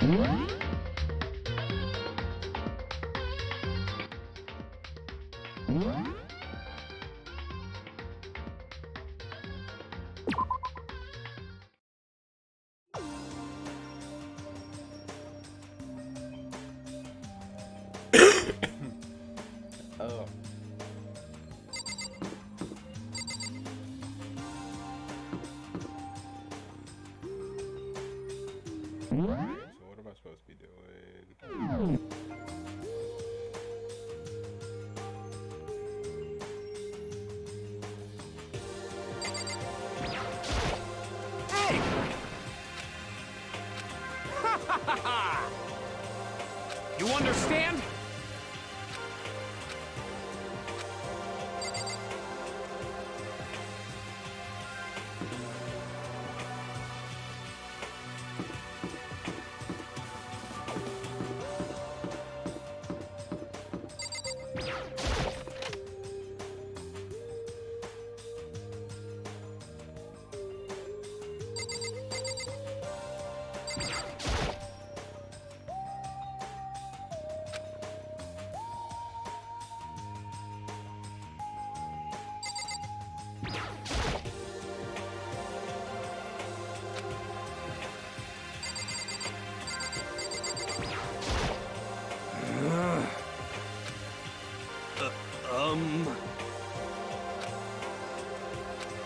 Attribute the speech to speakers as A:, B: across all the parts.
A: Oh. So what am I supposed to be doing?
B: Hey! You understand?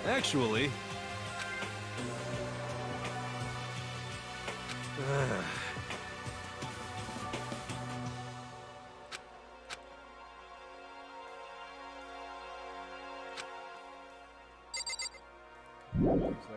B: Actually...
A: What did you say? That one.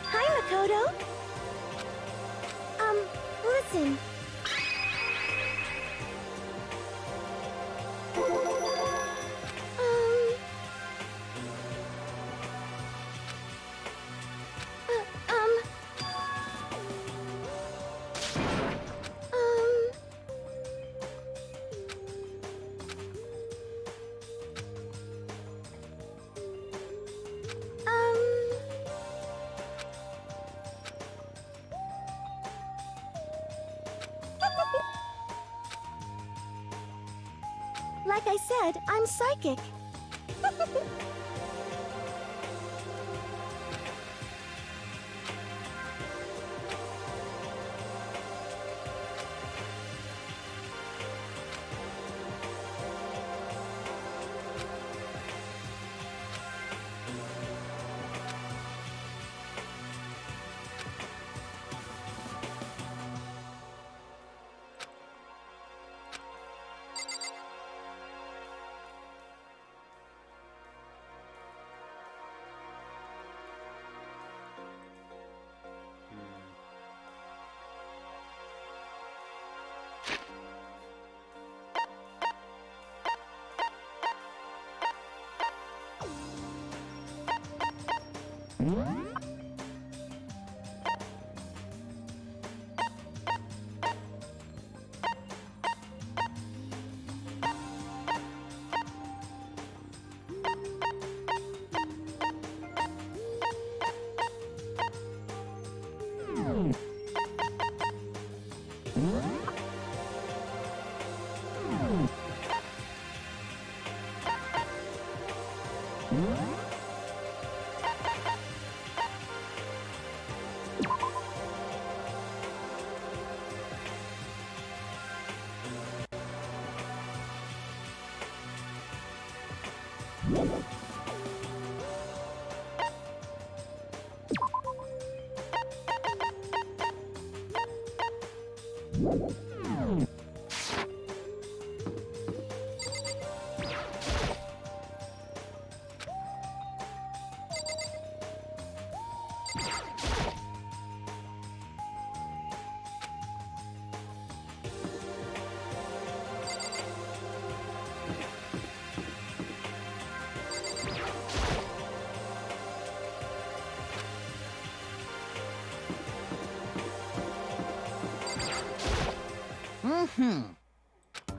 C: Hi, Makoto. Listen. Uh, um, like I said, I'm psychic.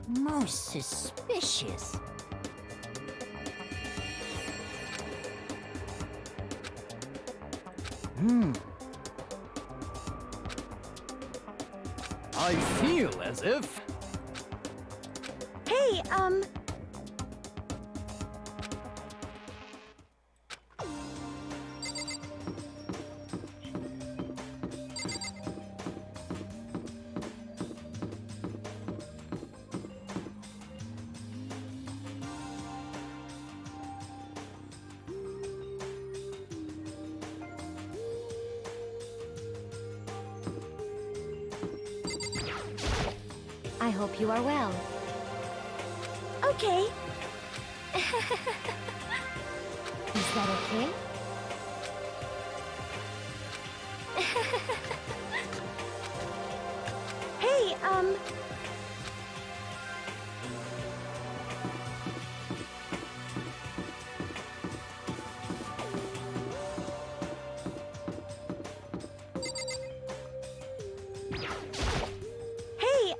D: Most suspicious.
B: I feel as if...
C: Hey,
D: I hope you are well.
C: okay.
D: Is that okay?
C: Hey, Hey,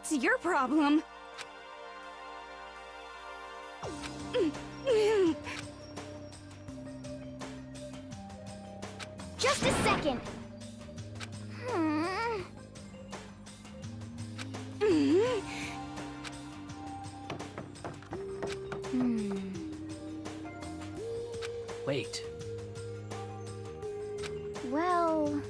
E: What's your problem?
D: Just a second.
B: Wait.
D: Well...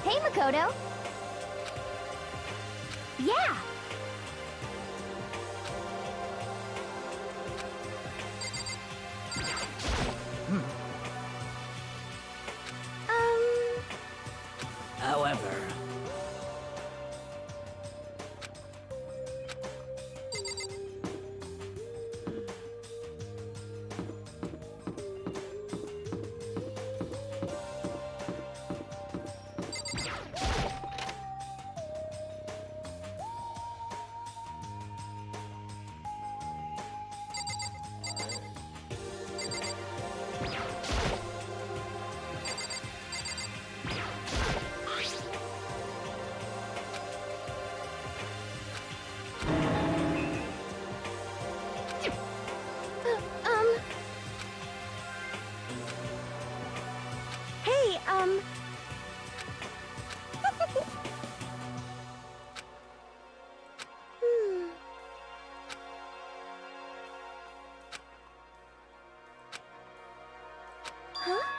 D: Hey, Makoto! Yeah!
B: However...
C: Hey, Hmm. Huh?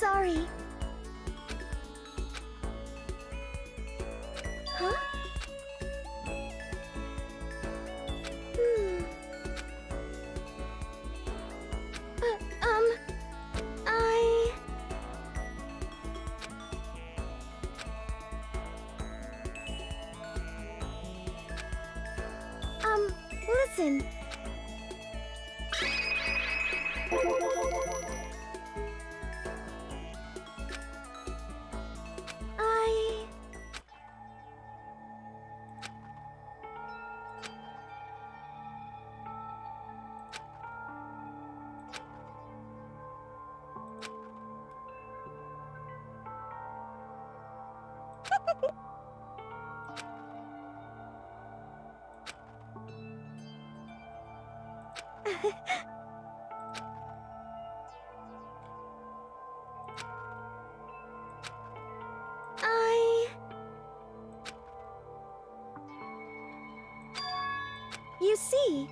C: Sorry. Huh? Hmm. I... Listen. You see...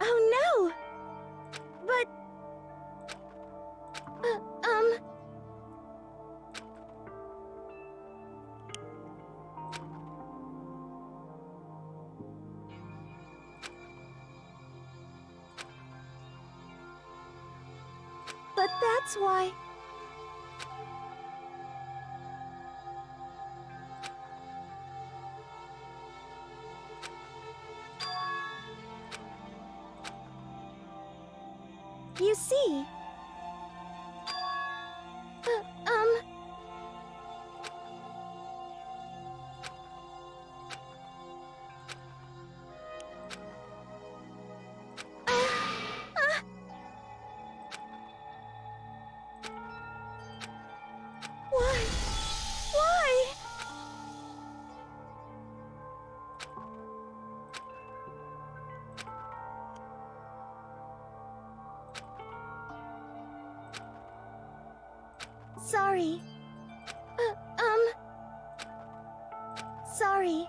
C: Oh no! But... But that's why... You see... Why? Why? Sorry. Sorry.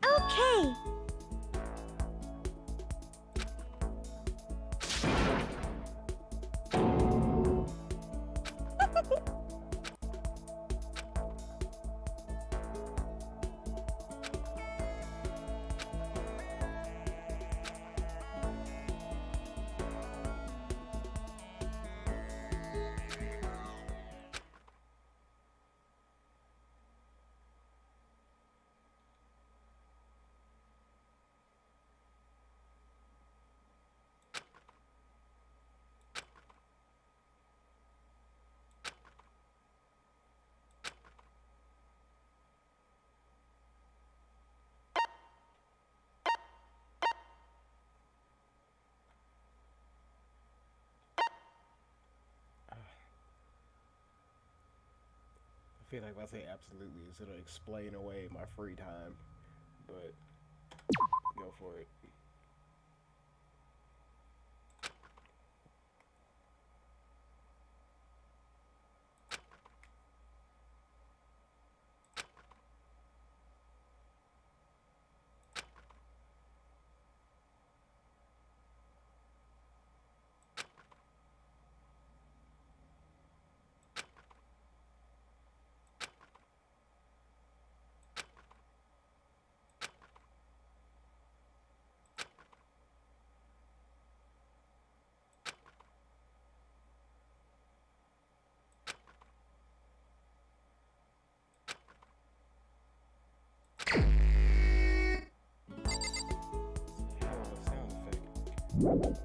C: Okay.
A: I feel like if I say absolutely, it's gonna explain away my free time, but go for it. Hell of a sound effect.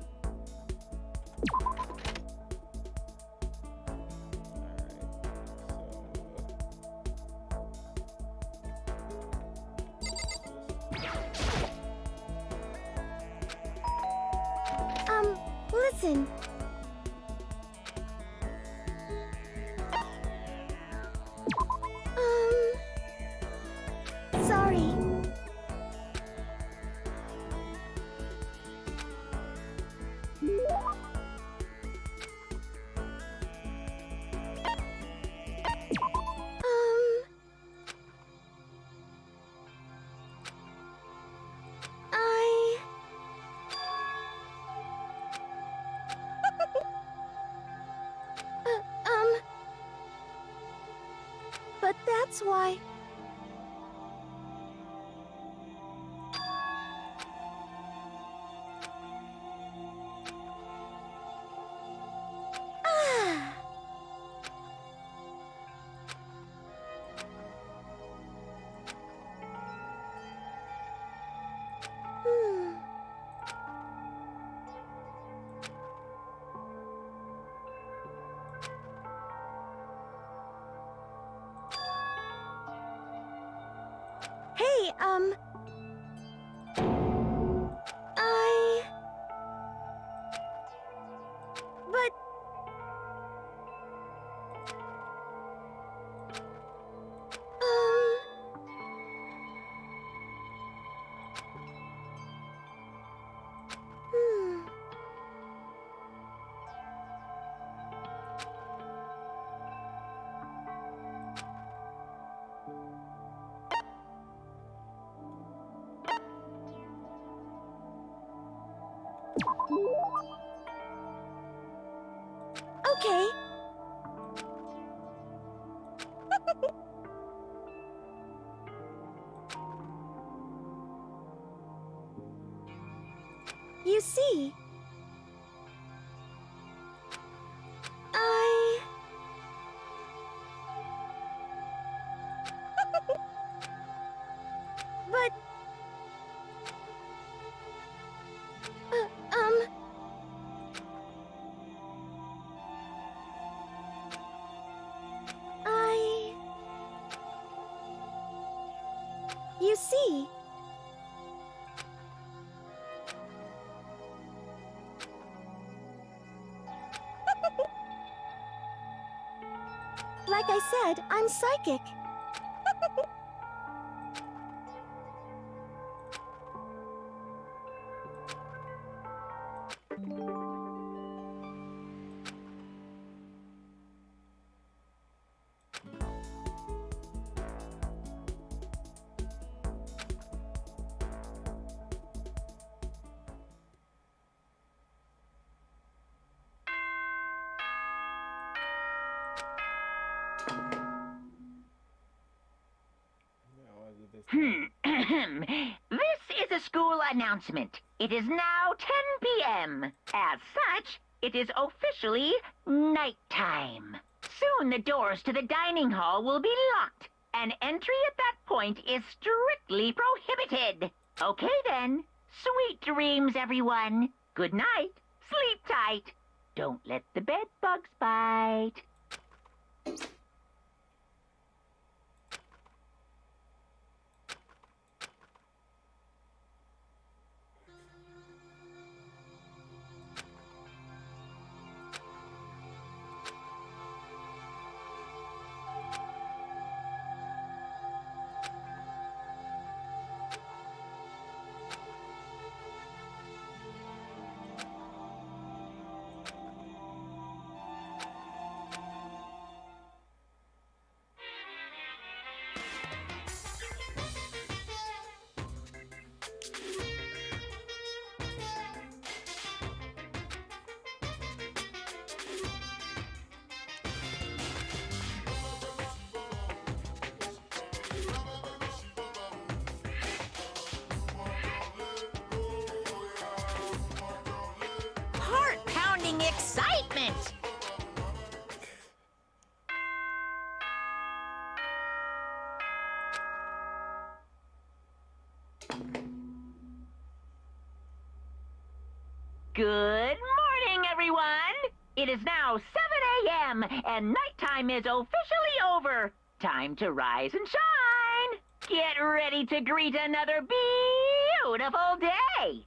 C: Listen. Sorry. That's why... Ah! Hmm. Hey, But... Hmm. Okay. You see, I... But... Uh, um... I... You see... Like I said, I'm psychic.
A: Yeah, why is it this time?
E: This is a school announcement. It is now 10 p.m. As such, it is officially nighttime. Soon the doors to the dining hall will be locked, and entry at that point is strictly prohibited. Okay then. Sweet dreams, everyone. Good night. Sleep tight. Don't let the bed bugs bite. Heart-pounding excitement! Good morning, everyone! It is now 7 a.m., and nighttime is officially over. Time to rise and shine! Get ready to greet another beautiful day!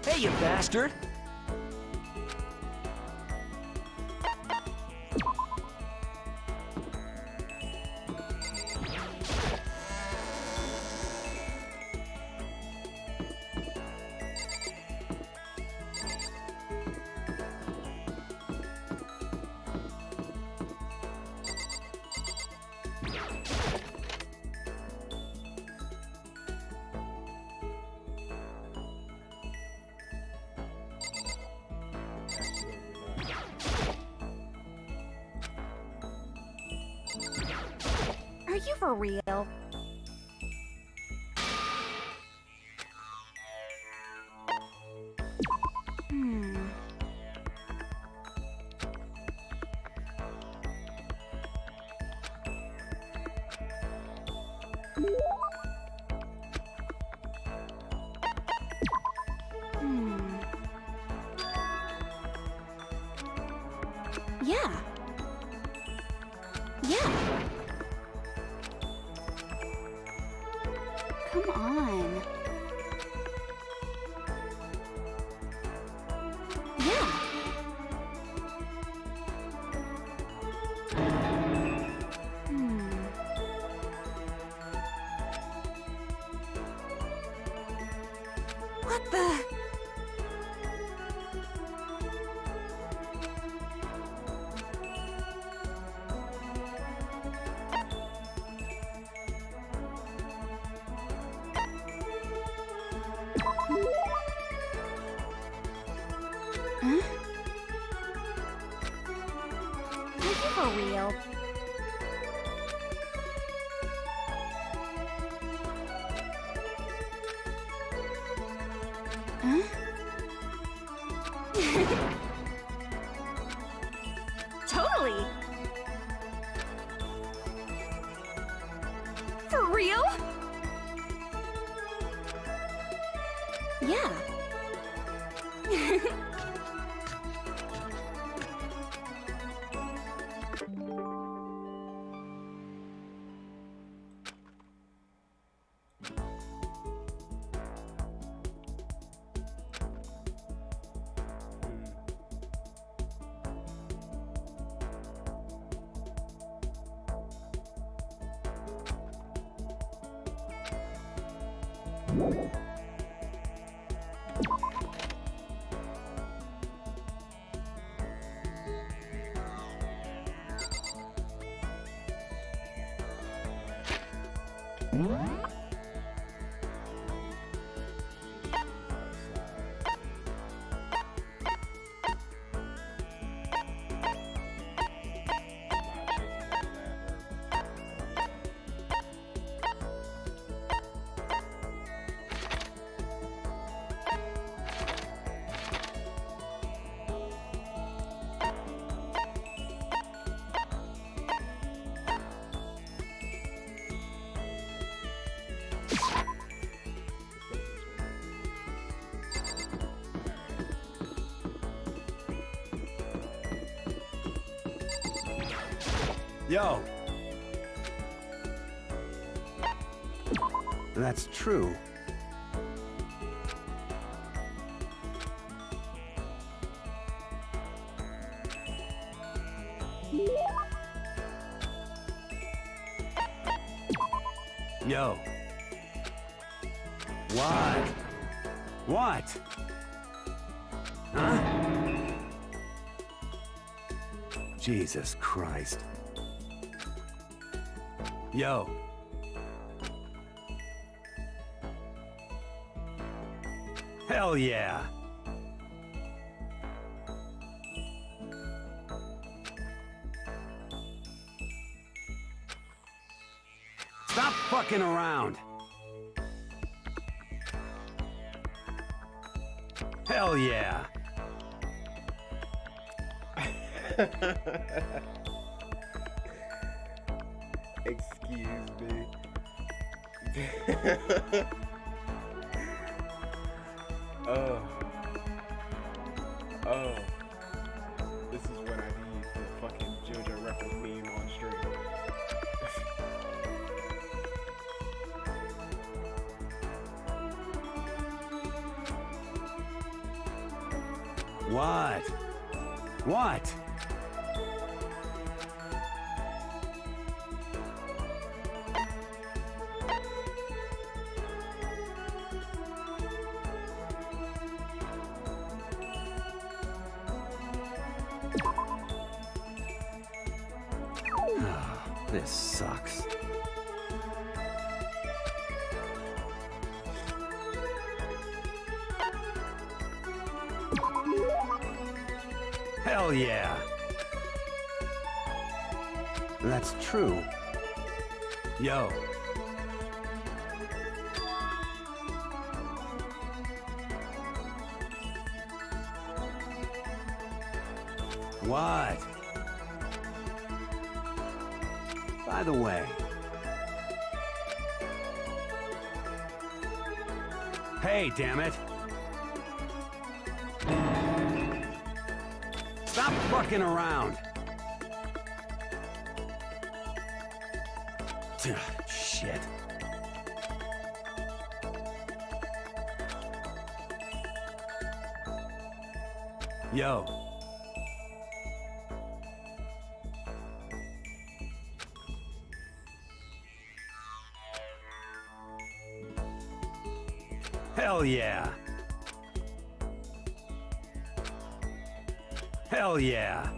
B: Hey, you bastard!
C: Are you for real? Hmm. Hmm. Yeah. Yeah. Come on. Yeah. Hmm. What the? Huh? Are you for real? Huh? Totally! For real? Yeah.
B: Yo! That's true. Yo. What? What? Huh? Jesus Christ. Yo. Hell yeah. Stop fucking around. Hell yeah.
A: Excuse me. Oh. Oh. This is what I need, the fucking JoJo
B: What? What? This sucks. Hell yeah! That's true. Yo. What? By the way. Hey, damn it! Stop fucking around! Shit. Yo. Hell yeah. Hell yeah.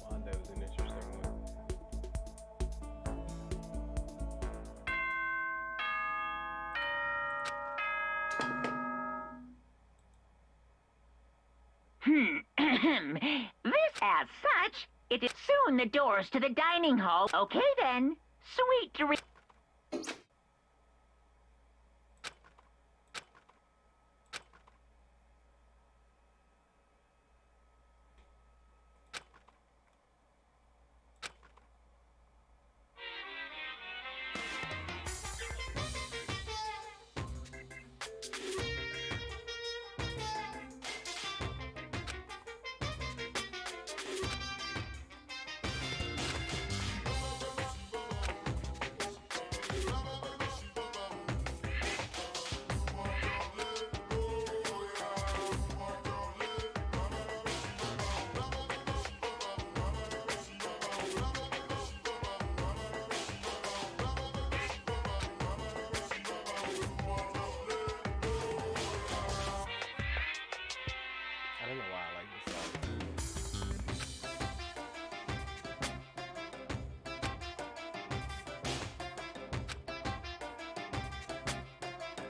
A: Mondo's an interesting one.
E: This, as such, it is soon the doors to the dining hall. Okay then. Sweet dreams.
A: I don't know why I like this song.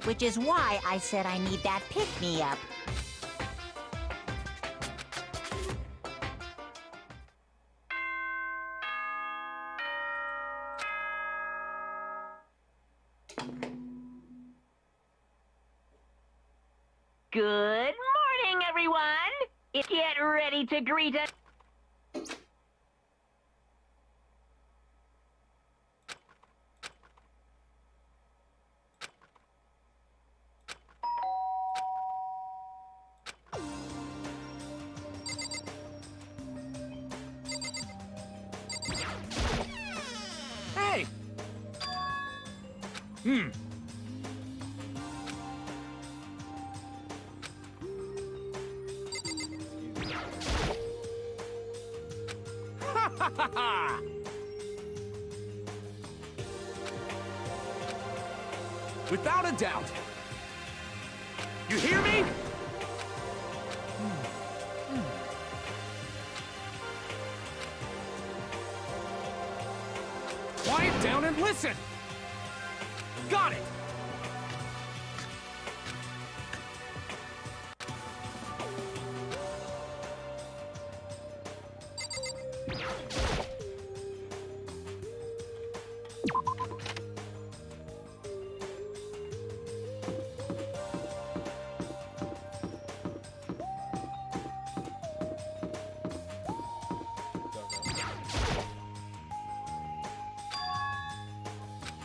F: Which is why I said I need that pick-me-up.
E: Good morning, everyone. Get ready to greet us.
B: Hey! Without a doubt. You hear me? Quiet down and listen. Got it.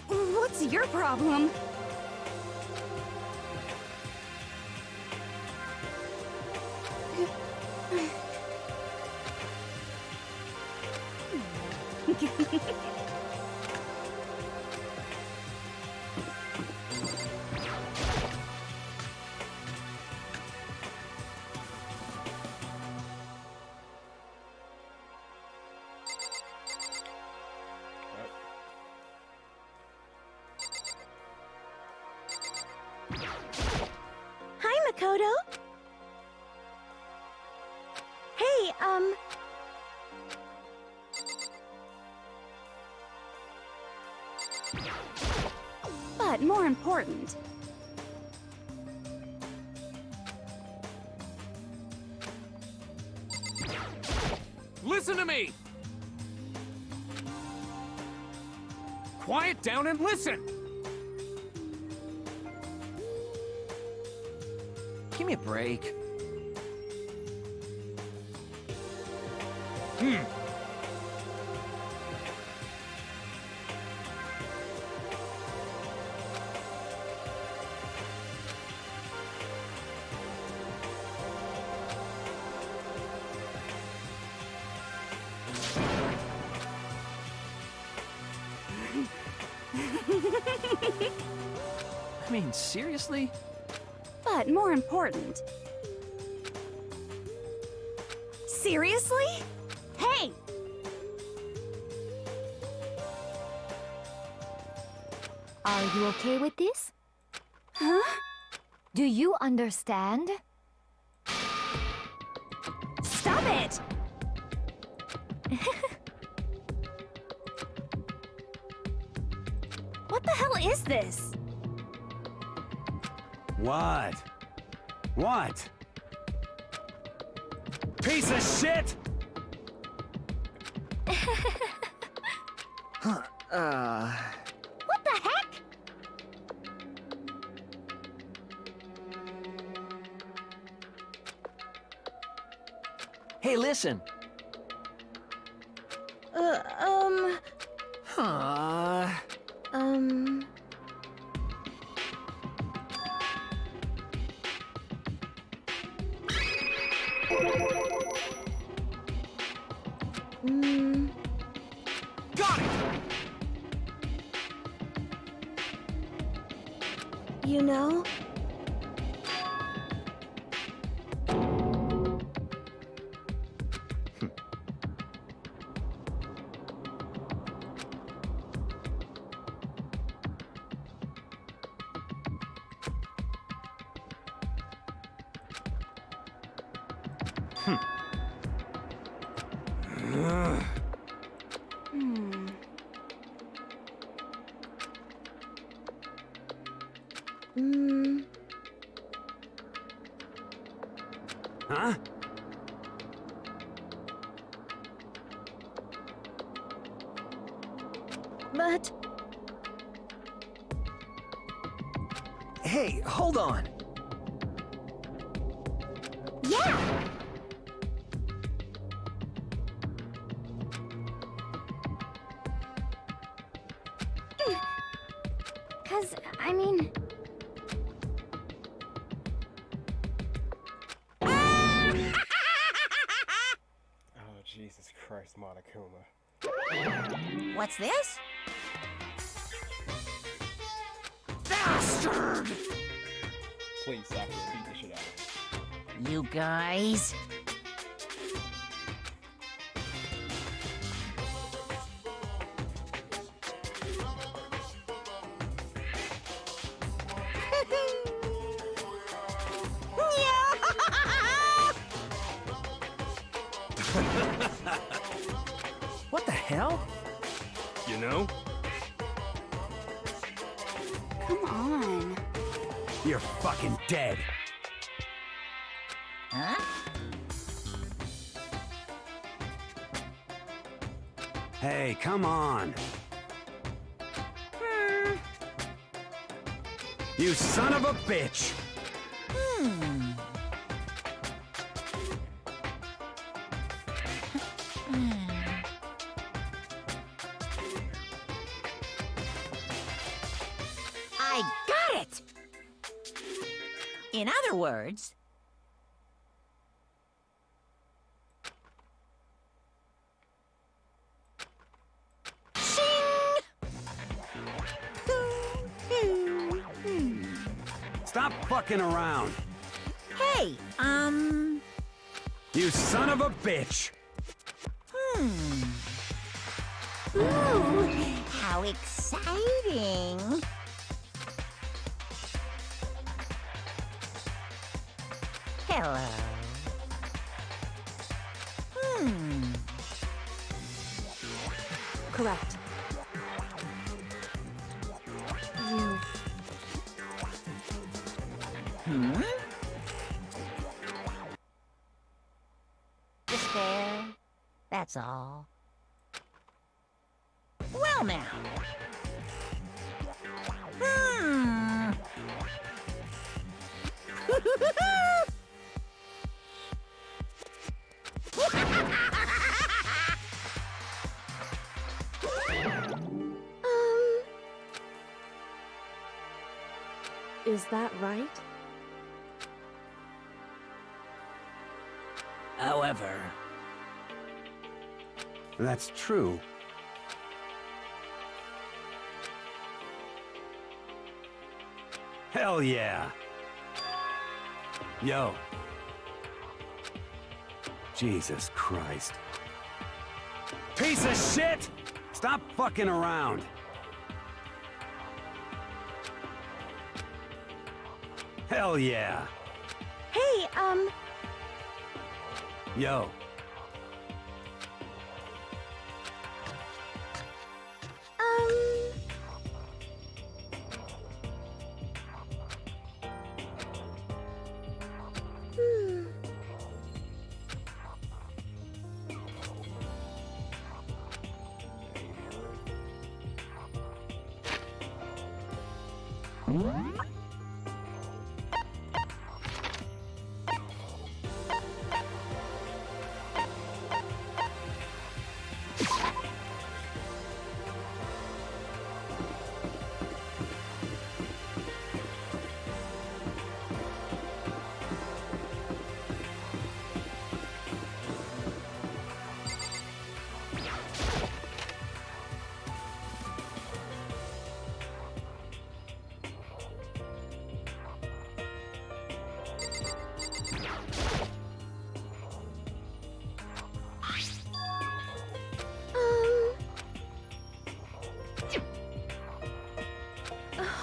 C: What's your problem? Hi, Makoto. Hey, But more important.
B: Listen to me! Quiet down and listen! Give me a break. I mean, seriously?
C: But more important. Seriously? Hey!
D: Are you okay with this?
C: Huh?
D: Do you understand?
C: Stop it! What the hell is this?
G: What? What? Piece of shit!
C: What the heck?
B: Hey, listen! Huh? Got it!
C: You know?
G: Huh?
C: But
B: Hey, hold on!
C: yeah! 'Cause, I mean...
A: Oh, Jesus Christ, Monokuma.
F: What's this?
B: Bastard!
A: Please, Sakura, beat the shit out of him.
F: You guys?
B: What the hell?
G: You know?
C: Come on.
G: You're fucking dead.
F: Huh?
G: Hey, come on. You son of a bitch!
F: I got it! In other words,
G: Stop fucking around.
F: Hey,
G: You son of a bitch.
F: Ooh, how exciting. Hello.
C: Correct. You.
F: Despair. That's all. Well now.
C: Is that right?
B: However,
G: That's true. Hell yeah. Yo. Jesus Christ. Piece of shit! Stop fucking around. Hell yeah.
C: Hey,
G: Yo.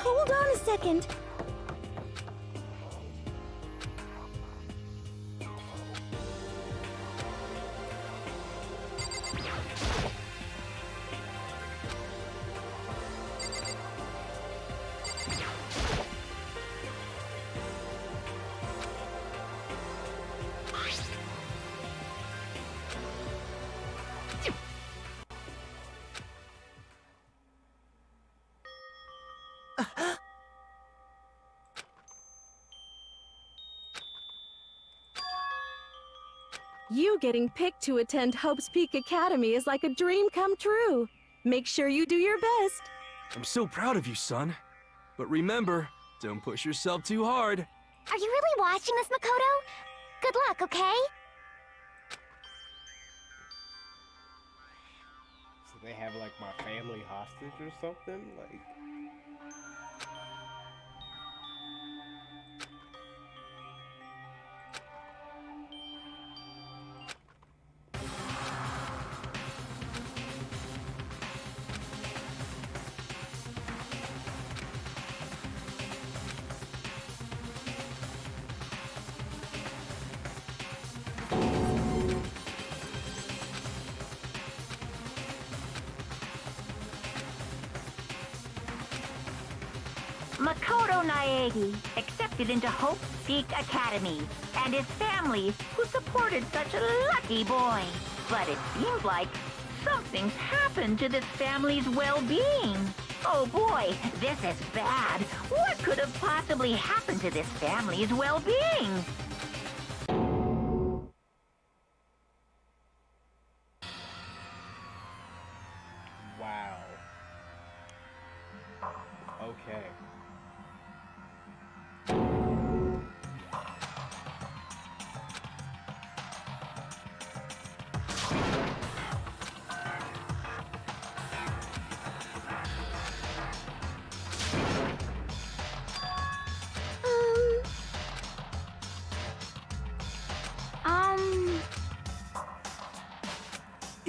C: hold on a second. You getting picked to attend Hope's Peak Academy is like a dream come true. Make sure you do your best.
H: I'm so proud of you, son. But remember, don't push yourself too hard.
D: Are you really watching this, Makoto? Good luck, okay?
A: So they have like my family hostage or something? Like,
E: Makoto Naegi accepted into Hope Peak Academy, and his family, who supported such a lucky boy. But it seems like something's happened to this family's well-being. Oh boy, this is bad. What could have possibly happened to this family's well-being?
A: wow. Okay.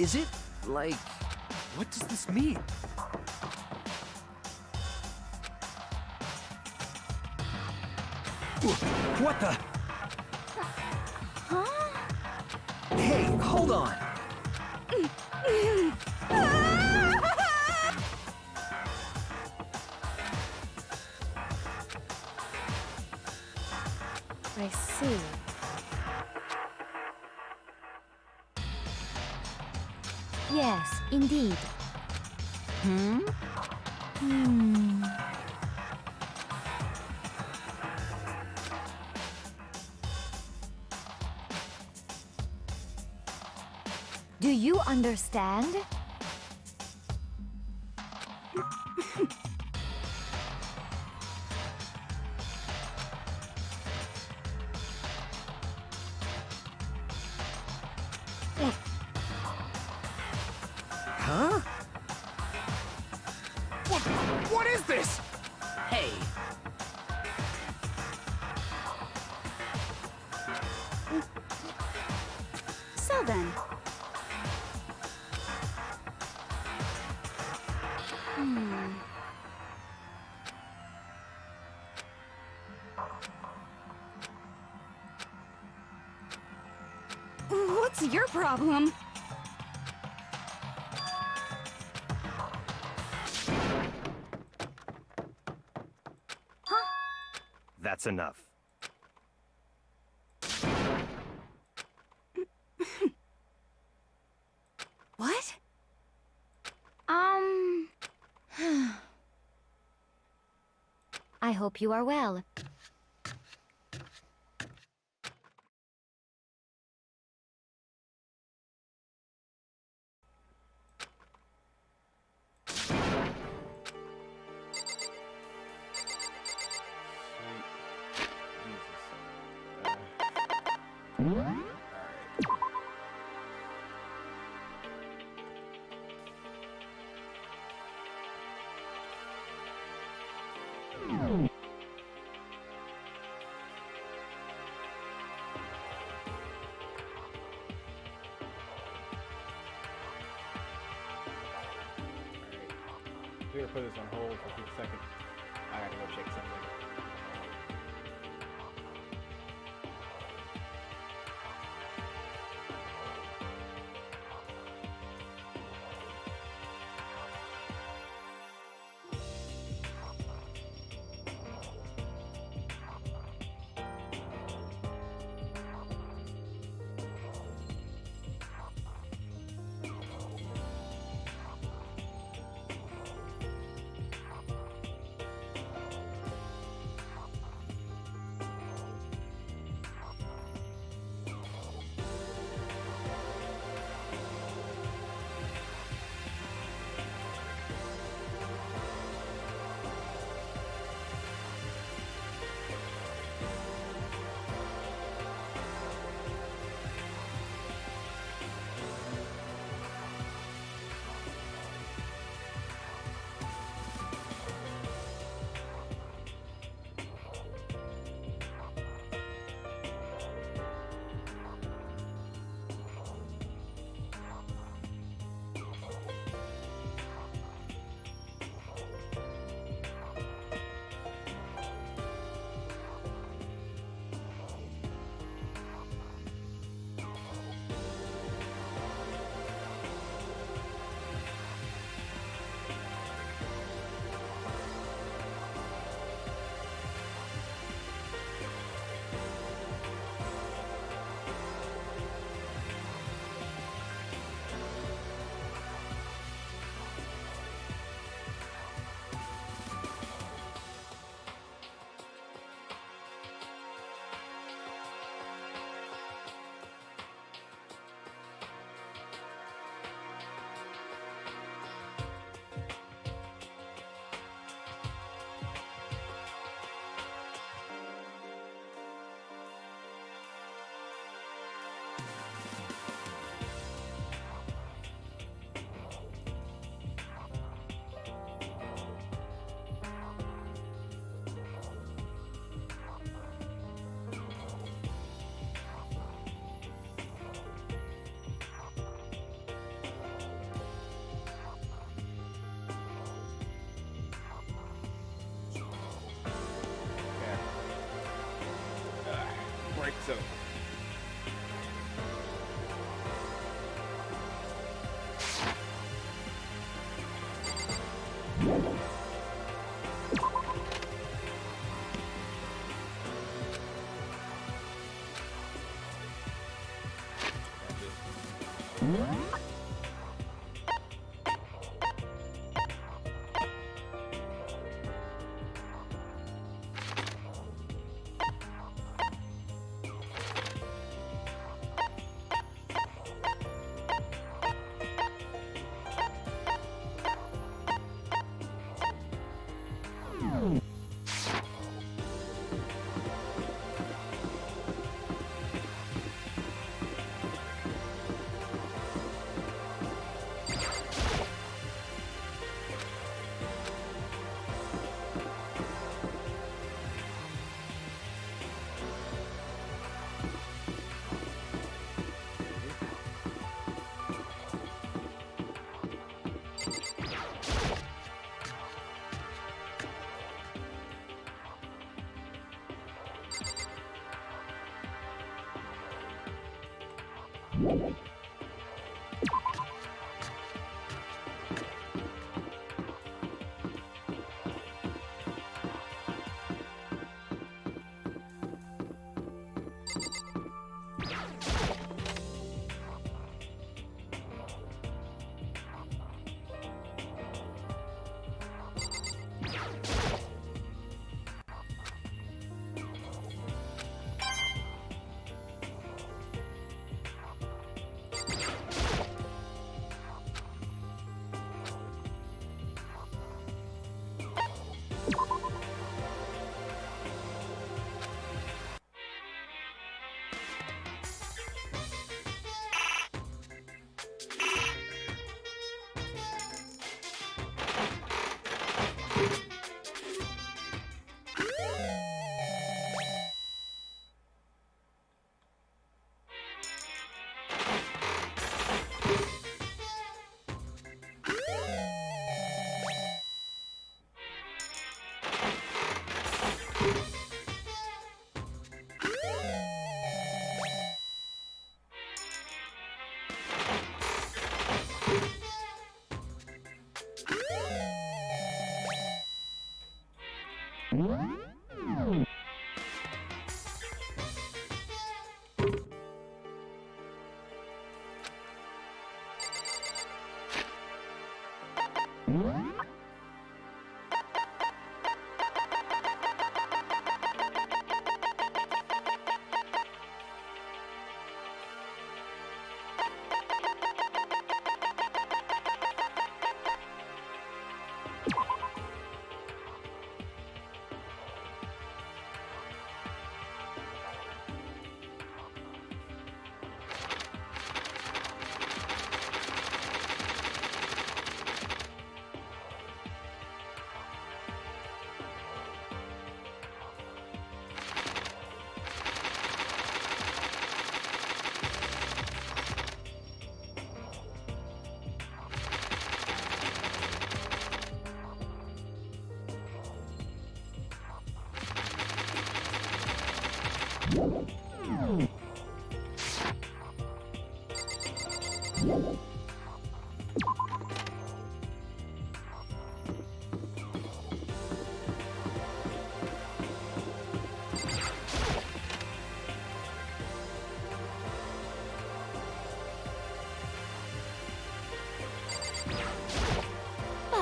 H: Is it, like... What does this mean? What the?
C: Huh?
H: Hey, hold on!
C: I see.
D: Yes, indeed.
C: Hmm?
D: Do you understand?
H: Huh? What is this? Hey.
C: So then. What's your problem?
G: That's enough.
C: What?
D: I hope you are well.
A: We're gonna put this on hold for a quick second. I gotta go check something.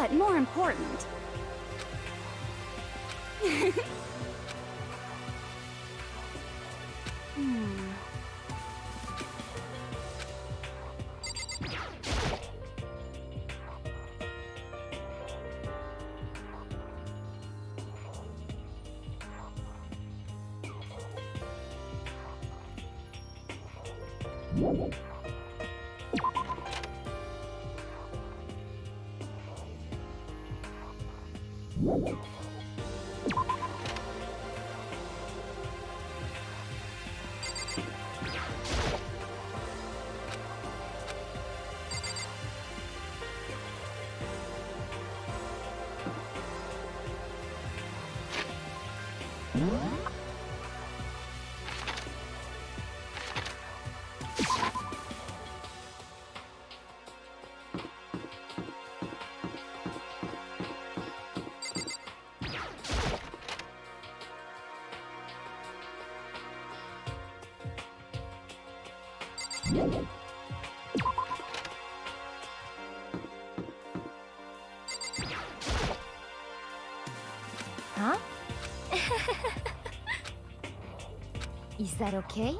C: But more important...
D: Huh? Is that okay?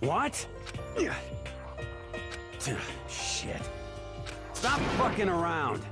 B: What? Shit. Stop fucking around.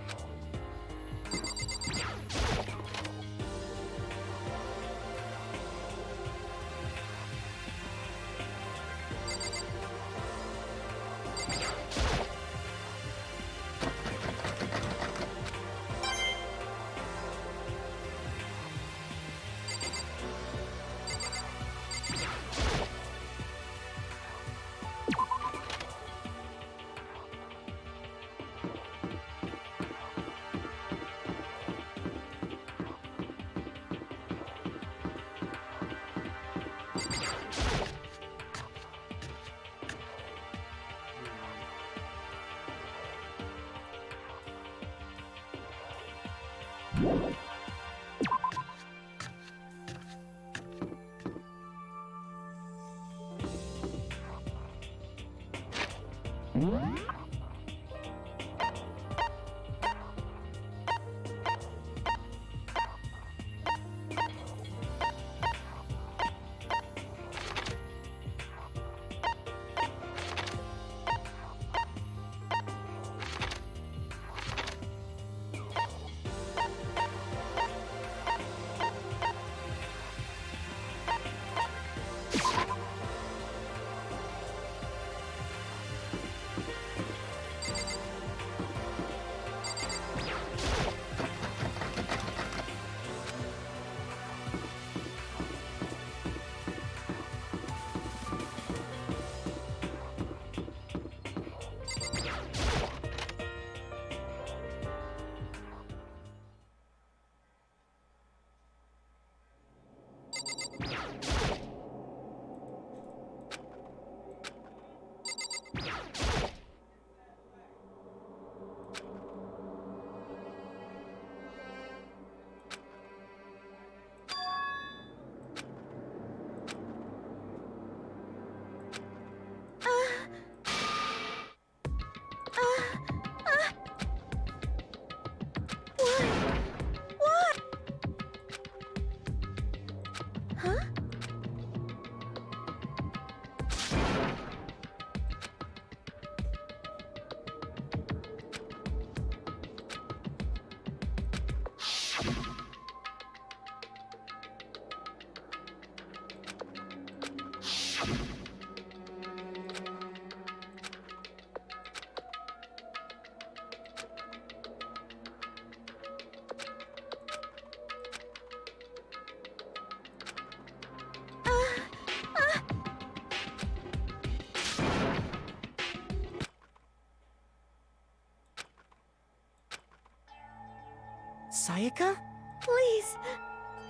I: Sayaka?
C: Please,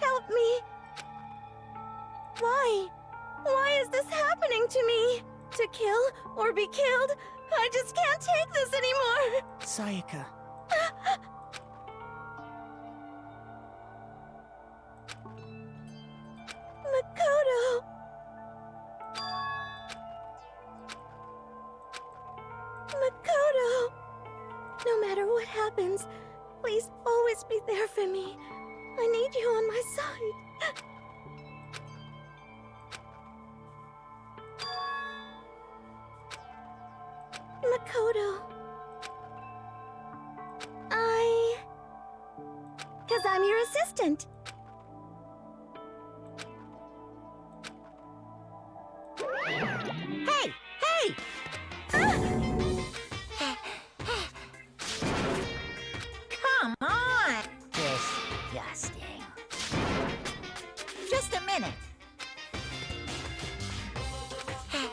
C: help me. Why? Why is this happening to me? To kill or be killed? I just can't take this anymore.
I: Sayaka.
C: Makoto. Makoto. No matter what happens, please always be there for me. I need you on my side. Makoto. Because I'm your assistant.
F: Hey! minute.
E: Hey!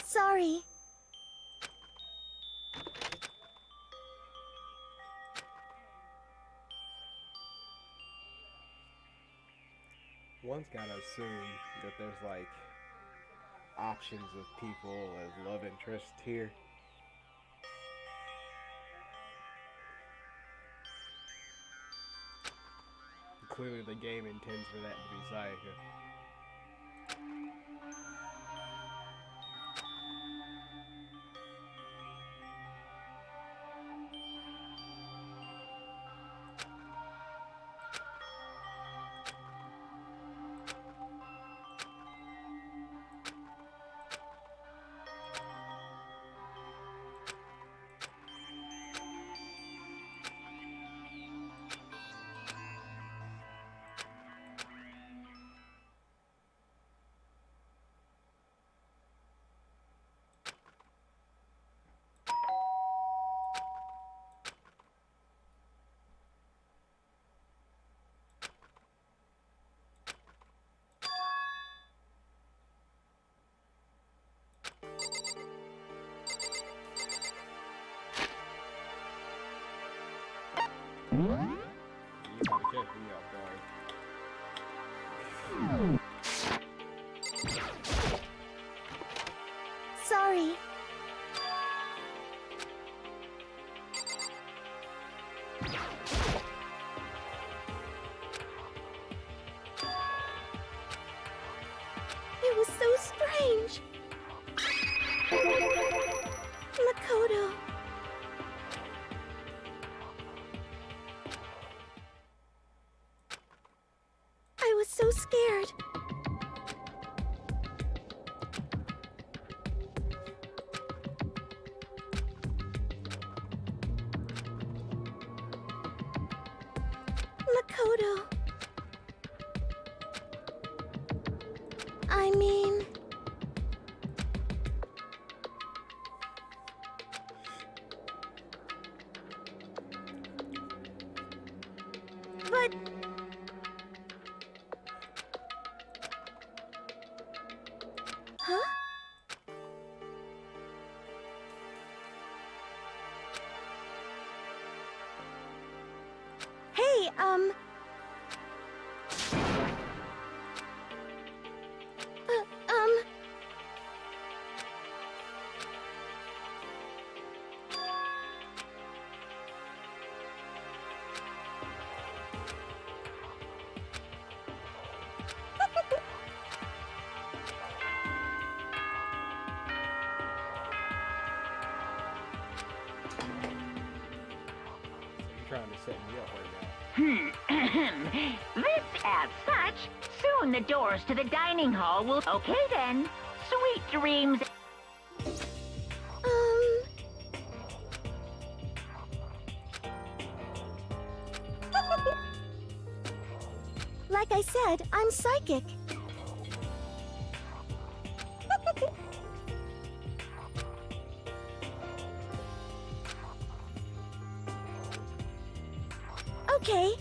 C: Sorry.
A: One's gotta assume that there's like options of people as love interest here. Clearly the game intends for that to be Sayaka. You about to catch me off guard.
C: Sorry. It was so strange. Makoto. I was so scared. Makoto. I mean... But... Huh? Hey,
A: So you're trying to set me up right now.
E: This as such, soon the doors to the dining hall will... Okay then, sweet dreams.
C: Like I said, I'm psychic. Okay.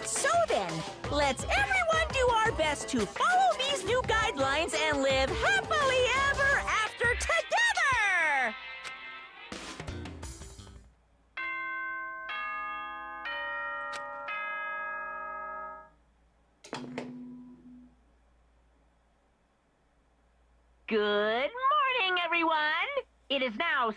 F: So then, let's everyone do our best to follow these new guidelines and live happily ever after together!
E: Good morning, everyone! It is now 7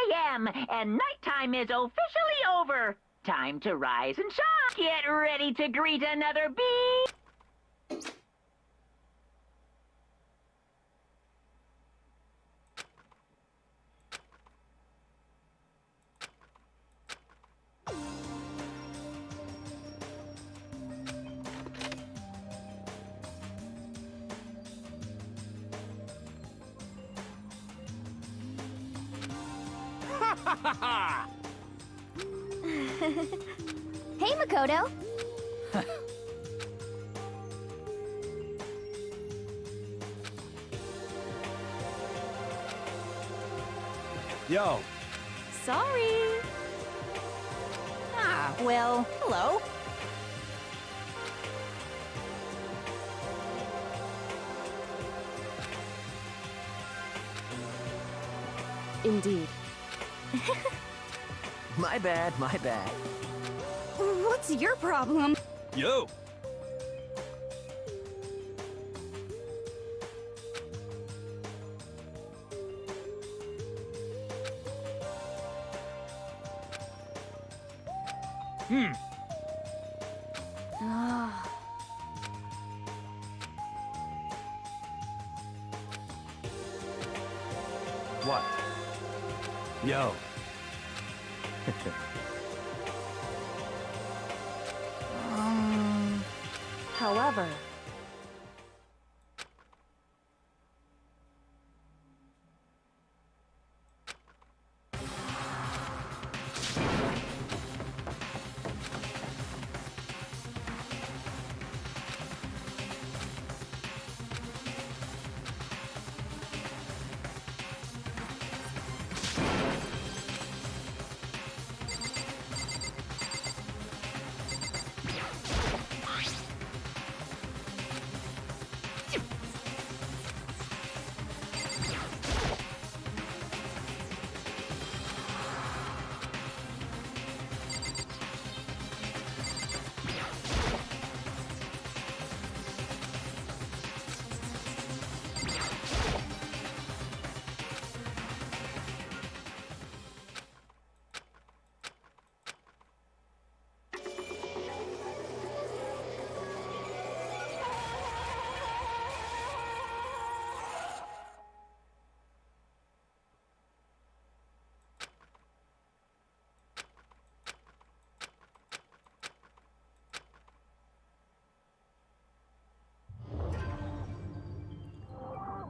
E: a.m., and nighttime is officially over. Time to rise and shine. Get ready to greet another bee.
D: Hey, Makoto.
H: Yo,
F: Sorry. Ah, well, hello.
C: Indeed.
B: My bad, my bad.
C: What's your problem?
H: yo.
B: What?
H: Yo.
C: However,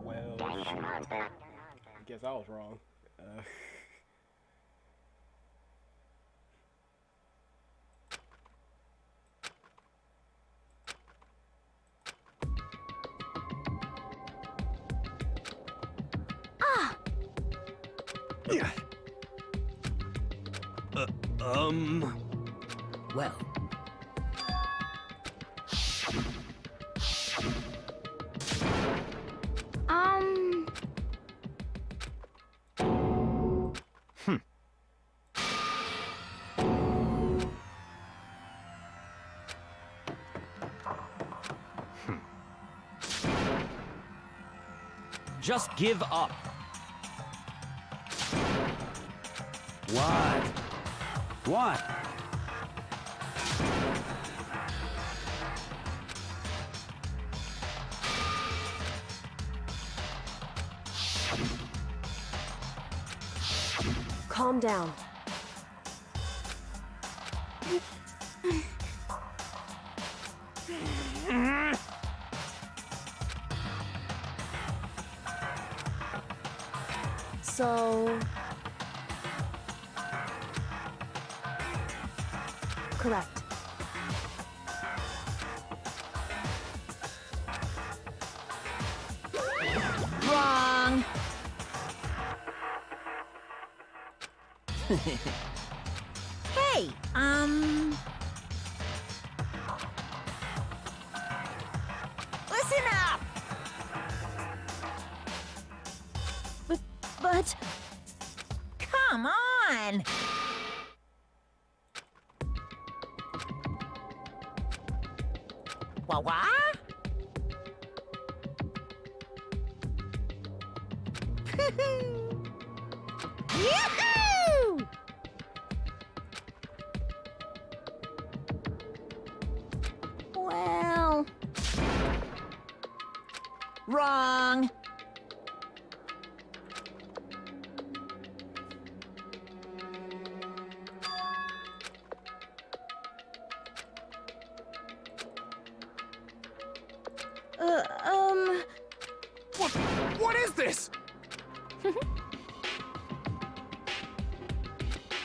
A: Well, shit. I guess I was wrong.
H: Yeah.
F: Well,
B: Just give up.
I: What? What?
C: calm down. So... correct.
F: wrong. Hey, listen up.
C: But...
F: Come on. What? Yoo-hoo! Well... wrong.
B: What is this?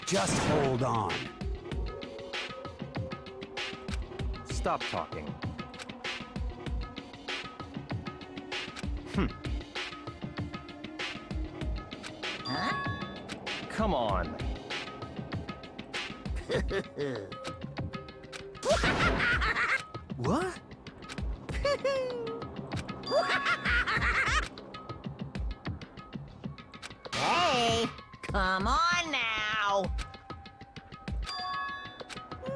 I: Just hold on.
G: Stop talking.
F: Huh?
G: Come on.
H: What?
F: Hey, come on now.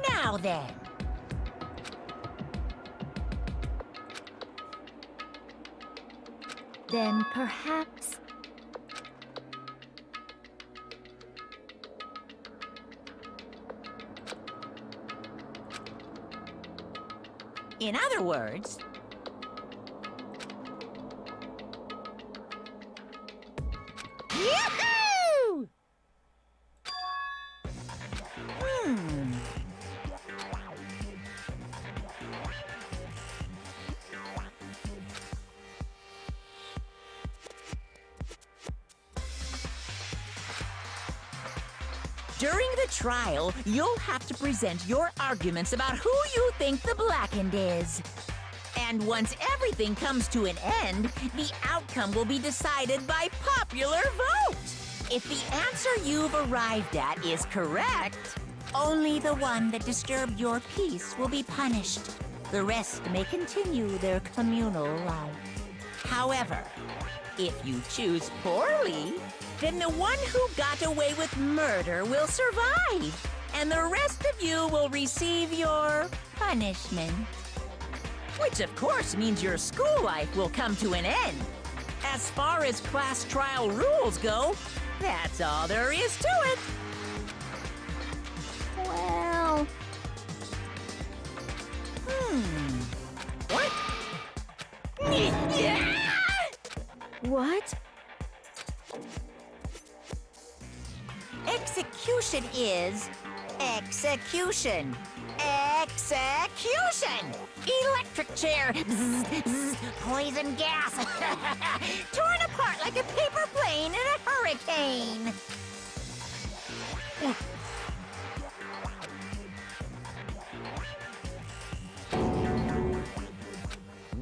F: Now then.
C: then perhaps...
F: In other words, yoo-hoo! During the trial, you'll have to present your arguments about who you think the Blackened is. And once everything comes to an end, the outcome will be decided by popular vote. If the answer you've arrived at is correct, only the one that disturbed your peace will be punished. The rest may continue their communal life. However, if you choose poorly, then the one who got away with murder will survive, and the rest of you will receive your punishment. Which of course means your school life will come to an end. As far as class trial rules go, that's all there is to it. Well... What?
C: What?
F: Execution is execution. Execution! Electric chair. Zzz, zzz, poison gas. Torn apart like a paper plane in a hurricane.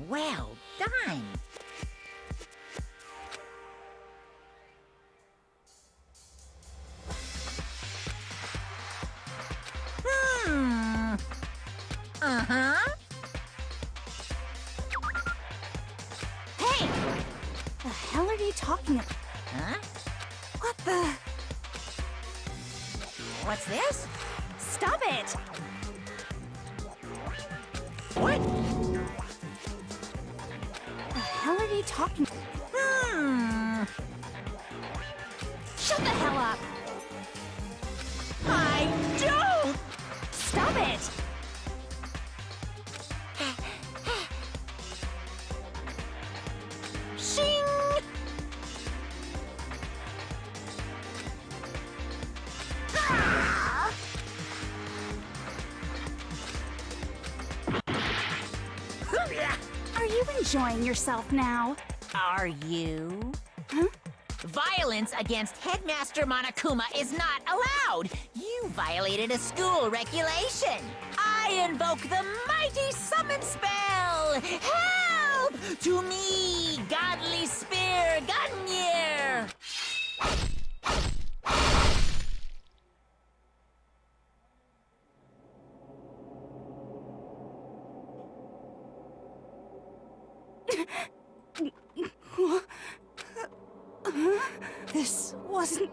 F: Well done. Uh-huh. Hey!
C: The hell are you talking about?
F: Huh?
C: What the?
F: What's this?
C: Stop it!
F: What?
C: The hell are you talking?
F: Shut the hell up! I don't!
C: Stop it!
F: Shing! Ah!
C: Are you enjoying yourself now?
F: Are you?
C: Huh?
F: Violence against Headmaster Monokuma is not allowed! You violated a school regulation! I invoke the mighty summon spell! Help! To me, godly spear Gungnir!
C: This wasn't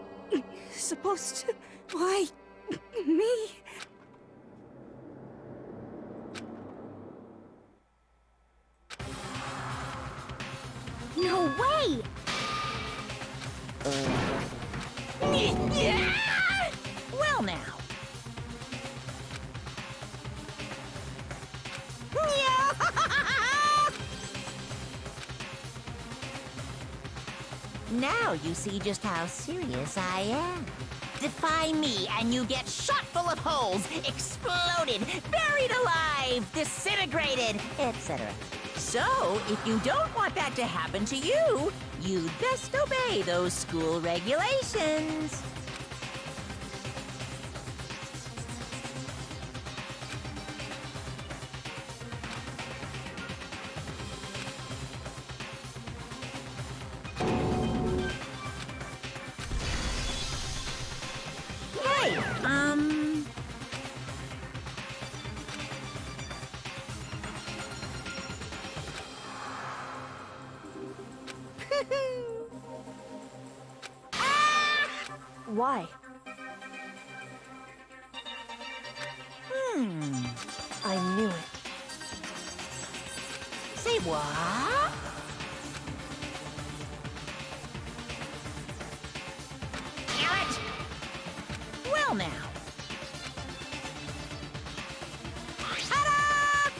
C: supposed to... Why... me?
D: No way!
F: Well now. Now you see just how serious I am. Defy me and you get shot full of holes, exploded, buried alive, disintegrated, etc. So, if you don't want that to happen to you, you'd best obey those school regulations. Hey,
C: Why? I knew it.
F: Say what? Damn it! Well now. Ta-da!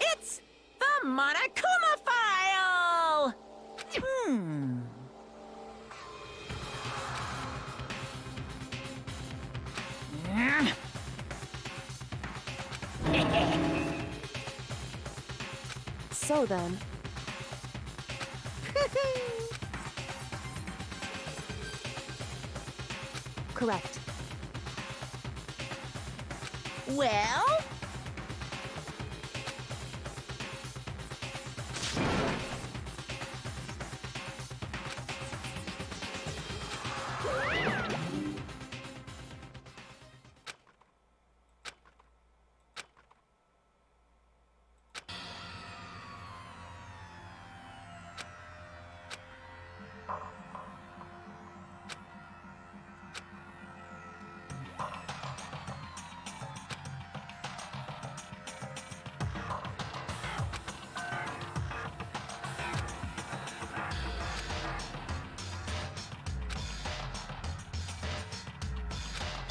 F: It's the Monokuma file!
C: So then... correct.
F: Well?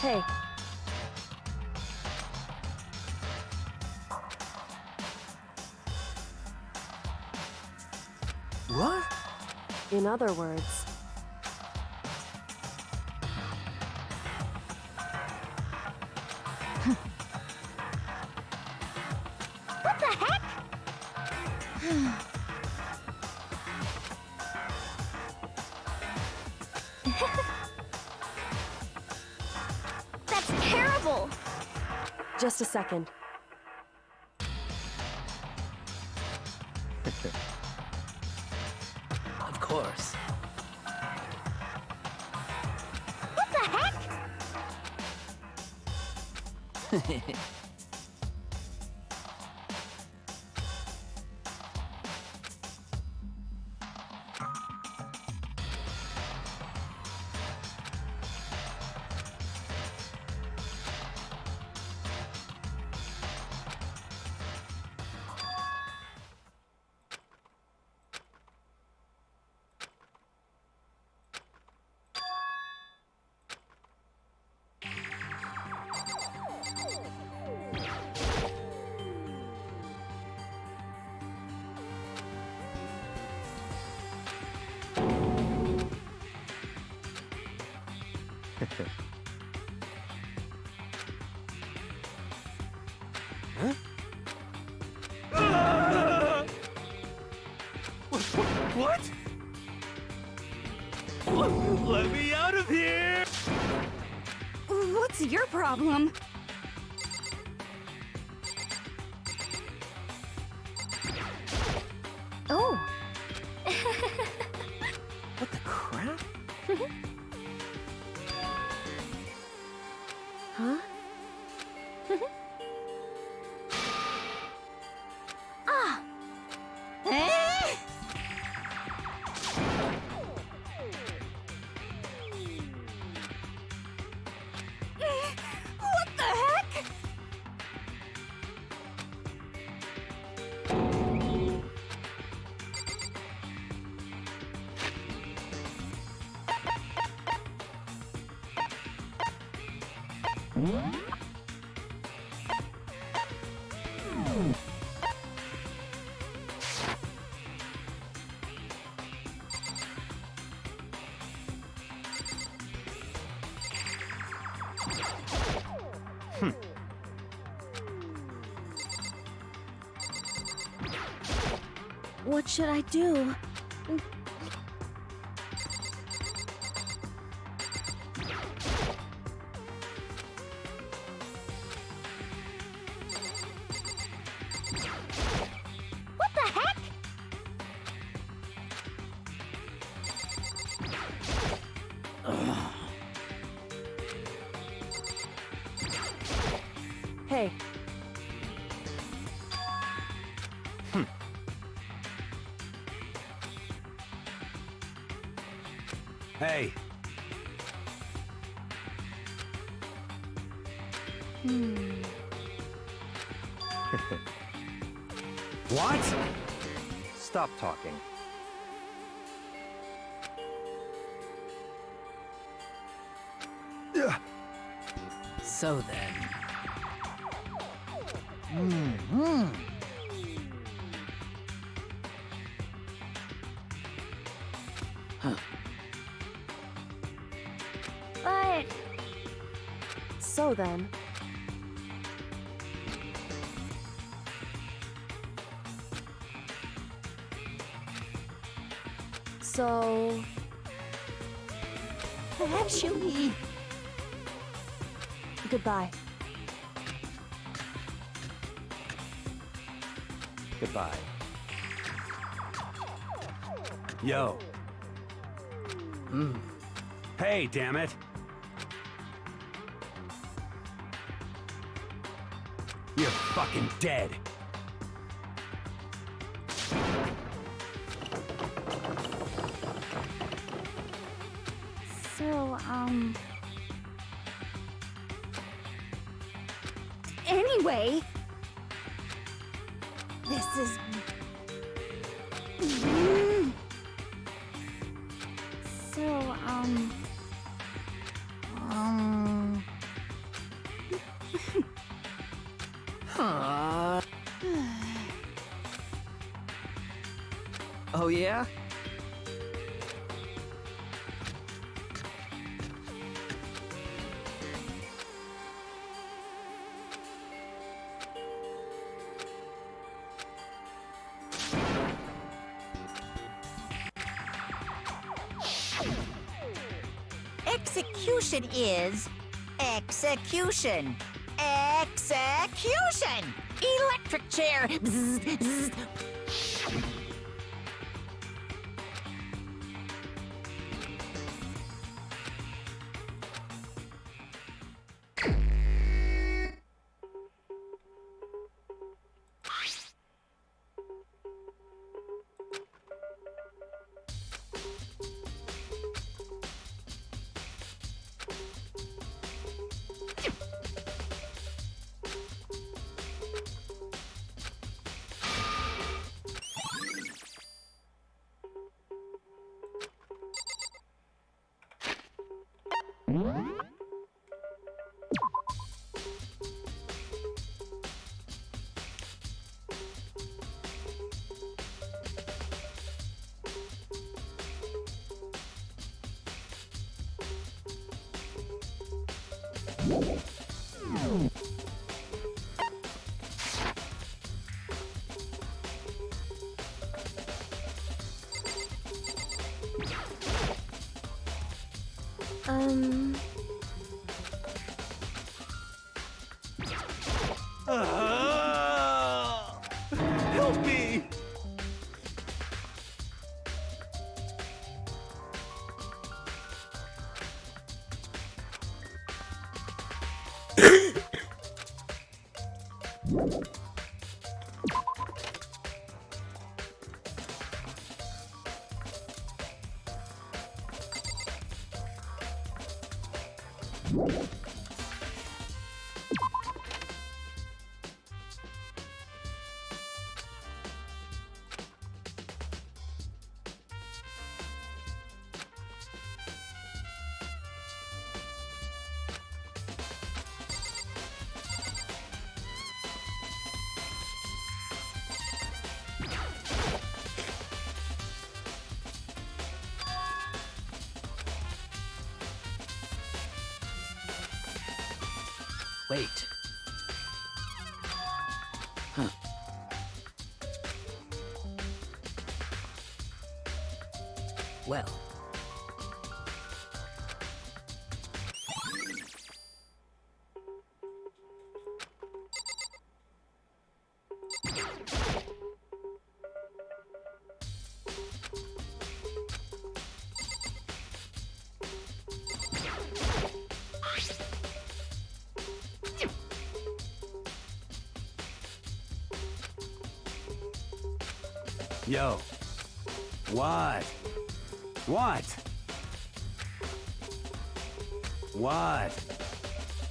C: Hey,
H: What?
C: in other words,
D: What the heck? That's terrible.
C: just a second.
H: Of course.
D: What the heck?
H: What? Let me out of here!
C: What's your problem?
D: Oh.
H: What the crap?
C: Huh?
F: Eh?
C: What the heck? What should I do?
D: What the heck?
C: Hey,
I: Hey, what?
G: Stop talking.
F: So then.
D: But
C: so then. So...
F: Actually,
C: Goodbye.
I: Goodbye. Yo. Hey, damn it. You're fucking dead.
C: So, anyway, this is... So,
B: Oh, yeah?
F: Execution is execution. Execution! Electric chair! Bzz, bzz.
H: Help me!
B: Wait. Huh. Well.
I: Yo. What? What? What?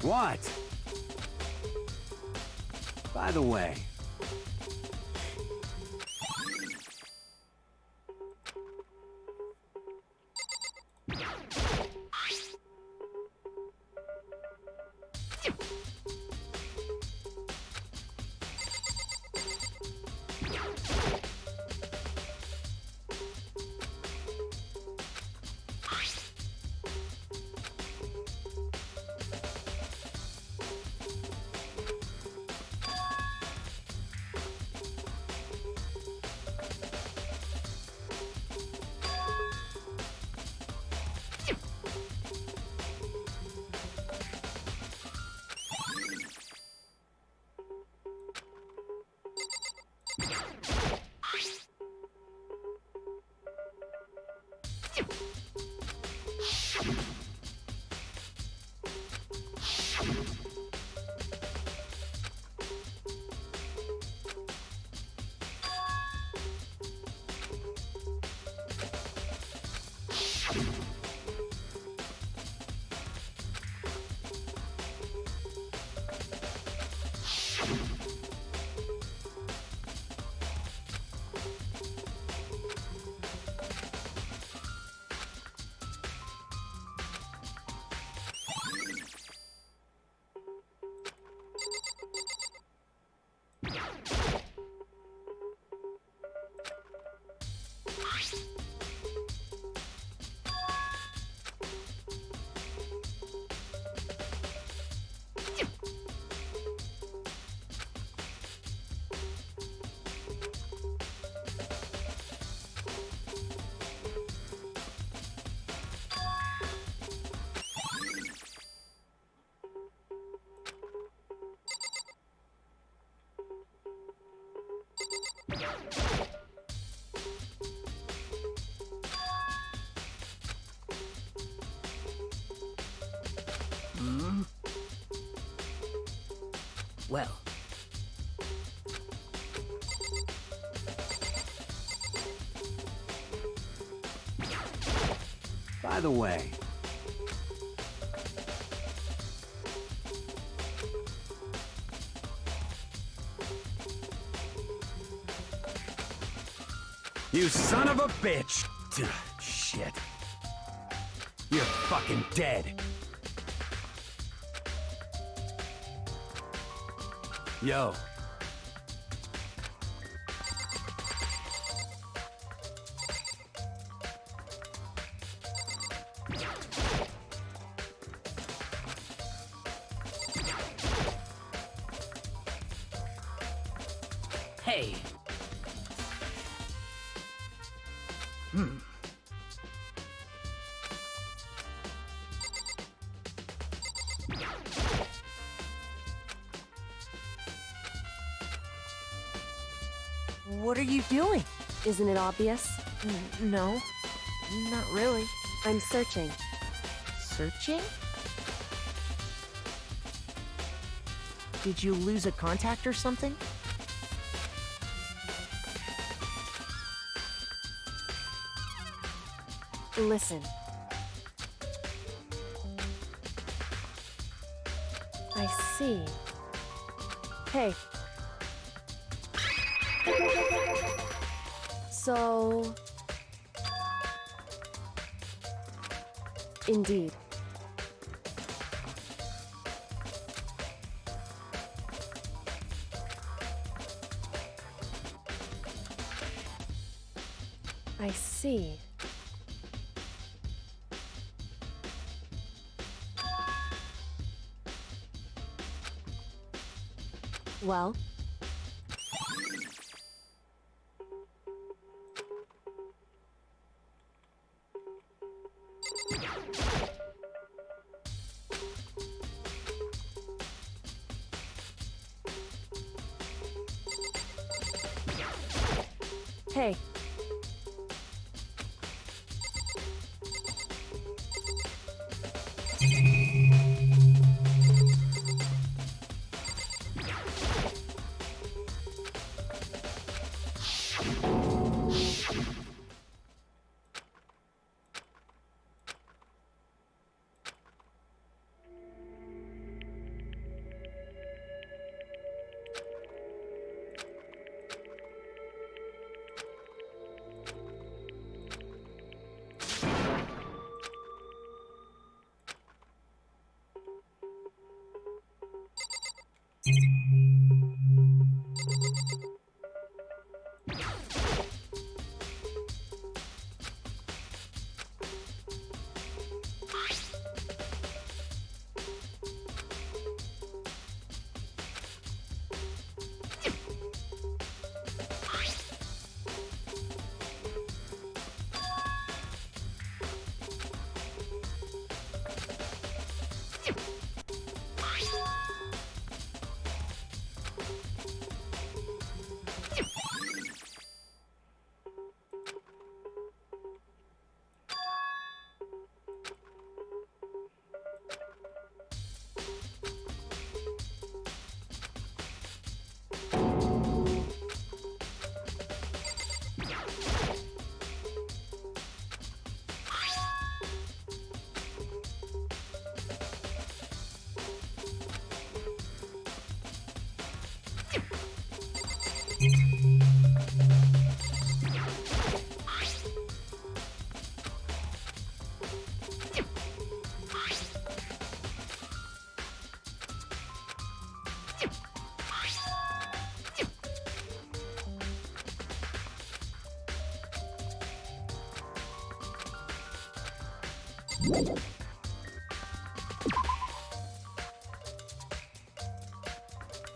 I: What? By the way.
F: Well,
I: By the way, you son of a bitch! Shit. You're fucking dead. Yo.
F: hey. What are you doing?
J: Isn't it obvious?
F: No, not really.
J: I'm searching.
F: Searching? Did you lose a contact or something?
J: Listen. I see. Hey. So... Indeed. I see. Well? Hey.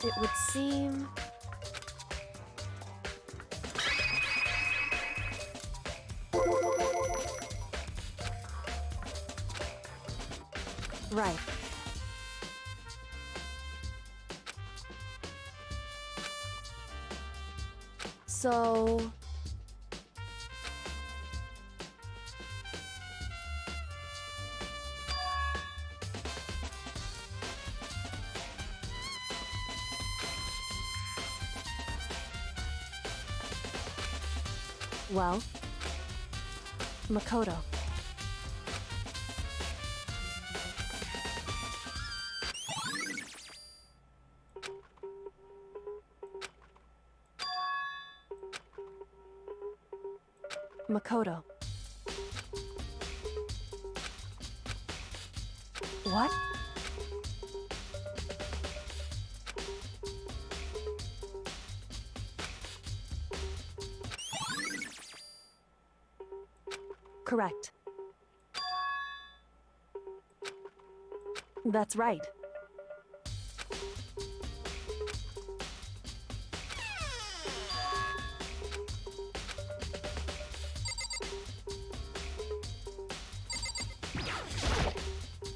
J: It would seem... Right. So... Well, Makoto. Makoto. What? Correct. That's right.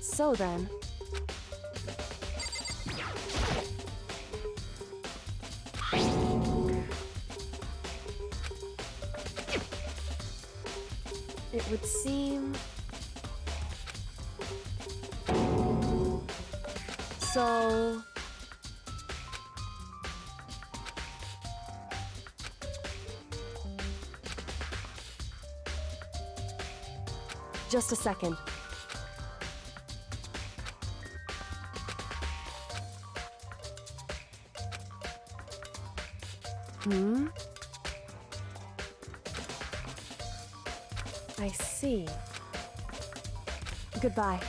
J: So then... It would seem... So... Just a second. Hmm? I see. Goodbye.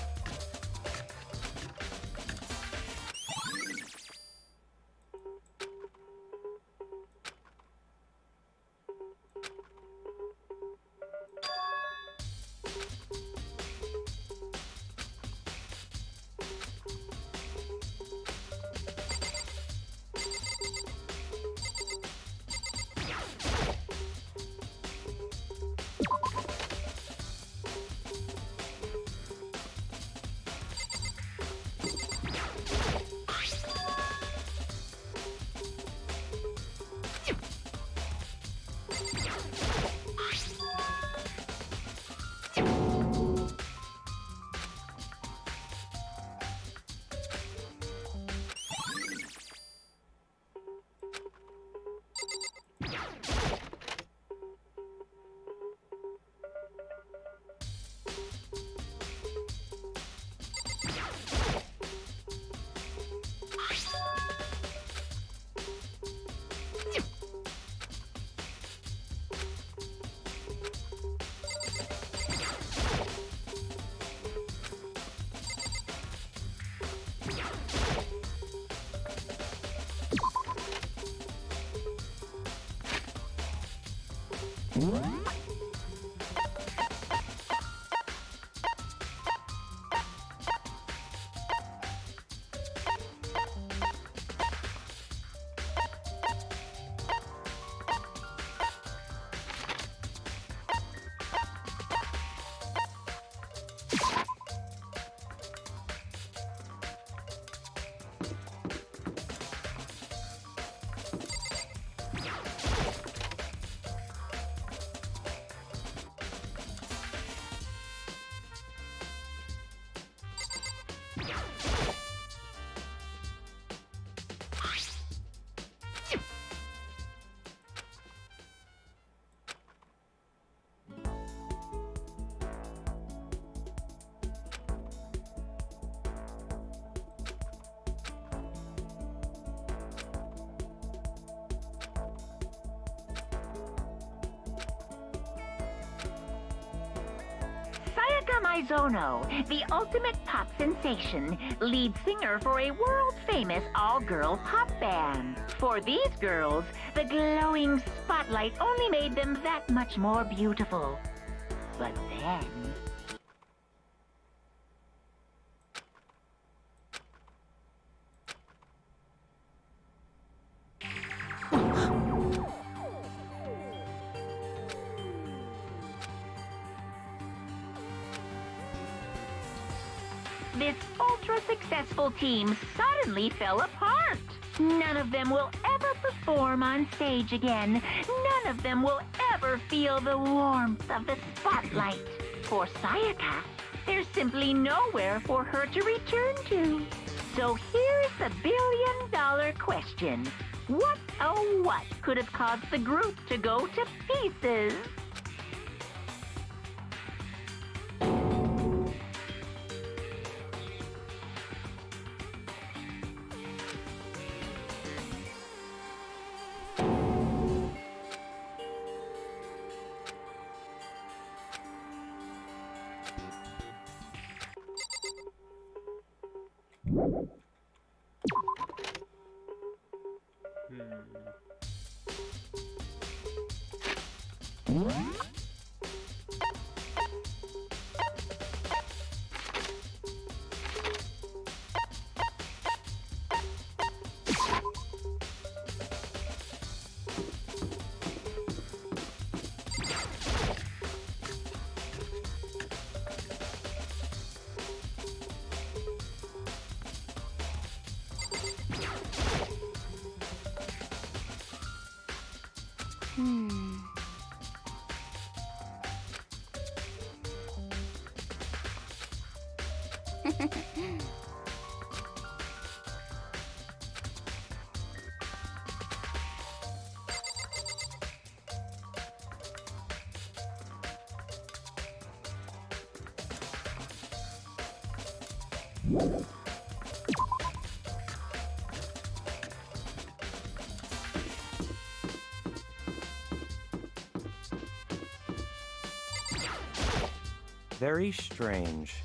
E: Maizono, the ultimate pop sensation, lead singer for a world-famous all-girl pop band. For these girls, the glowing spotlight only made them that much more beautiful. But then... this ultra-successful team suddenly fell apart. None of them will ever perform on stage again. None of them will ever feel the warmth of the spotlight. For Sayaka, there's simply nowhere for her to return to. So here's the billion-dollar question. What, oh what, could have caused the group to go to pieces?
G: Very strange.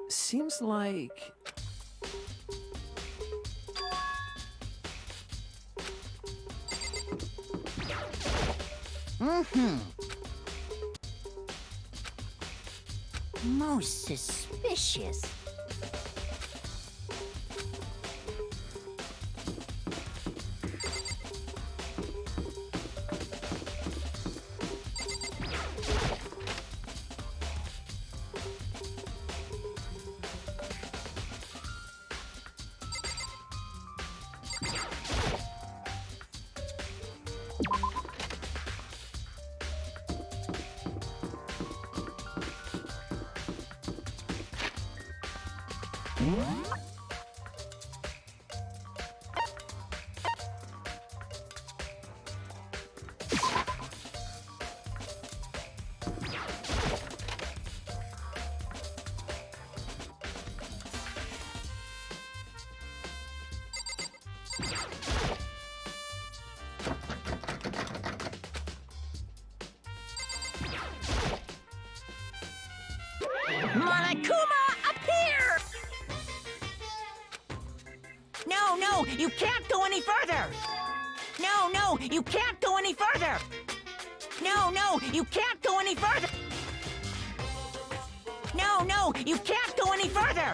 G: Seems like...
F: Most suspicious. Monokuma, appear! No, you can't go any further! No, you can't go any further! No, you can't go any further! No, you can't go any further!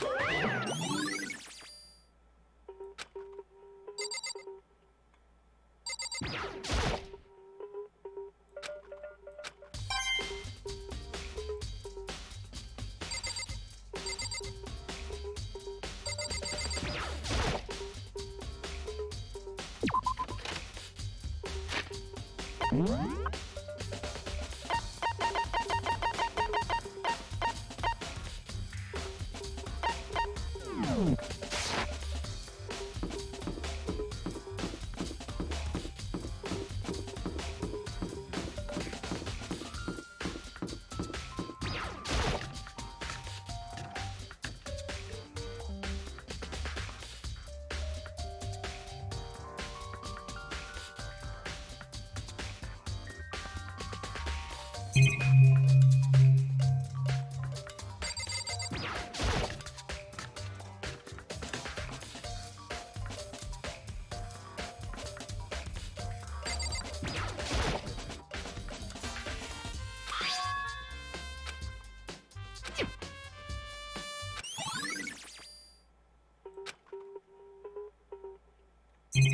D: Huh?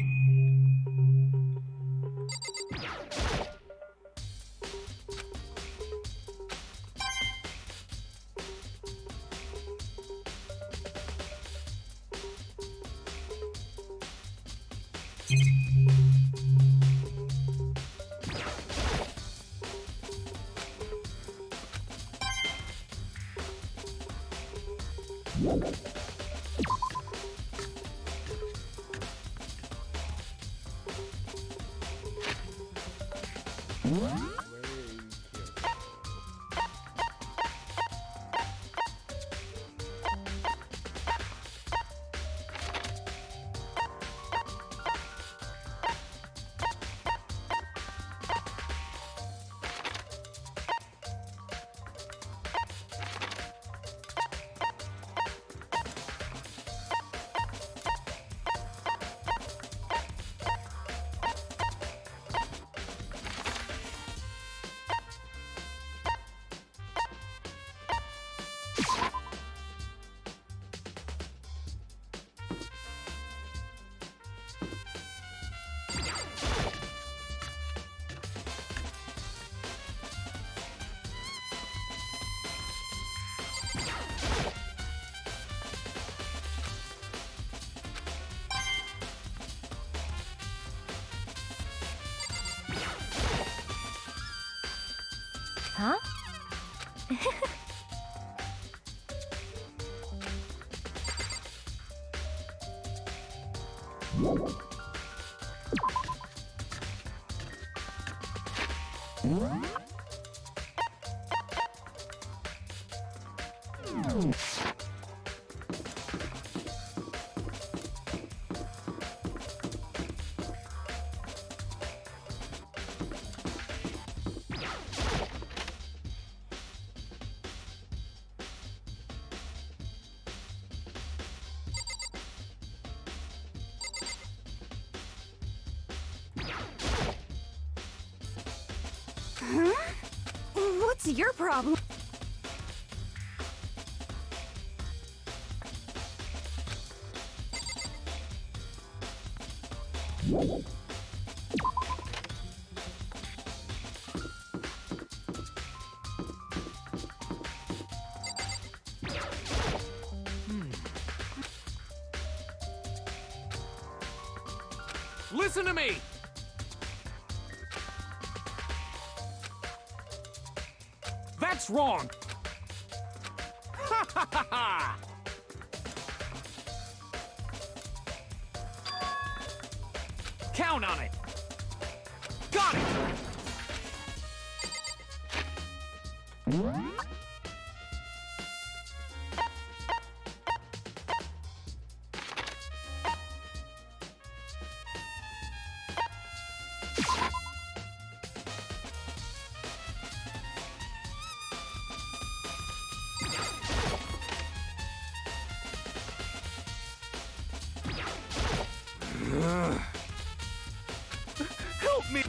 C: Huh? What's your problem?
B: Listen to me! That's wrong! Ha ha ha ha! Count on it! Got it! Help me!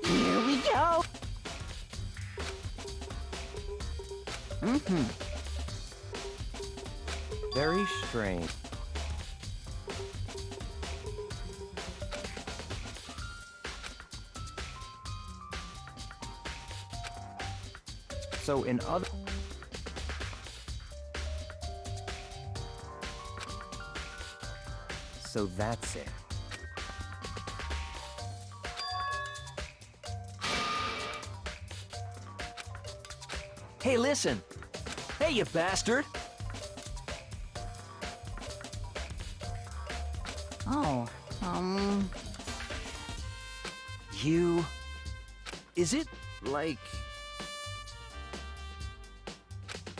F: Here we go.
G: Very strange. So in other... So that's it.
H: Hey, listen! Hey, you bastard!
F: Oh,
I: You... Is it, like...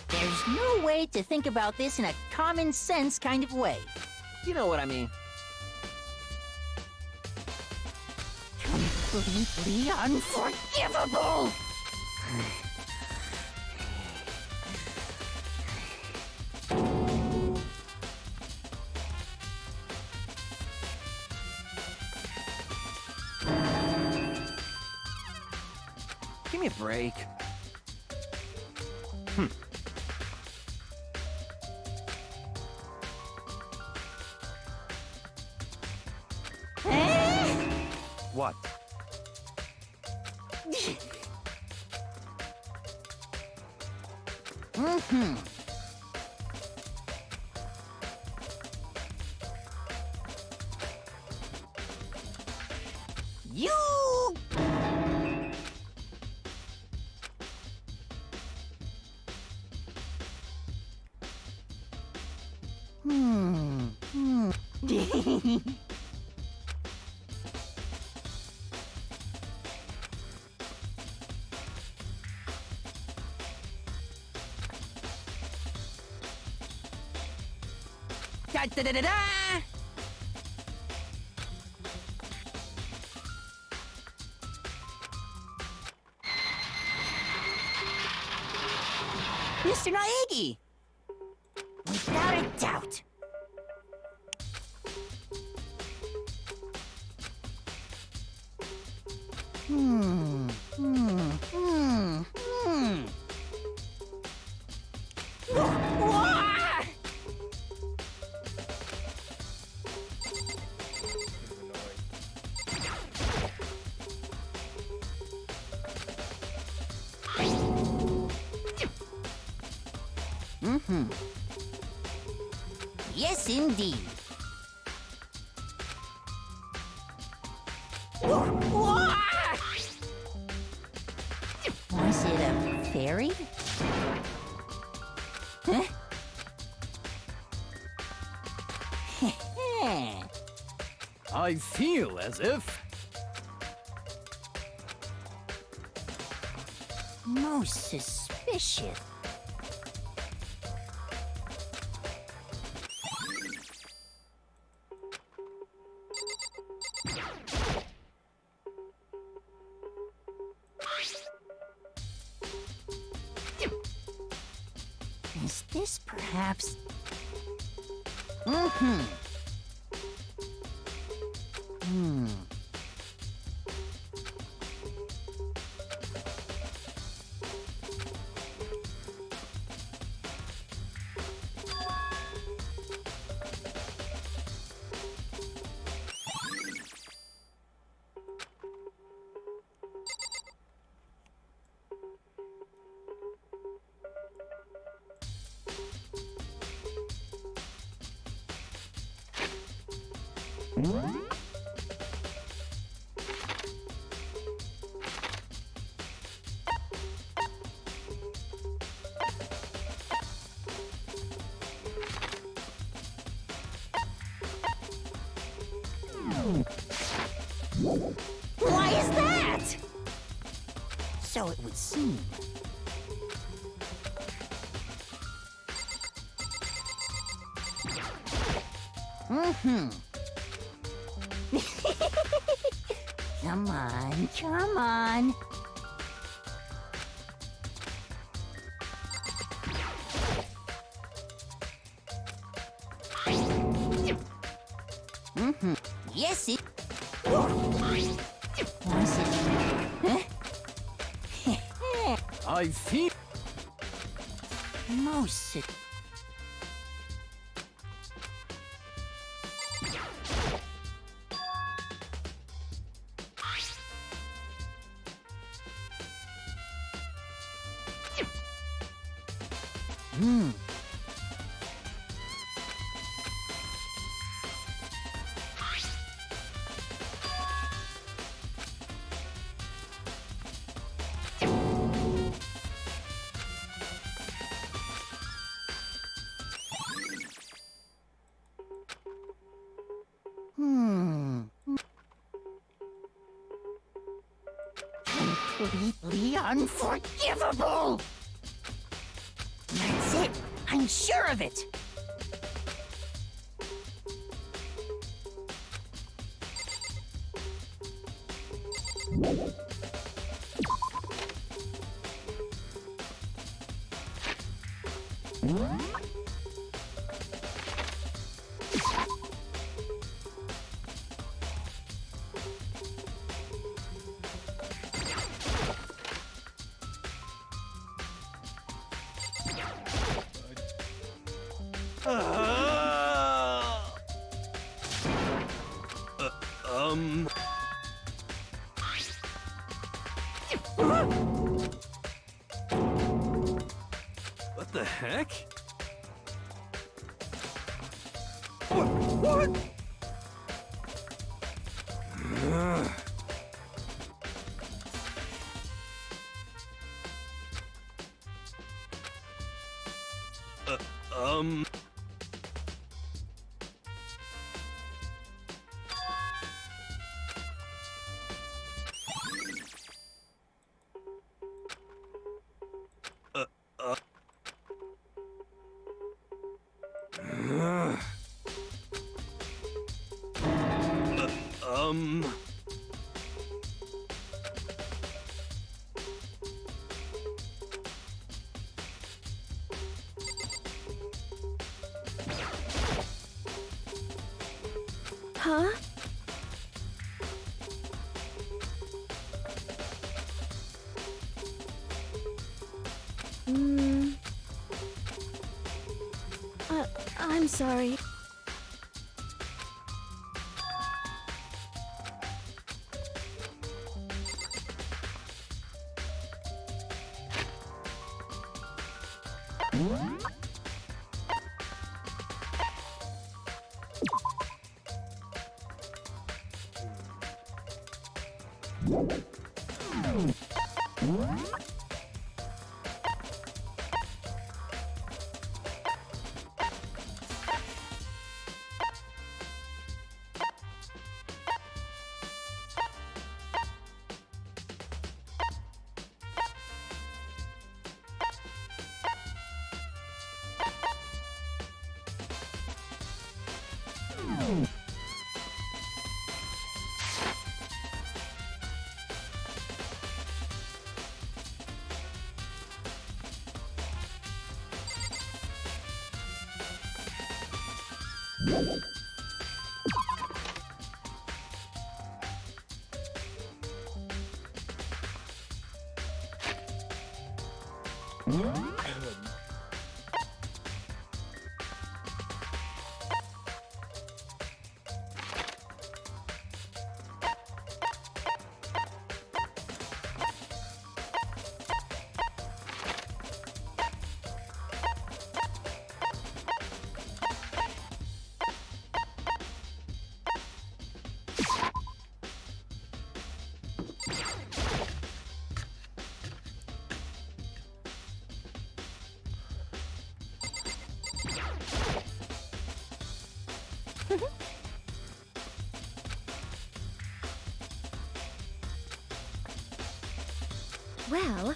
F: there's no way to think about this in a common sense kind of way.
G: You know what I mean.
F: Completely unforgivable!
G: Give me a break.
I: What?
F: You... Da da da da da! Mr. Naegi! Without a doubt. Wah! Yes, indeed. Was it a fairy? Huh?
I: I feel as if...
F: Most suspicious. Is this perhaps... Why is that? So it would seem. Come on, come on. Yes, it... Was it... Huh?
I: I feel...
F: Most... completely unforgivable! That's it! I'm sure of it!
H: What the heck? What? Um...
C: Huh? I'm sorry. Well...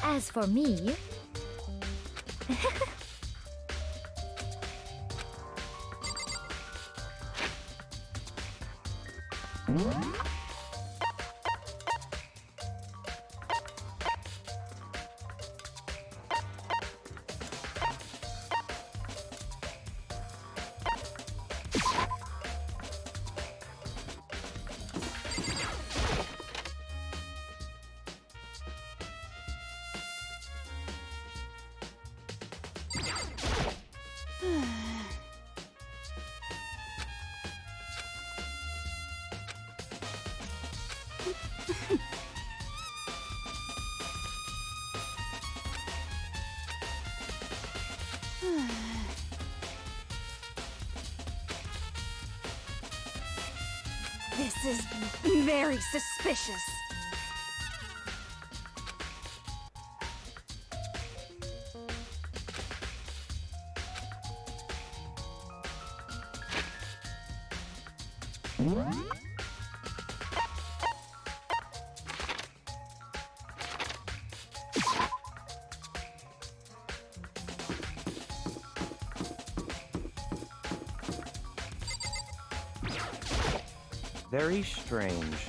C: As for me... This is very suspicious.
I: Very strange.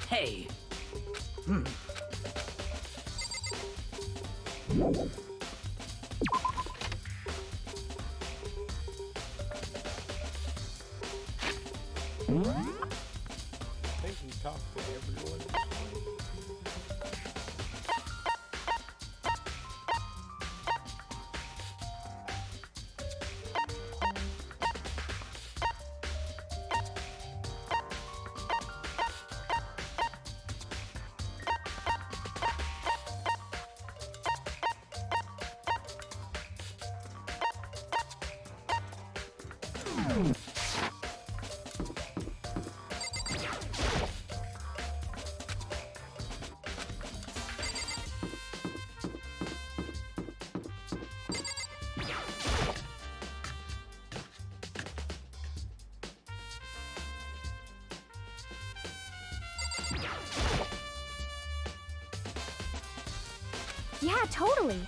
F: Hey.
A: I think he talked to everyone.
D: Yeah, totally.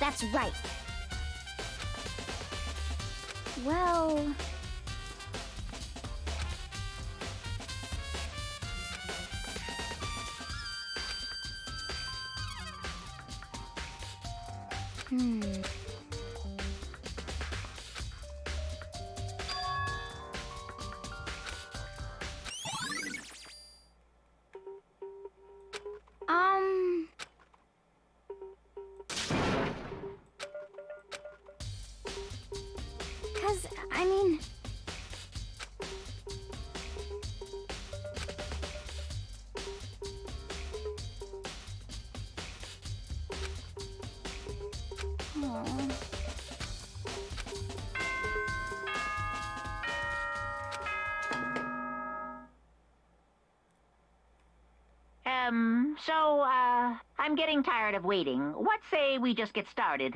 D: That's right. Well... Um... 'Cause, I mean... Aw.
E: I'm getting tired of waiting. What say we just get started,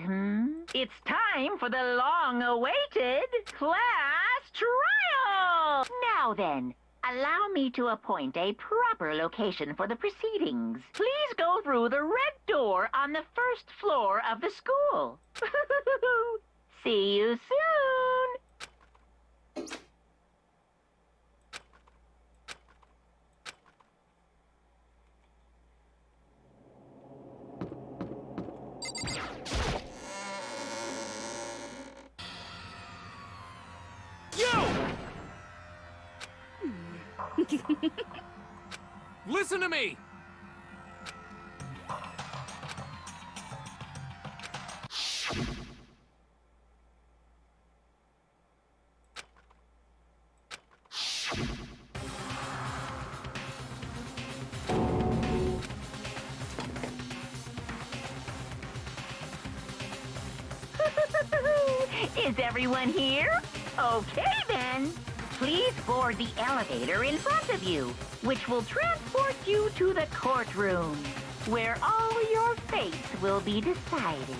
E: It's time for the long-awaited class trial! Now then, allow me to appoint a proper location for the proceedings. Please go through the red door on the first floor of the school. See you soon!
B: Listen to me!
E: Is everyone here? Okay, then. Please board the elevator in front of you, which will transport you to the courtroom, where all your fates will be decided.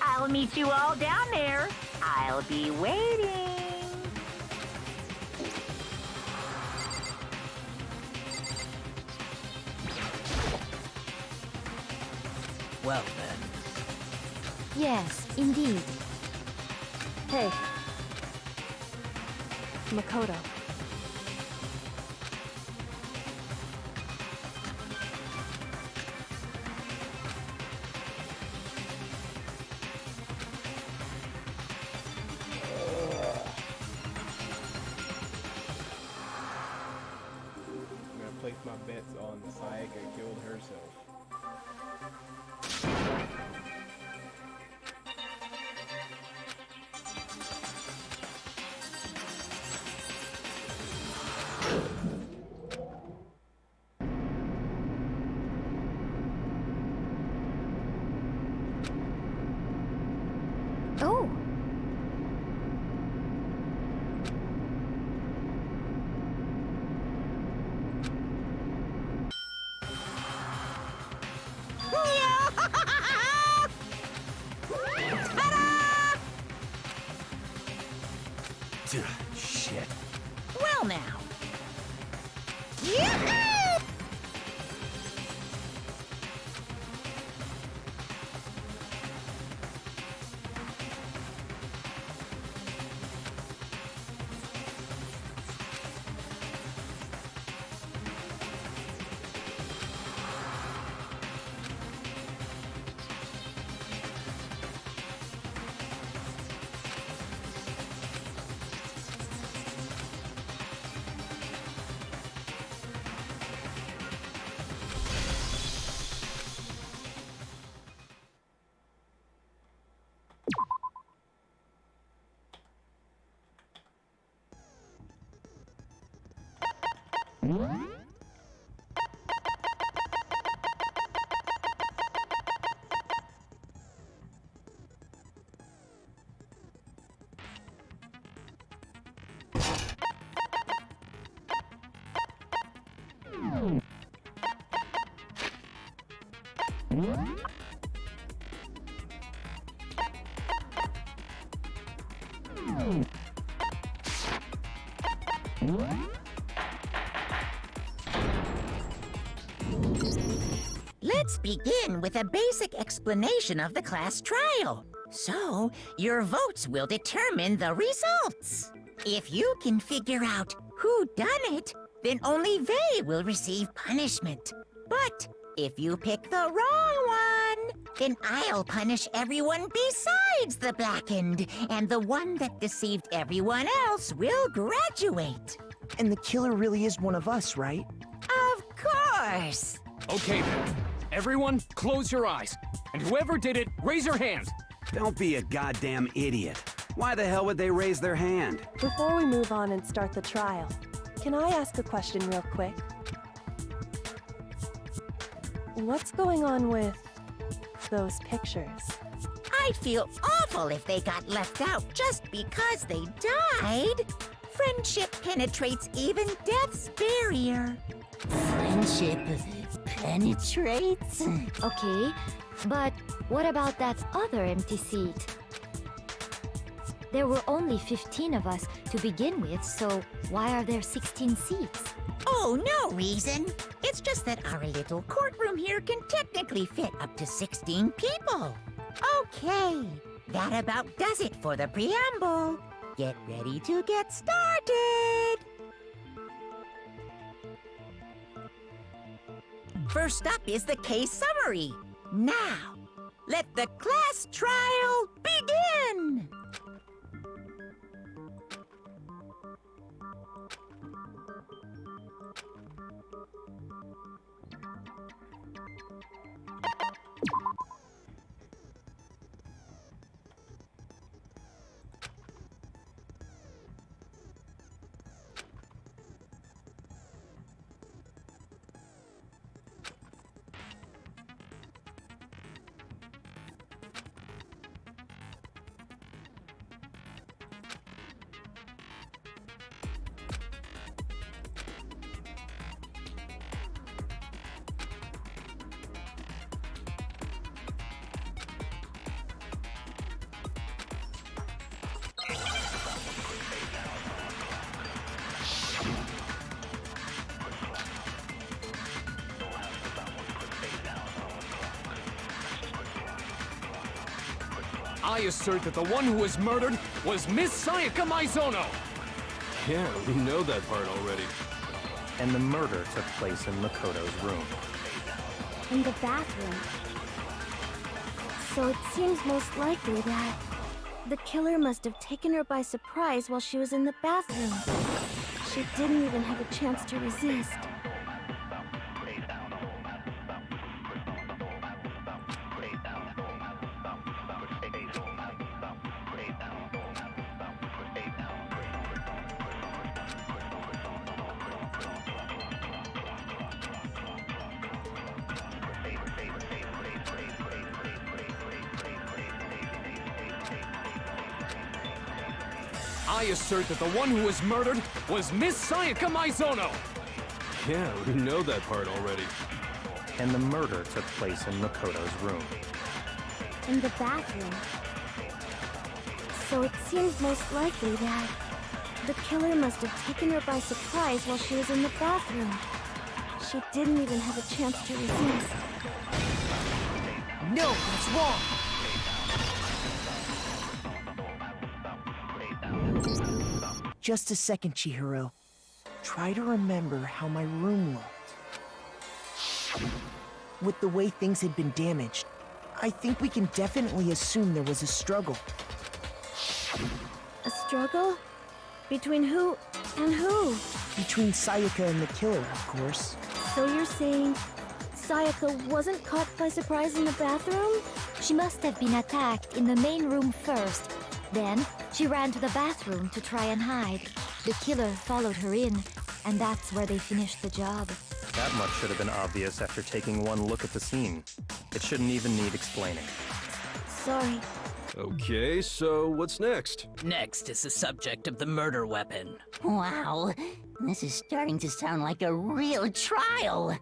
E: I'll meet you all down there. I'll be waiting.
F: Well then.
J: Yes, indeed. Hey. Makoto.
A: I'm gonna place my bets on Sayaka killed herself.
H: Shit.
F: Well now. Yahoo! Let's begin with a basic explanation of the class trial. So, your votes will determine the results. If you can figure out who done it, then only they will receive punishment. But if you pick the wrong one, then I'll punish everyone besides the blackened, and the one that deceived everyone else will graduate.
G: And the killer really is one of us, right?
F: Of course!
B: Okay then. Everyone, close your eyes. And whoever did it, raise your hands.
K: Don't be a goddamn idiot. Why the hell would they raise their hand?
J: Before we move on and start the trial, can I ask a question real quick? What's going on with those pictures?
F: I'd feel awful if they got left out just because they died. Friendship penetrates even death's barrier. Friendship penetrates?
J: Okay, but what about that other empty seat? There were only 15 of us to begin with, so why are there 16 seats?
F: Oh, no reason. It's just that our little courtroom here can technically fit up to 16 people. Okay, that about does it for the preamble. Get ready to get started. First up is the case summary. Now, let the class trial begin!
B: I assert that the one who was murdered was Miss Sayaka Maizono.
H: Yeah, we know that part already.
I: And the murder took place in Makoto's room.
C: In the bathroom. So it seems most likely that the killer must have taken her by surprise while she was in the bathroom. She didn't even have a chance to resist.
B: I assert that the one who was murdered was Miss Sayaka Maizono.
H: Yeah, we know that part already.
I: And the murder took place in Makoto's room.
C: In the bathroom. So it seems most likely that The killer must have taken her by surprise while she was in the bathroom. She didn't even have a chance to resist.
G: No, that's wrong! Just a second, Chihiro. Try to remember how my room looked. With the way things had been damaged, I think we can definitely assume there was a struggle.
C: A struggle? Between who and who?
G: Between Sayaka and the killer, of course.
C: So you're saying Sayaka wasn't caught by surprise in the bathroom?
J: She must have been attacked in the main room first. Then, she ran to the bathroom to try and hide. The killer followed her in, and that's where they finished the job.
I: That much should have been obvious after taking one look at the scene. It shouldn't even need explaining.
C: Sorry.
H: Okay, so what's next?
F: Next is the subject of the murder weapon.
L: Wow, this is starting to sound like a real trial.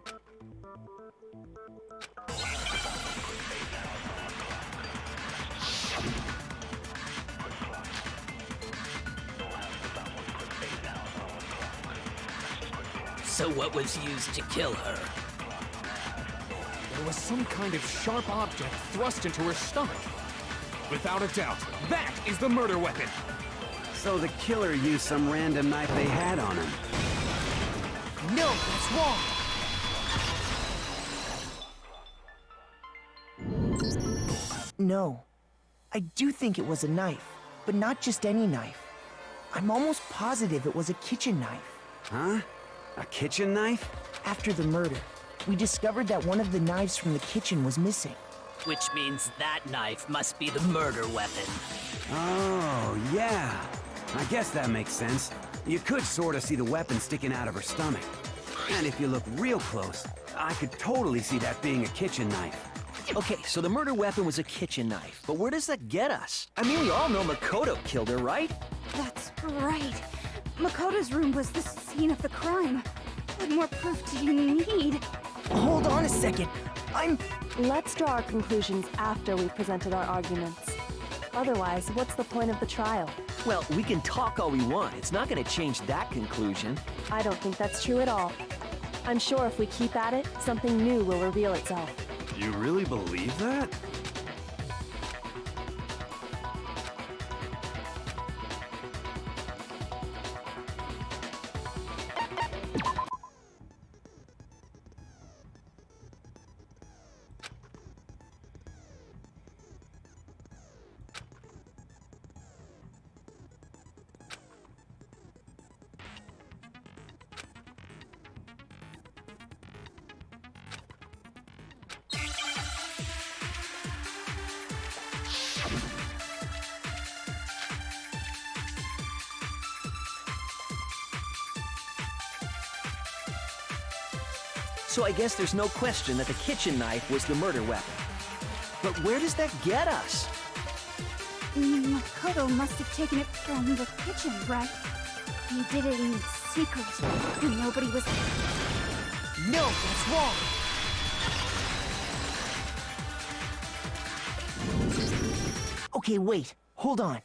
F: So what was used to kill her?
B: There was some kind of sharp object thrust into her stomach. Without a doubt, that is the murder weapon.
K: So the killer used some random knife they had on him.
G: No, that's wrong! No. I do think it was a knife, but not just any knife. I'm almost positive it was a kitchen knife.
K: Huh? A kitchen knife?
G: After the murder, we discovered that one of the knives from the kitchen was missing.
F: Which means that knife must be the murder weapon.
K: Oh, yeah. I guess that makes sense. You could sort of see the weapon sticking out of her stomach. And if you look real close, I could totally see that being a kitchen knife.
M: Okay, so the murder weapon was a kitchen knife, but where does that get us? I mean, we all know Makoto killed her, right?
N: That's right. Makoto's room was the scene of the crime. What more proof do you need?
G: Hold on a second.
O: Let's draw our conclusions after we've presented our arguments. Otherwise, what's the point of the trial?
M: Well, we can talk all we want. It's not going to change that conclusion.
O: I don't think that's true at all. I'm sure if we keep at it, something new will reveal itself.
H: You really believe that?
M: So I guess there's no question that the kitchen knife was the murder weapon. But where does that get us?
N: Makoto must have taken it from the kitchen, right? He did it in secret, and nobody was...
G: No, that's wrong! Okay, wait. Hold on.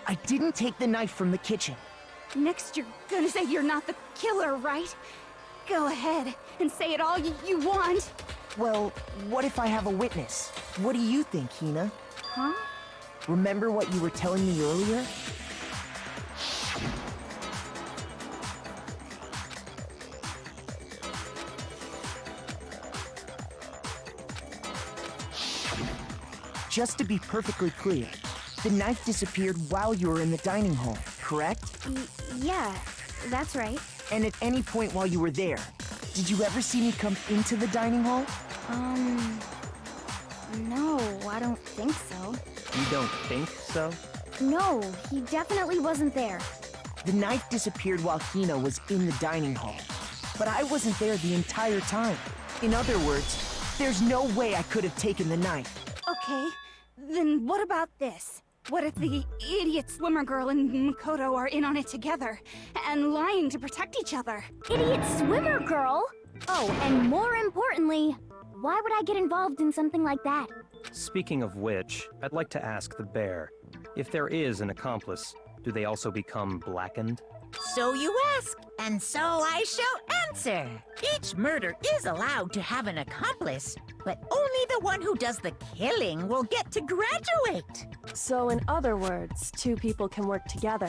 G: I didn't take the knife from the kitchen.
N: Next, you're gonna say you're not the killer, right? Go ahead and say it all you want.
G: Well, what if I have a witness? What do you think, Hina?
N: Huh?
G: Remember what you were telling me earlier? Just to be perfectly clear, the knife disappeared while you were in the dining hall, correct?
N: Yeah, that's right.
G: And at any point while you were there, did you ever see me come into the dining hall?
N: No, I don't think so.
I: You don't think so?
N: No, he definitely wasn't there.
G: The knife disappeared while Hina was in the dining hall. But I wasn't there the entire time. In other words, there's no way I could have taken the knife.
N: Okay, then what about this? What if the idiot swimmer girl and Makoto are in on it together, and lying to protect each other?
D: Idiot swimmer girl? Oh, and more importantly, why would I get involved in something like that?
I: Speaking of which, I'd like to ask the bear, if there is an accomplice, do they also become blackened?
F: So you ask, and so I shall answer. Each murder is allowed to have an accomplice, but only the one who does the killing will get to graduate.
O: So in other words, two people can work together,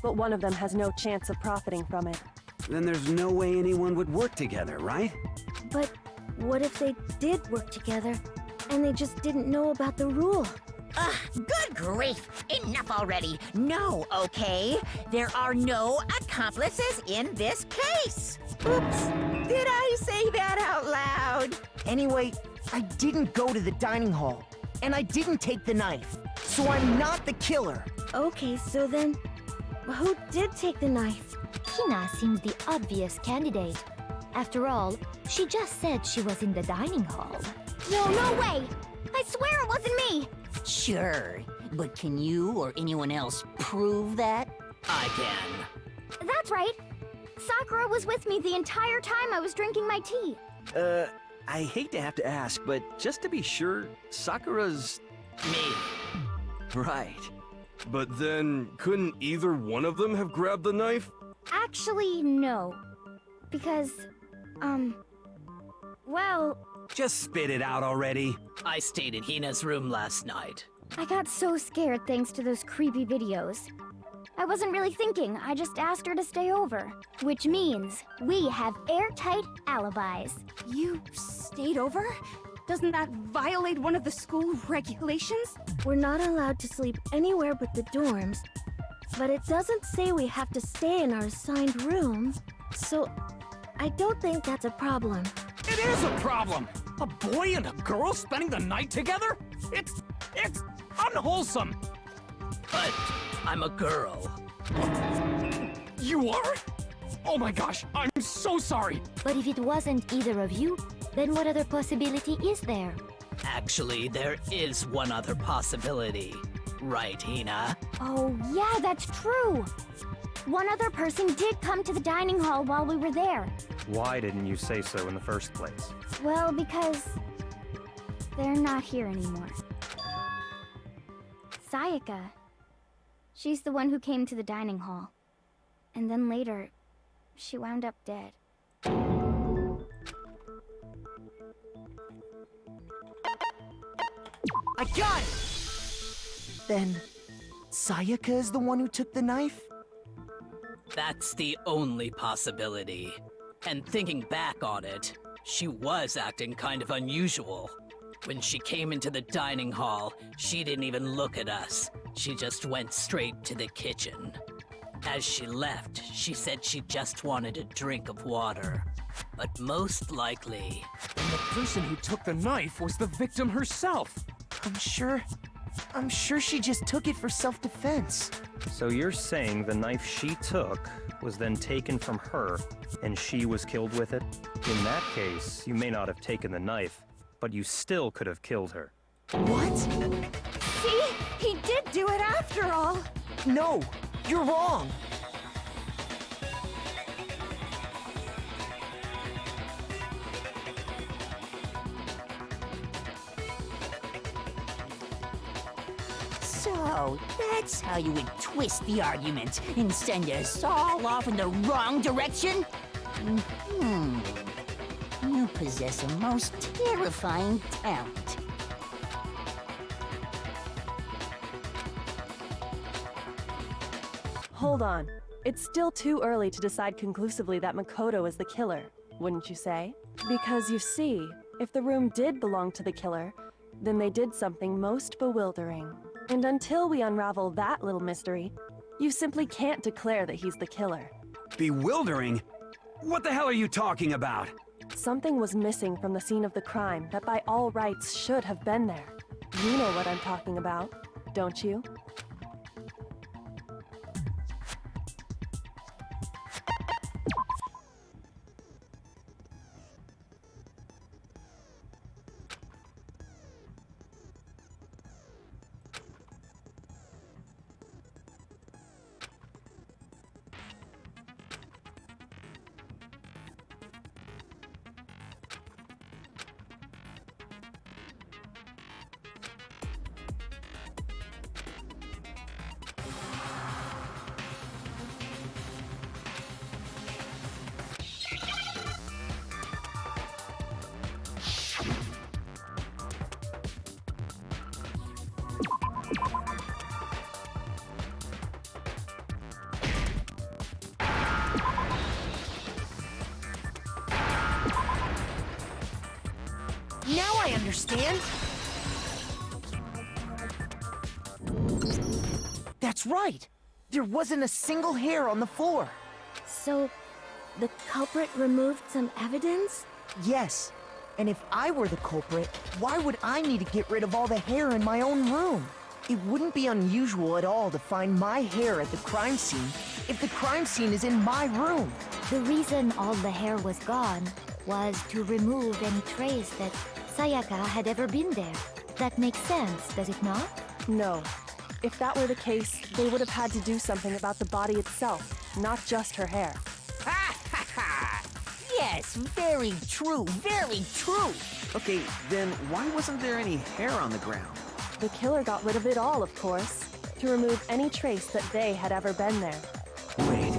O: but one of them has no chance of profiting from it.
K: Then there's no way anyone would work together, right?
C: But what if they did work together, and they just didn't know about the rule?
F: Ugh, good grief! Enough already! No, okay? There are no accomplices in this case! Oops! Did I say that out loud?
G: Anyway, I didn't go to the dining hall, and I didn't take the knife, so I'm not the killer.
C: Okay, so then, who did take the knife?
J: Hina seems the obvious candidate. After all, she just said she was in the dining hall.
D: No, no way! I swear it wasn't me!
L: Sure, but can you or anyone else prove that?
M: I can.
D: That's right. Sakura was with me the entire time I was drinking my tea.
M: I hate to have to ask, but just to be sure, Sakura's... me.
H: Right. But then, couldn't either one of them have grabbed the knife?
D: Actually, no. Because, well...
K: Just spit it out already.
M: I stayed in Hina's room last night.
D: I got so scared thanks to those creepy videos. I wasn't really thinking, I just asked her to stay over. Which means we have airtight alibis.
N: You stayed over? Doesn't that violate one of the school regulations?
C: We're not allowed to sleep anywhere but the dorms, but it doesn't say we have to stay in our assigned room, so I don't think that's a problem.
B: It is a problem! A boy and a girl spending the night together? It's unwholesome!
M: But I'm a girl.
B: You are? Oh my gosh, I'm so sorry!
J: But if it wasn't either of you, then what other possibility is there?
M: Actually, there is one other possibility. Right, Hina?
D: Oh, yeah, that's true. One other person did come to the dining hall while we were there.
I: Why didn't you say so in the first place?
D: Well, because they're not here anymore. Sayaka. She's the one who came to the dining hall. And then later, she wound up dead.
G: I got it! Then, Sayaka is the one who took the knife?
M: That's the only possibility. And thinking back on it, she was acting kind of unusual. When she came into the dining hall, she didn't even look at us. She just went straight to the kitchen. As she left, she said she just wanted a drink of water. But most likely...
B: And the person who took the knife was the victim herself!
G: I'm sure she just took it for self-defense.
I: So you're saying the knife she took was then taken from her, and she was killed with it? In that case, you may not have taken the knife, but you still could have killed her.
G: What?
N: See? He did do it after all!
G: No! You're wrong!
L: So, that's how you would twist the argument and send us all off in the wrong direction? You possess a most terrifying talent.
O: Hold on. It's still too early to decide conclusively that Makoto is the killer, wouldn't you say? Because you see, if the room did belong to the killer, then they did something most bewildering. And until we unravel that little mystery, you simply can't declare that he's the killer.
K: Bewildering? What the hell are you talking about?
O: Something was missing from the scene of the crime that by all rights should have been there. You know what I'm talking about, don't you?
G: I understand! That's right! There wasn't a single hair on the floor!
C: So, the culprit removed some evidence?
G: Yes. And if I were the culprit, why would I need to get rid of all the hair in my own room? It wouldn't be unusual at all to find my hair at the crime scene if the crime scene is in my room.
J: The reason all the hair was gone was to remove any trace that Sayaka had ever been there. That makes sense, does it not?
O: No. If that were the case, they would have had to do something about the body itself, not just her hair.
L: Ha ha ha! Yes, very true, very true!
P: Okay, then why wasn't there any hair on the ground?
O: The killer got rid of it all, of course, to remove any trace that they had ever been there.
K: Wait,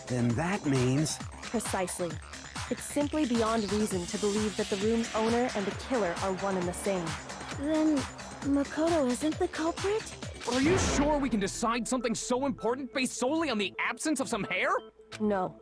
K: then that means...
O: Precisely. It's simply beyond reason to believe that the room's owner and the killer are one and the same.
C: Then, Makoto isn't the culprit?
B: Are you sure we can decide something so important based solely on the absence of some hair?
O: No.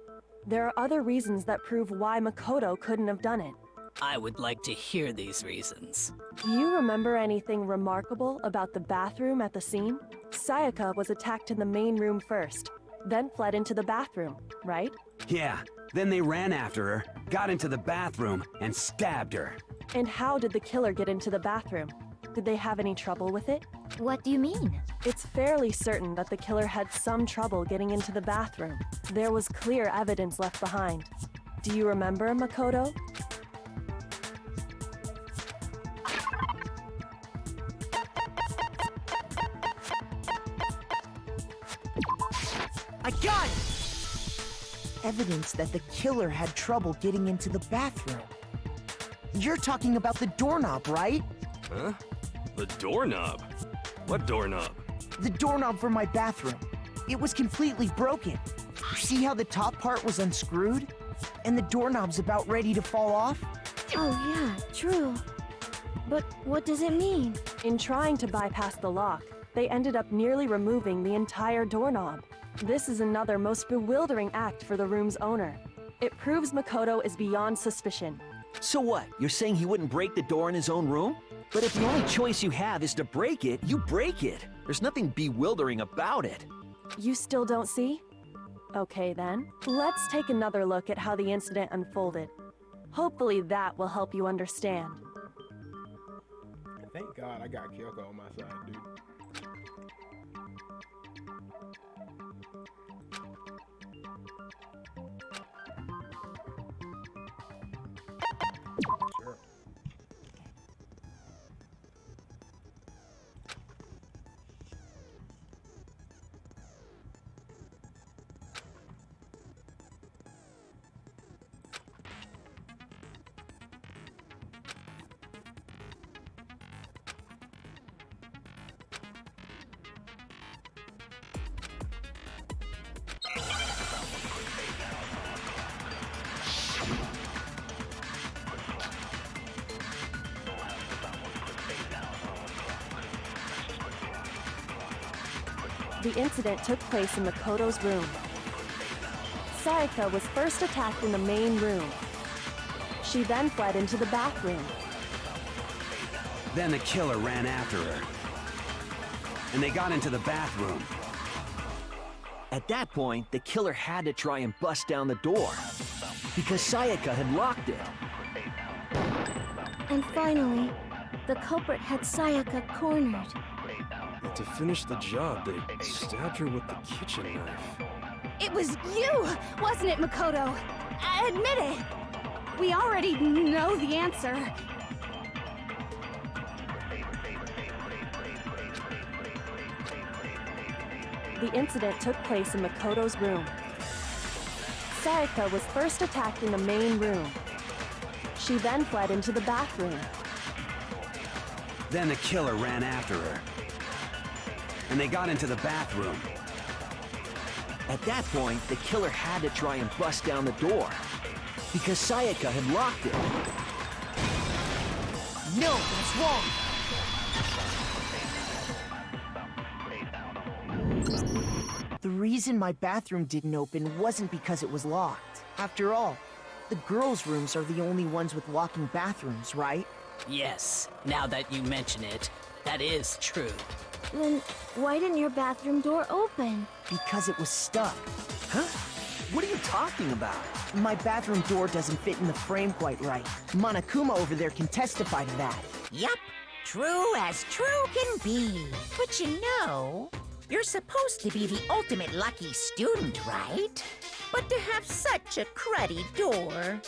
O: There are other reasons that prove why Makoto couldn't have done it.
M: I would like to hear these reasons.
O: Do you remember anything remarkable about the bathroom at the scene? Sayaka was attacked in the main room first, then fled into the bathroom, right?
K: Yeah, then they ran after her, got into the bathroom, and stabbed her.
O: And how did the killer get into the bathroom? Did they have any trouble with it?
J: What do you mean?
O: It's fairly certain that the killer had some trouble getting into the bathroom. There was clear evidence left behind. Do you remember, Makoto?
G: I got it! Evidence that the killer had trouble getting into the bathroom. You're talking about the doorknob, right?
H: Huh? The doorknob? What doorknob?
G: The doorknob for my bathroom. It was completely broken. See how the top part was unscrewed? And the doorknob's about ready to fall off?
C: Oh yeah, true. But what does it mean?
O: In trying to bypass the lock, they ended up nearly removing the entire doorknob. This is another most bewildering act for the room's owner. It proves Makoto is beyond suspicion.
P: So what? You're saying he wouldn't break the door in his own room? But if the only choice you have is to break it, you break it. There's nothing bewildering about it.
O: You still don't see? Okay then, let's take another look at how the incident unfolded. Hopefully that will help you understand.
A: Thank God I got Kyoko on my side, dude. Sure.
O: The incident took place in Makoto's room. Sayaka was first attacked in the main room. She then fled into the bathroom.
K: Then the killer ran after her. And they got into the bathroom.
P: At that point, the killer had to try and bust down the door, because Sayaka had locked it.
C: And finally, the culprit had Sayaka cornered.
H: To finish the job, they stabbed her with the kitchen knife.
N: It was you, wasn't it, Makoto? Admit it! We already know the answer.
O: The incident took place in Makoto's room. Sayaka was first attacked in the main room. She then fled into the bathroom.
K: Then the killer ran after her. And they got into the bathroom.
P: At that point, the killer had to try and bust down the door, because Sayaka had locked it.
G: No, that's wrong! The reason my bathroom didn't open wasn't because it was locked. After all, the girls' rooms are the only ones with locking bathrooms, right?
M: Yes, now that you mention it, that is true.
C: Then why didn't your bathroom door open?
G: Because it was stuck.
P: Huh? What are you talking about?
G: My bathroom door doesn't fit in the frame quite right. Monokuma over there can testify to that.
F: Yup, true as true can be. But you know, you're supposed to be the ultimate lucky student, right? But to have such a cruddy door,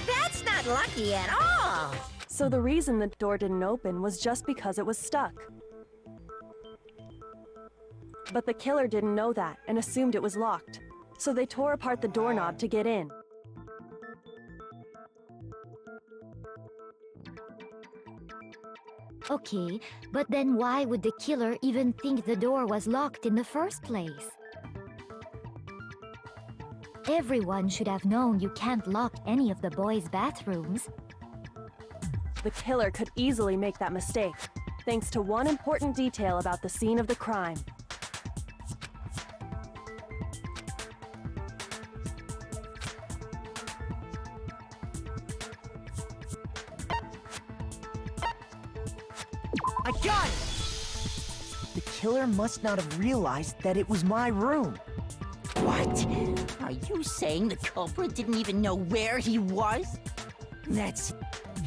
F: that's not lucky at all.
O: So the reason the door didn't open was just because it was stuck. But the killer didn't know that and assumed it was locked. So they tore apart the doorknob to get in.
J: Okay, but then why would the killer even think the door was locked in the first place? Everyone should have known you can't lock any of the boys' bathrooms.
O: The killer could easily make that mistake, thanks to one important detail about the scene of the crime.
G: I got it! The killer must not have realized that it was my room.
L: What? Are you saying the culprit didn't even know where he was? That's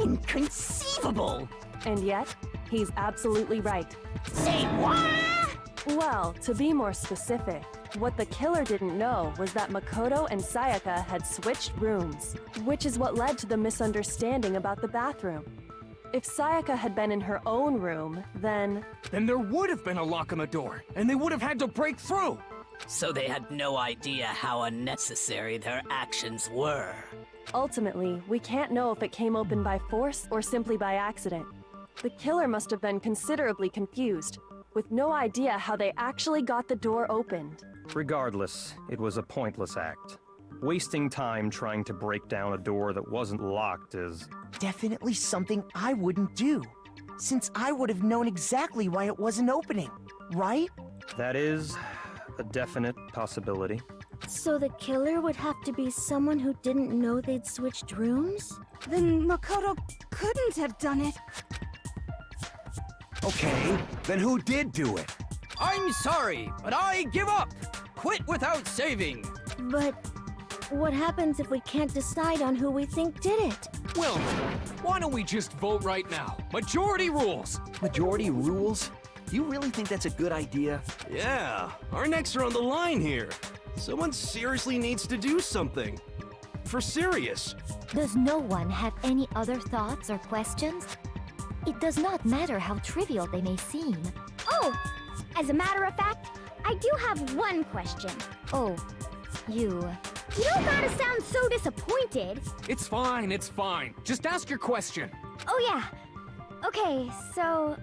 L: inconceivable!
O: And yet, he's absolutely right.
L: Say what?
O: Well, to be more specific, what the killer didn't know was that Makoto and Sayaka had switched rooms, which is what led to the misunderstanding about the bathroom. If Sayaka had been in her own room, then
B: there would have been a lock on the door, and they would have had to break through!
M: So they had no idea how unnecessary their actions were.
O: Ultimately, we can't know if it came open by force or simply by accident. The killer must have been considerably confused, with no idea how they actually got the door opened.
I: Regardless, it was a pointless act. Wasting time trying to break down a door that wasn't locked is...
G: Definitely something I wouldn't do, since I would have known exactly why it wasn't opening, right?
I: That is a definite possibility.
C: So the killer would have to be someone who didn't know they'd switched rooms?
N: Then Makoto couldn't have done it.
K: Okay, then who did do it?
Q: I'm sorry, but I give up! Quit without saving!
C: But what happens if we can't decide on who we think did it?
B: Well, why don't we just vote right now? Majority rules!
P: Majority rules? You really think that's a good idea?
H: Yeah, our necks are on the line here. Someone seriously needs to do something. For serious.
J: Does no one have any other thoughts or questions? It does not matter how trivial they may seem.
D: Oh, as a matter of fact, I do have one question.
J: Oh, you
D: don't gotta sound so disappointed.
B: It's fine, it's fine. Just ask your question.
D: Oh yeah. Okay, so,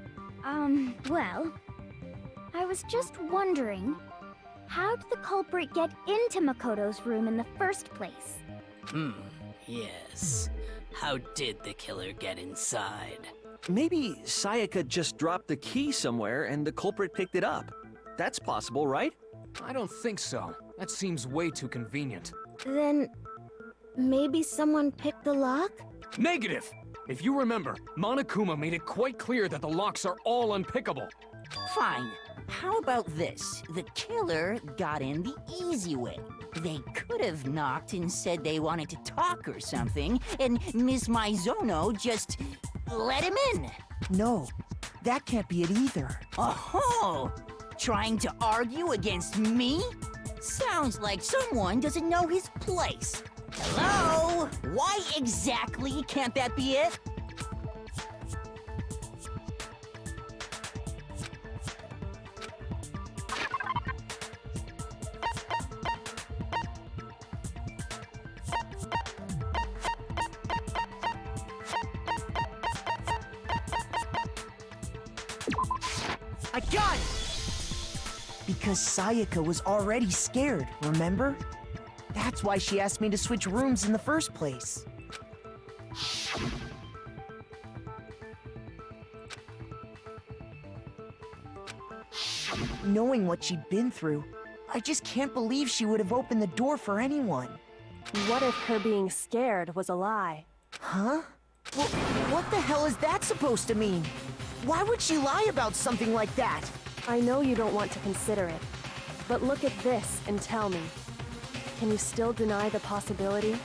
D: well, I was just wondering, how did the culprit get into Makoto's room in the first place?
M: Yes. How did the killer get inside?
P: Maybe Sayaka just dropped the key somewhere and the culprit picked it up. That's possible, right?
B: I don't think so. That seems way too convenient.
C: Then maybe someone picked the lock?
B: Negative! If you remember, Monokuma made it quite clear that the locks are all unpickable.
L: Fine. How about this? The killer got in the easy way. They could have knocked and said they wanted to talk or something, and Ms. Maizono just let him in.
G: No, that can't be it either.
L: Oh, trying to argue against me? Sounds like someone doesn't know his place. Hello? Why exactly can't that be it?
G: I got it! Because Sayaka was already scared, remember? That's why she asked me to switch rooms in the first place. Knowing what she'd been through, I just can't believe she would have opened the door for anyone.
O: What if her being scared was a lie?
G: Huh? Well, what the hell is that supposed to mean? Why would she lie about something like that?
O: I know you don't want to consider it, but look at this and tell me. Can you still deny the possibility?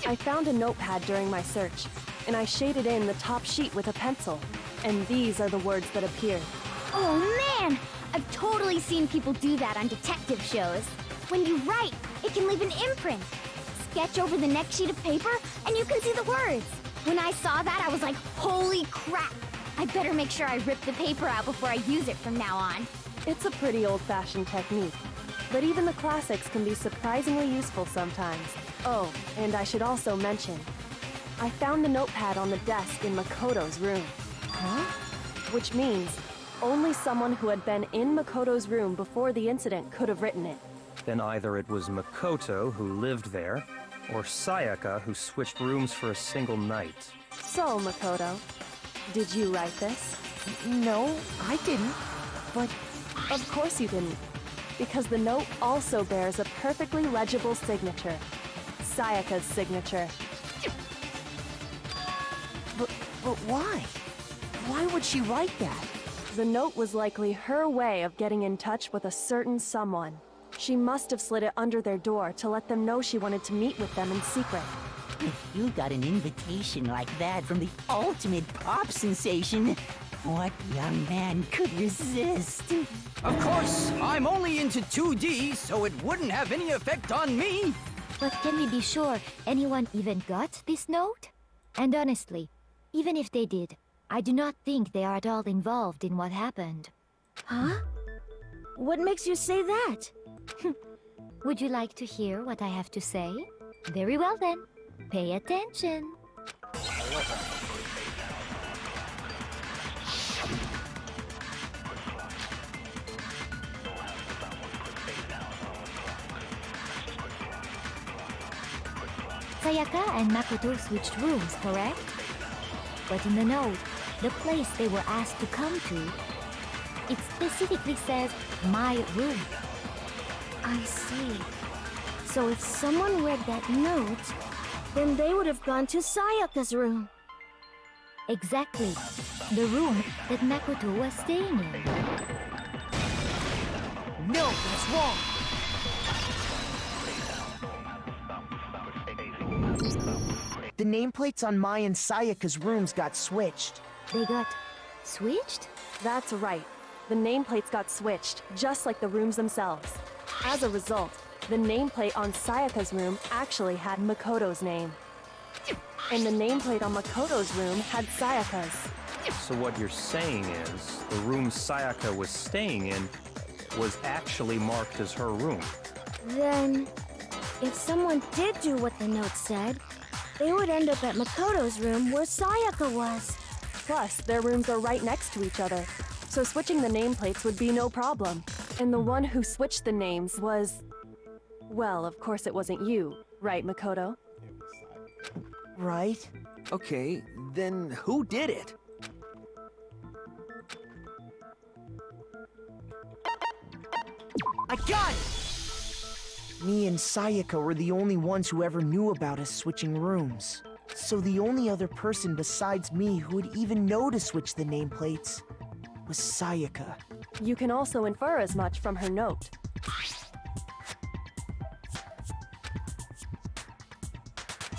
O: I found a notepad during my search, and I shaded in the top sheet with a pencil. And these are the words that appeared.
D: Oh man! I've totally seen people do that on detective shows. When you write, it can leave an imprint. Sketch over the next sheet of paper, and you can see the words. When I saw that, I was like, holy crap! I better make sure I rip the paper out before I use it from now on.
O: It's a pretty old-fashioned technique, but even the classics can be surprisingly useful sometimes. Oh, and I should also mention, I found the notepad on the desk in Makoto's room.
G: Huh?
O: Which means only someone who had been in Makoto's room before the incident could have written it.
I: Then either it was Makoto who lived there, or Sayaka who switched rooms for a single night.
O: So, Makoto, did you write this?
G: No, I didn't. But
O: of course you didn't, because the note also bears a perfectly legible signature. Sayaka's signature.
G: But why? Why would she write that?
O: The note was likely her way of getting in touch with a certain someone. She must have slid it under their door to let them know she wanted to meet with them in secret.
L: If you got an invitation like that from the ultimate pop sensation, what young man could resist?
Q: Of course, I'm only into 2D, so it wouldn't have any effect on me.
J: But can we be sure anyone even got this note? And honestly, even if they did, I do not think they are at all involved in what happened.
C: Huh? What makes you say that?
J: Would you like to hear what I have to say? Very well then. Pay attention. Sayaka and Makoto switched rooms, correct? But in the note, the place they were asked to come to, it specifically says, my room.
C: I see. So if someone read that note, then they would have gone to Sayaka's room.
J: Exactly. The room that Makoto was staying in.
G: No, that's wrong. The nameplates on Mai and Sayaka's rooms got switched.
J: They got switched?
O: That's right. The nameplates got switched, just like the rooms themselves. As a result, the nameplate on Sayaka's room actually had Makoto's name. And the nameplate on Makoto's room had Sayaka's.
I: So what you're saying is, the room Sayaka was staying in was actually marked as her room.
C: Then, if someone did do what the note said, they would end up at Makoto's room where Sayaka was.
O: Plus, their rooms are right next to each other, so switching the nameplates would be no problem. And the one who switched the names was... Well, of course it wasn't you, right, Makoto?
G: Right.
P: Okay, then who did it?
G: I got it! Me and Sayaka were the only ones who ever knew about us switching rooms. So the only other person besides me who would even know to switch the nameplates was Sayaka.
O: You can also infer as much from her note.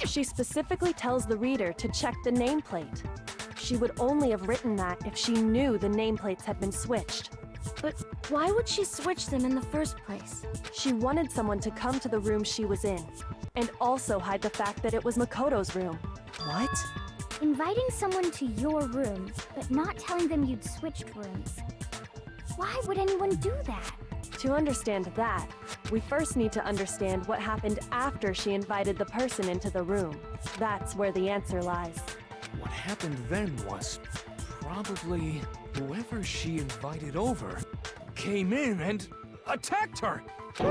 O: She specifically tells the reader to check the nameplate. She would only have written that if she knew the nameplates had been switched.
C: But why would she switch them in the first place?
O: She wanted someone to come to the room she was in, and also hide the fact that it was Makoto's room.
G: What?
D: Inviting someone to your room, but not telling them you'd switched rooms. Why would anyone do that?
O: To understand that, we first need to understand what happened after she invited the person into the room. That's where the answer lies.
B: What happened then was probably whoever she invited over came in and attacked her.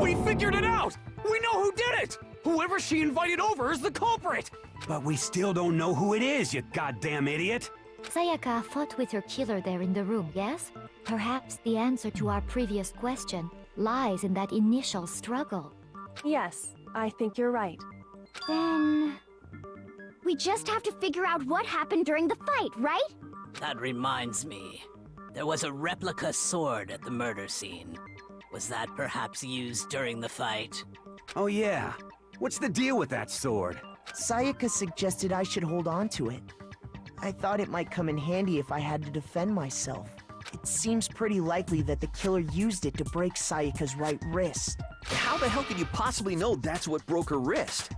B: We figured it out! We know who did it! Whoever she invited over is the culprit!
K: But we still don't know who it is, you goddamn idiot!
J: Sayaka fought with her killer there in the room, yes? Perhaps the answer to our previous question lies in that initial struggle.
O: Yes, I think you're right.
D: Then... we just have to figure out what happened during the fight, right?
M: That reminds me. There was a replica sword at the murder scene. Was that perhaps used during the fight?
K: Oh yeah. What's the deal with that sword?
G: Sayaka suggested I should hold on to it. I thought it might come in handy if I had to defend myself. It seems pretty likely that the killer used it to break Sayaka's right wrist.
P: How the hell could you possibly know that's what broke her wrist?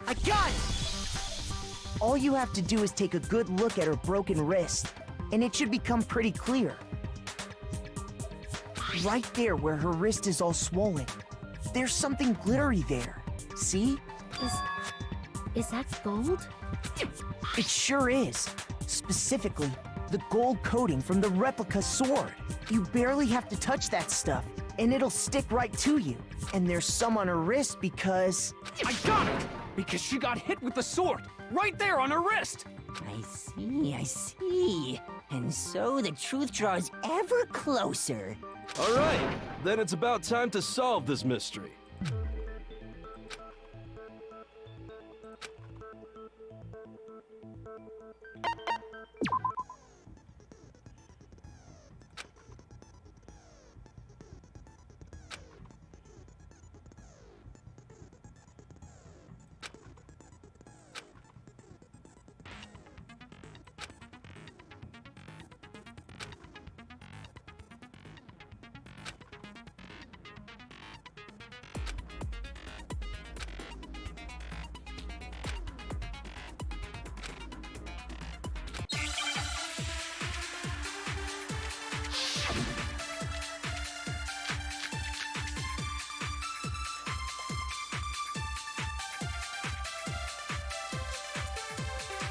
G: I got it! All you have to do is take a good look at her broken wrist, and it should become pretty clear. Right there where her wrist is all swollen, there's something glittery there. See?
C: Is that gold?
G: It sure is. Specifically, the gold coating from the replica sword. You barely have to touch that stuff, and it'll stick right to you. And there's some on her wrist because...
B: I got it! Because she got hit with the sword, right there on her wrist!
L: I see. And so the truth draws ever closer.
H: All right, then it's about time to solve this mystery.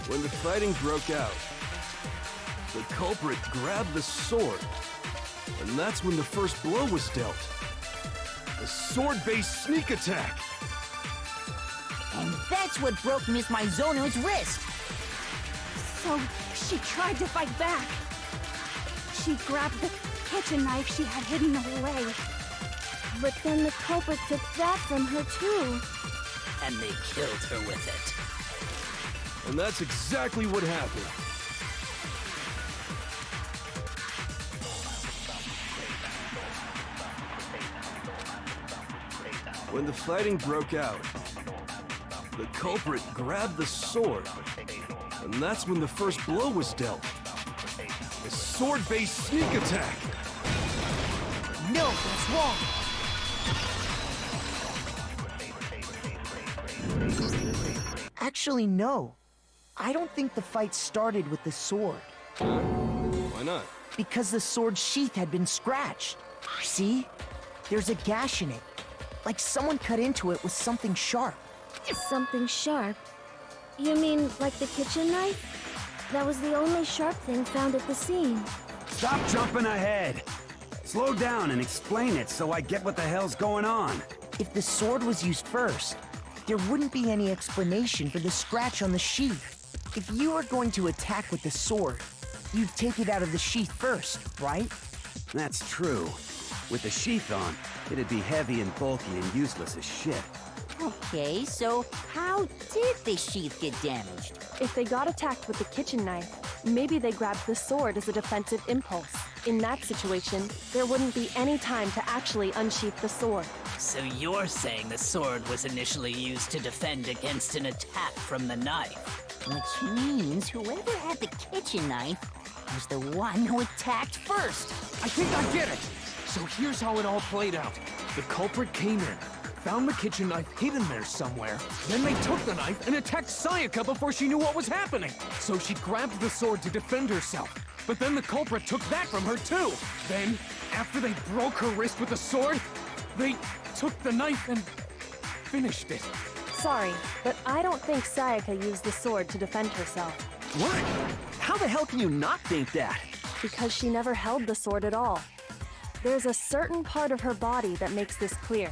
H: When the fighting broke out, the culprit grabbed the sword, and that's when the first blow was dealt. A sword-based sneak attack!
L: And that's what broke Miss Mizono's wrist.
N: So, she tried to fight back. She grabbed the kitchen knife she had hidden away.
C: But then the culprit took that from her too.
M: And they killed her with it.
H: And that's exactly what happened. When the fighting broke out, the culprit grabbed the sword, and that's when the first blow was dealt. A sword-based sneak attack!
G: No, that's wrong! Actually, no. I don't think the fight started with the sword.
H: Why not?
G: Because the sword's sheath had been scratched. See? There's a gash in it. Like someone cut into it with something sharp.
C: Something sharp? You mean like the kitchen knife? That was the only sharp thing found at the scene.
K: Stop jumping ahead! Slow down and explain it so I get what the hell's going on.
G: If the sword was used first, there wouldn't be any explanation for the scratch on the sheath. If you were going to attack with the sword, you'd take it out of the sheath first, right?
K: That's true. With the sheath on, it'd be heavy and bulky and useless as shit.
L: Okay, so how did the sheath get damaged?
O: If they got attacked with the kitchen knife, maybe they grabbed the sword as a defensive impulse. In that situation, there wouldn't be any time to actually unsheath the sword.
M: So you're saying the sword was initially used to defend against an attack from the knife?
L: Which means whoever had the kitchen knife was the one who attacked first.
B: I think I get it! So here's how it all played out. The culprit came in, found the kitchen knife hidden there somewhere, then they took the knife and attacked Sayaka before she knew what was happening. So she grabbed the sword to defend herself, but then the culprit took that from her too. Then, after they broke her wrist with the sword, they took the knife and finished it.
O: Sorry, but I don't think Sayaka used the sword to defend herself.
P: What? How the hell can you not think that?
O: Because she never held the sword at all. There's a certain part of her body that makes this clear.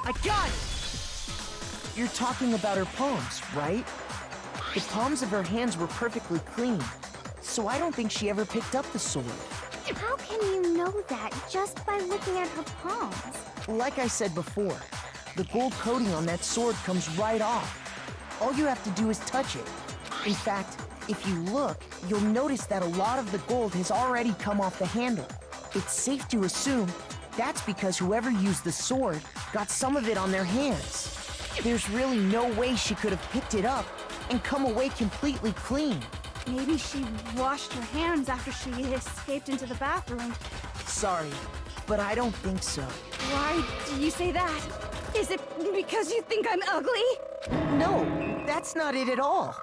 G: I got it! You're talking about her palms, right? The palms of her hands were perfectly clean, so I don't think she ever picked up the sword.
D: How can you know that just by looking at her palms?
G: Like I said before, the gold coating on that sword comes right off. All you have to do is touch it. In fact, if you look, you'll notice that a lot of the gold has already come off the handle. It's safe to assume that's because whoever used the sword got some of it on their hands. There's really no way she could have picked it up and come away completely clean.
N: Maybe she washed her hands after she escaped into the bathroom.
G: Sorry, but I don't think so.
N: Why do you say that? Is it because you think I'm ugly?
G: No, that's not it at all.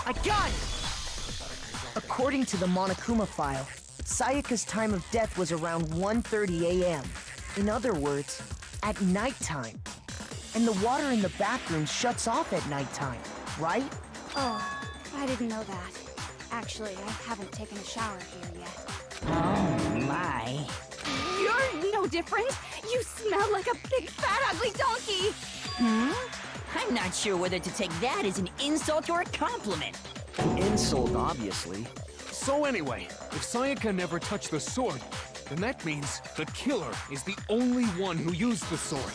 G: I got it! According to the Monokuma file, Sayaka's time of death was around 1:30 a.m. In other words, at nighttime. And the water in the bathroom shuts off at nighttime, right?
N: Oh, I didn't know that. Actually, I haven't taken a shower here yet.
L: Oh, my.
N: You're no different! You smell like a big, fat, ugly donkey!
L: I'm not sure whether to take that as an insult or a compliment.
P: An insult, obviously.
B: So anyway, if Sayaka never touched the sword, then that means the killer is the only one who used the sword.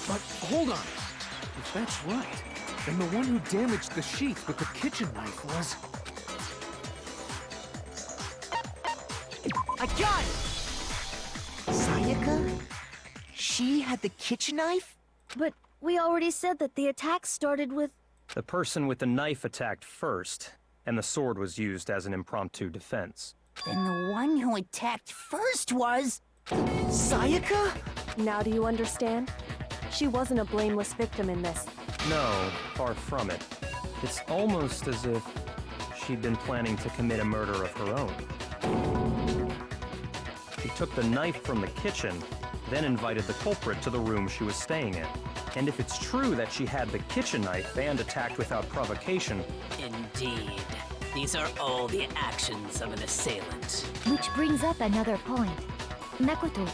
B: But hold on. If that's right, then the one who damaged the sheath with the kitchen knife was...
G: I got it! Sayaka? She had the kitchen knife?
C: But we already said that the attack started with...
I: The person with the knife attacked first, and the sword was used as an impromptu defense.
L: Then the one who attacked first was...
G: Sayaka?
O: Now do you understand? She wasn't a blameless victim in this.
I: No, far from it. It's almost as if she'd been planning to commit a murder of her own. She took the knife from the kitchen, then invited the culprit to the room she was staying in. And if it's true that she had the kitchen knife and attacked without provocation...
M: Indeed. These are all the actions of an assailant.
J: Which brings up another point. Makoto,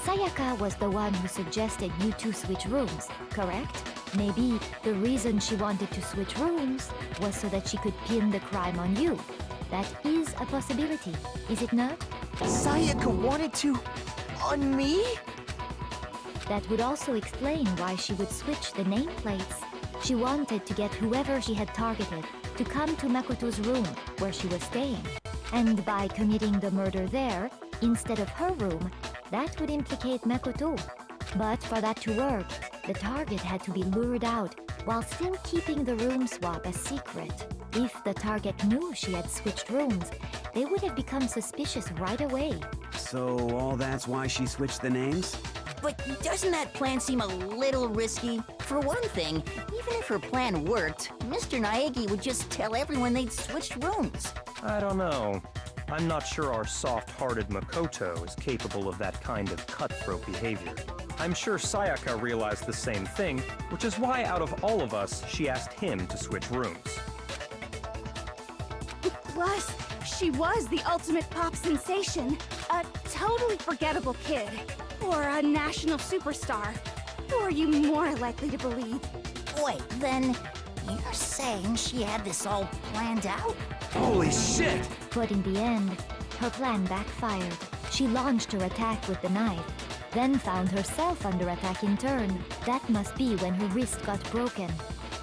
J: Sayaka was the one who suggested you two switch rooms, correct? Maybe the reason she wanted to switch rooms was so that she could pin the crime on you. That is a possibility, is it not?
G: Sayaka wanted to... on me?
J: That would also explain why she would switch the nameplates. She wanted to get whoever she had targeted to come to Makoto's room, where she was staying. And by committing the murder there, instead of her room, that would implicate Makoto. But for that to work, the target had to be lured out, while still keeping the room swap a secret. If the target knew she had switched rooms, they would have become suspicious right away.
K: So all that's why she switched the names?
L: But doesn't that plan seem a little risky? For one thing, even if her plan worked, Mr. Naegi would just tell everyone they'd switched rooms.
I: I don't know. I'm not sure our soft-hearted Makoto is capable of that kind of cutthroat behavior. I'm sure Sayaka realized the same thing, which is why out of all of us, she asked him to switch rooms.
N: Plus, she was the ultimate pop sensation. A totally forgettable kid. Or a national superstar. Who are you more likely to believe?
L: Wait, then you're saying she had this all planned out?
K: Holy shit!
J: But in the end, her plan backfired. She launched her attack with the knife, then found herself under attack in turn. That must be when her wrist got broken,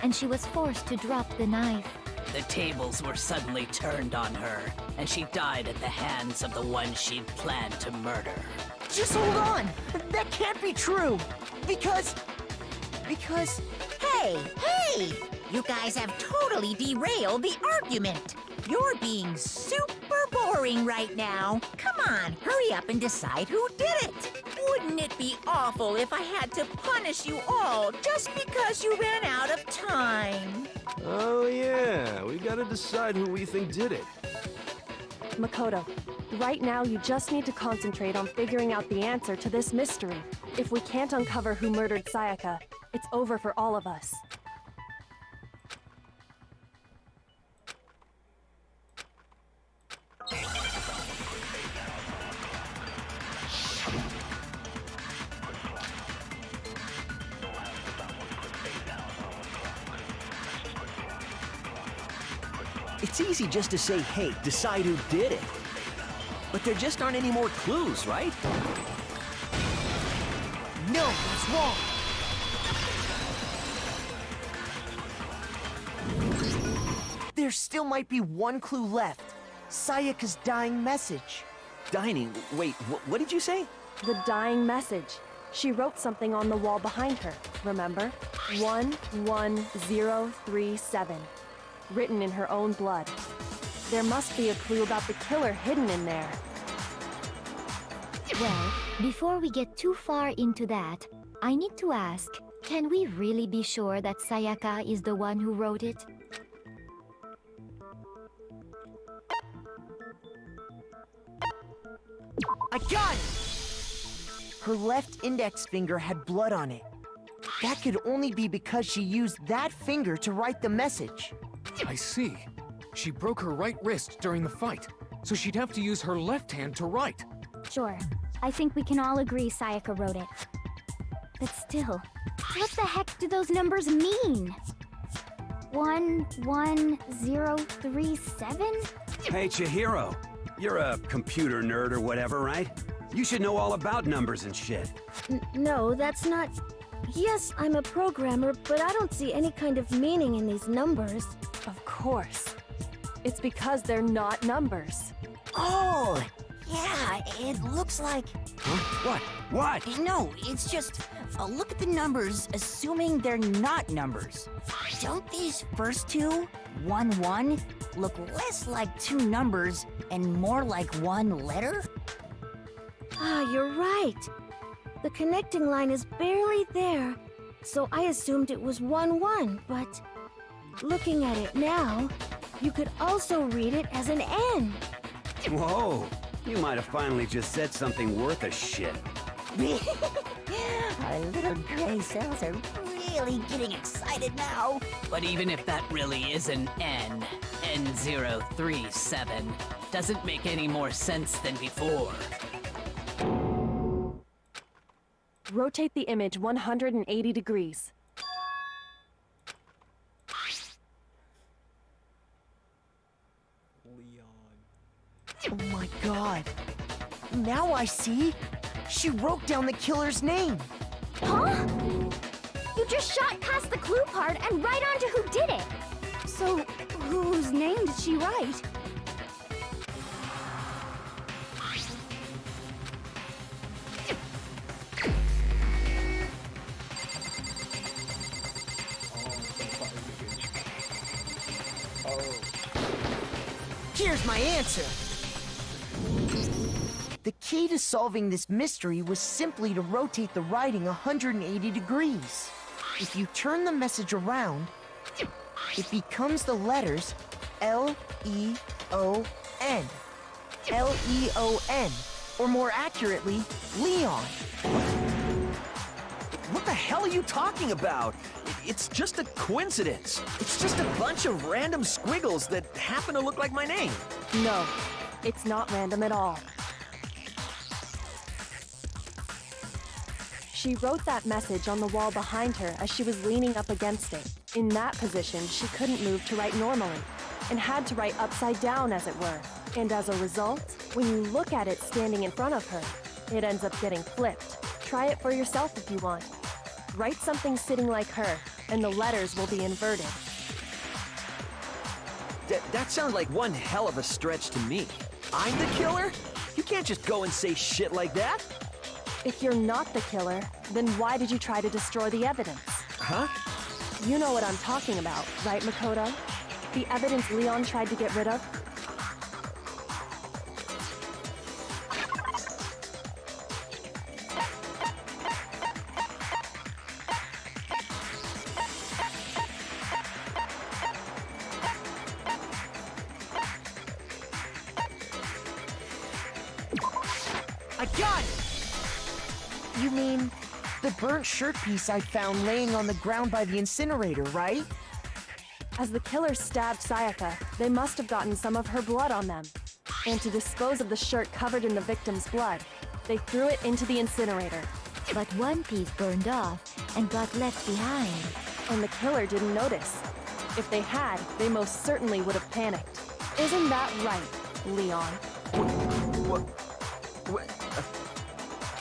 J: and she was forced to drop the knife.
M: The tables were suddenly turned on her, and she died at the hands of the one she'd planned to murder.
G: Just hold on! That can't be true! Because...
F: Hey! You guys have totally derailed the argument. You're being super boring right now. Come on, hurry up and decide who did it. Wouldn't it be awful if I had to punish you all just because you ran out of time?
H: Oh yeah, we gotta decide who we think did it.
O: Makoto, right now you just need to concentrate on figuring out the answer to this mystery. If we can't uncover who murdered Sayaka, it's over for all of us.
P: It's easy just to say, hey, decide who did it. But there just aren't any more clues, right?
G: No, that's wrong. There still might be one clue left. Sayaka's dying message.
P: Dining? Wait, what did you say?
O: The dying message. She wrote something on the wall behind her, remember? 11037. Written in her own blood. There must be a clue about the killer hidden in there.
J: Well, before we get too far into that, I need to ask, can we really be sure that Sayaka is the one who wrote it?
G: I got it! Her left index finger had blood on it. That could only be because she used that finger to write the message.
B: I see. She broke her right wrist during the fight, so she'd have to use her left hand to write.
D: Sure. I think we can all agree Sayaka wrote it. But still, what the heck do those numbers mean? 11037?
K: Hey, Chihiro. You're a computer nerd or whatever, right? You should know all about numbers and shit.
C: No, that's not... Yes, I'm a programmer, but I don't see any kind of meaning in these numbers.
O: Of course. It's because they're not numbers.
L: Oh, yeah, it looks like...
K: Huh? What?
L: No, it's just... look at the numbers, assuming they're not numbers. Don't these first two, 1-1, look less like two numbers and more like one letter?
C: Ah, you're right. The connecting line is barely there, so I assumed it was 1-1, but... Looking at it now, you could also read it as an N.
K: Whoa, you might have finally just said something worth a shit.
L: Our little gray cells are really getting excited now.
M: But even if that really is an N, N037, doesn't make any more sense than before.
O: Rotate the image 180 degrees.
G: Oh my god. Now I see. She wrote down the killer's name.
D: Huh? You just shot past the clue part and right onto who did it. So, whose name did she write?
G: Here's my answer. The key to solving this mystery was simply to rotate the writing 180 degrees. If you turn the message around, it becomes the letters L-E-O-N. L-E-O-N, or more accurately, Leon.
P: What the hell are you talking about? It's just a coincidence. It's just a bunch of random squiggles that happen to look like my name.
O: No, it's not random at all. She wrote that message on the wall behind her as she was leaning up against it. In that position, she couldn't move to write normally, and had to write upside down, as it were. And as a result, when you look at it standing in front of her, it ends up getting flipped. Try it for yourself if you want. Write something sitting like her, and the letters will be inverted.
P: That sounds like one hell of a stretch to me. I'm the killer? You can't just go and say shit like that.
O: If you're not the killer, then why did you try to destroy the evidence?
P: Huh?
O: You know what I'm talking about, right, Makoto? The evidence Leon tried to get rid of?
G: I got it! You mean the burnt shirt piece I found laying on the ground by the incinerator, right?
O: As the killer stabbed Sayaka, they must have gotten some of her blood on them. And to dispose of the shirt covered in the victim's blood, they threw it into the incinerator.
J: But one piece burned off and got left behind.
O: And the killer didn't notice. If they had, they most certainly would have panicked. Isn't that right, Leon?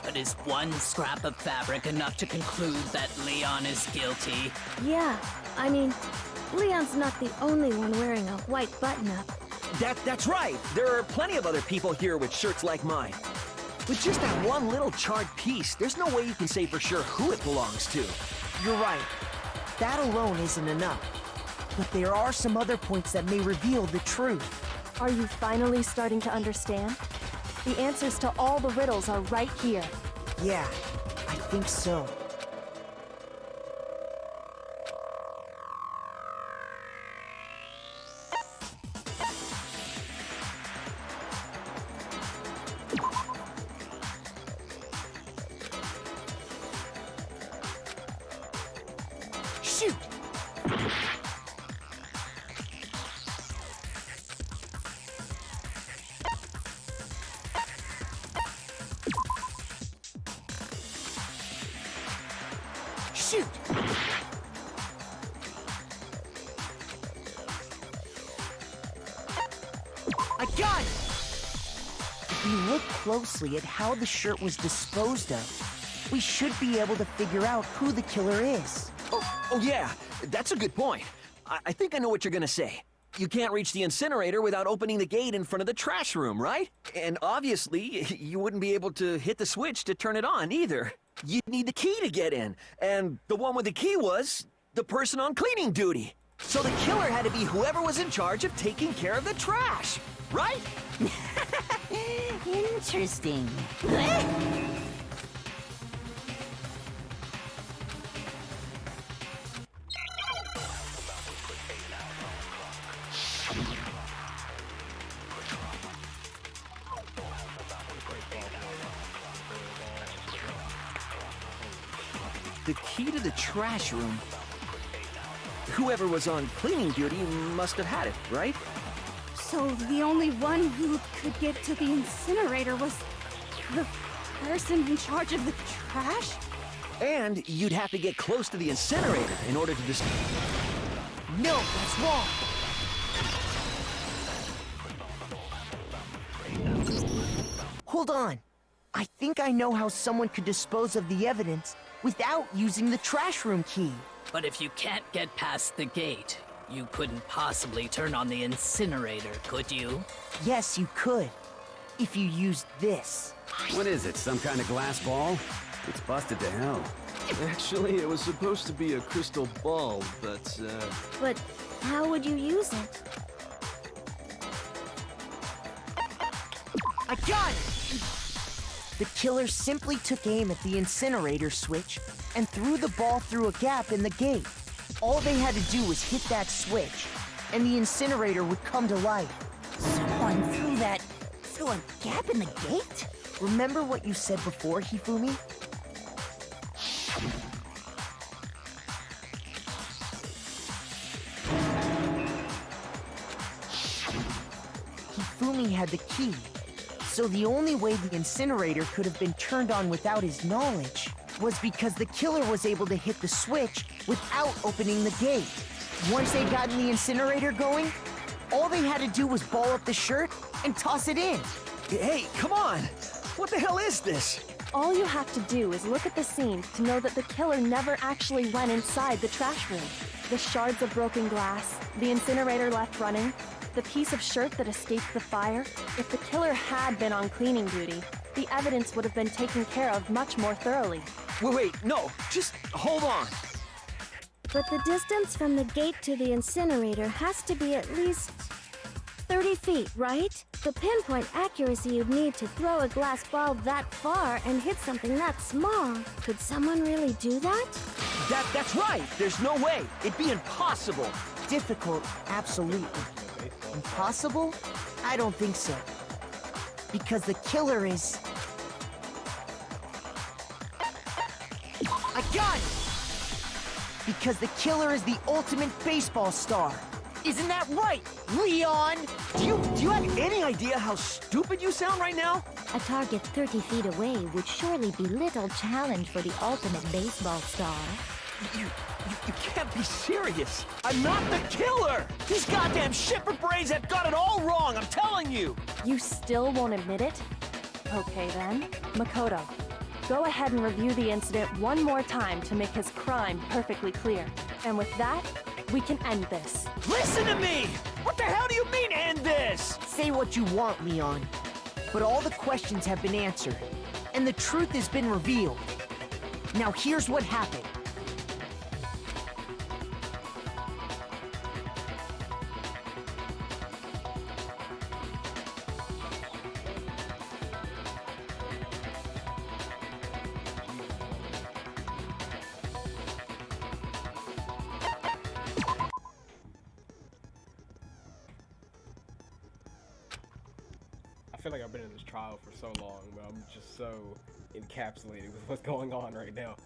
M: But is one scrap of fabric enough to conclude that Leon is guilty?
C: Yeah, I mean, Leon's not the only one wearing a white button-up.
P: That's right. There are plenty of other people here with shirts like mine. With just that one little charred piece, there's no way you can say for sure who it belongs to.
G: You're right. That alone isn't enough. But there are some other points that may reveal the truth.
O: Are you finally starting to understand? The answers to all the riddles are right here.
G: Yeah, I think so. Shoot! Shoot! I got it! If we look closely at how the shirt was disposed of, we should be able to figure out who the killer is.
P: Oh yeah, that's a good point. I think I know what you're gonna say. You can't reach the incinerator without opening the gate in front of the trash room, right? And obviously, you wouldn't be able to hit the switch to turn it on either. You'd need the key to get in, and the one with the key was the person on cleaning duty. So the killer had to be whoever was in charge of taking care of the trash, right?
L: Interesting.
P: The key to the trash room. Whoever was on cleaning duty must have had it, right?
N: So the only one who could get to the incinerator was the person in charge of the trash?
P: And you'd have to get close to the incinerator in order to
G: No, that's wrong! Hold on. I think I know how someone could dispose of the evidence without using the trash room key.
M: But if you can't get past the gate, you couldn't possibly turn on the incinerator, could you?
G: Yes, you could. If you used this.
K: What is it, some kind of glass ball? It's busted to hell.
H: Actually, it was supposed to be a crystal ball, but,
C: But how would you use it?
G: I got it! The killer simply took aim at the incinerator switch and threw the ball through a gap in the gate. All they had to do was hit that switch, and the incinerator would come to life.
L: Someone threw a gap in the gate?
G: Remember what you said before, Hifumi? Hifumi had the key, so the only way the incinerator could have been turned on without his knowledge was because the killer was able to hit the switch without opening the gate. Once they got the incinerator going, all they had to do was ball up the shirt and toss it in.
P: Hey, come on! What the hell is this?
O: All you have to do is look at the scene to know that the killer never actually went inside the trash room. The shards of broken glass, the incinerator left running, the piece of shirt that escaped the fire. If the killer had been on cleaning duty, the evidence would have been taken care of much more thoroughly.
P: Wait, no, just hold on.
C: But the distance from the gate to the incinerator has to be at least 30 feet, right? The pinpoint accuracy you'd need to throw a glass ball that far and hit something that small. Could someone really do that?
P: That's right! There's no way! It'd be impossible!
G: Difficult, absolutely. Impossible? I don't think so. Because the killer is I got it! Because the killer is the ultimate baseball star. Isn't that right, Leon?
P: Do you have any idea how stupid you sound right now?
J: A target 30 feet away would surely be little challenge for the ultimate baseball star.
P: You can't be serious. I'm not the killer! These goddamn shipper brains have got it all wrong, I'm telling you!
O: You still won't admit it? Okay then. Makoto, go ahead and review the incident one more time to make his crime perfectly clear. And with that, we can end this.
P: Listen to me! What the hell do you mean, end this?
G: Say what you want, Leon. But all the questions have been answered, and the truth has been revealed. Now here's what happened.
A: I feel like I've been in this trial for so long, but I'm just so encapsulated with what's going on right now.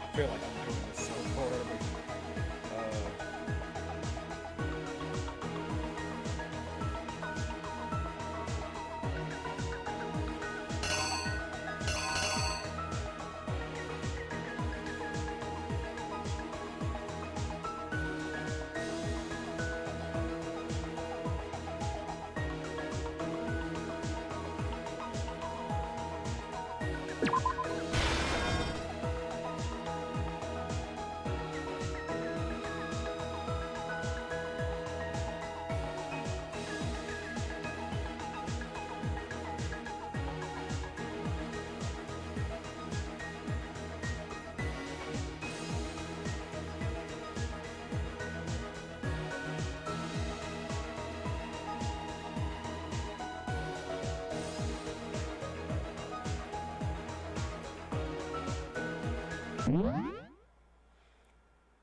A: I feel like I'm doing this so horribly.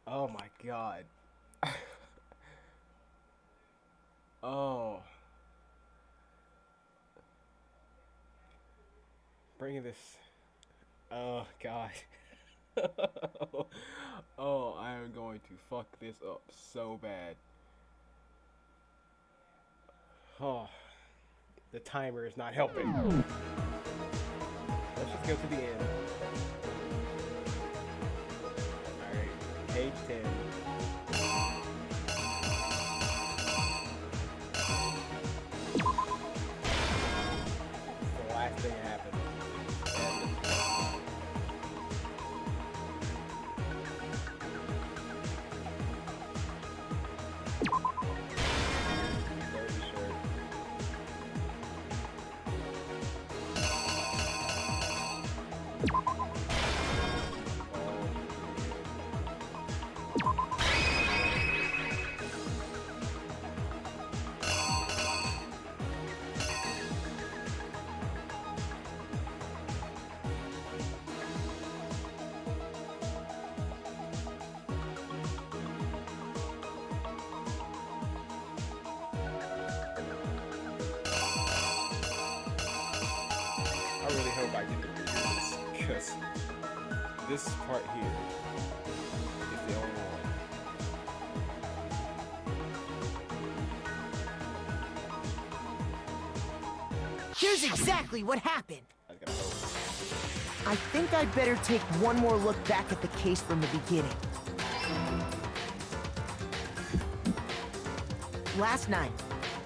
A: Oh my god. Oh. Bringing this. Oh god. Oh, I am going to fuck this up so bad. Oh. The timer is not helping. Let's just go to the end. Alright, page 10. The last thing happened. I really hope I get to do this, because this part here is the only one.
G: Here's exactly what happened. I think I'd better take one more look back at the case from the beginning. Last night,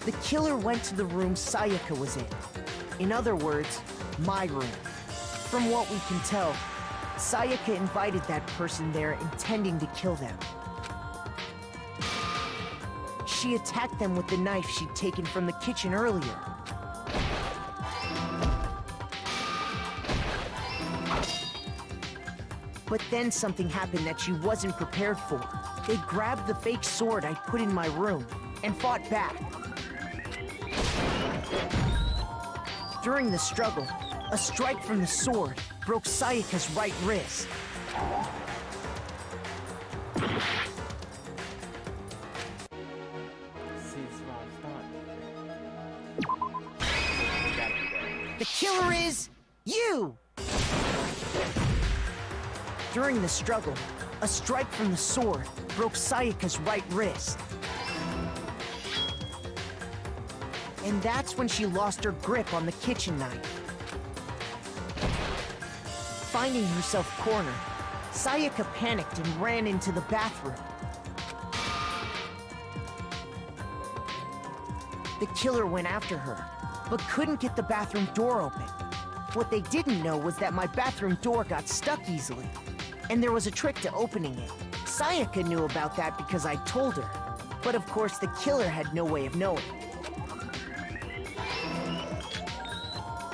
G: the killer went to the room Sayaka was in. In other words, my room. From what we can tell, Sayaka invited that person there intending to kill them. She attacked them with the knife she'd taken from the kitchen earlier. But then something happened that she wasn't prepared for. They grabbed the fake sword I put in my room and fought back. During the struggle, a strike from the sword broke Sayaka's right wrist. The killer is you! During the struggle, a strike from the sword broke Sayaka's right wrist. And that's when she lost her grip on the kitchen knife. Finding herself cornered, Sayaka panicked and ran into the bathroom. The killer went after her, but couldn't get the bathroom door open. What they didn't know was that my bathroom door got stuck easily, and there was a trick to opening it. Sayaka knew about that because I told her, but of course the killer had no way of knowing.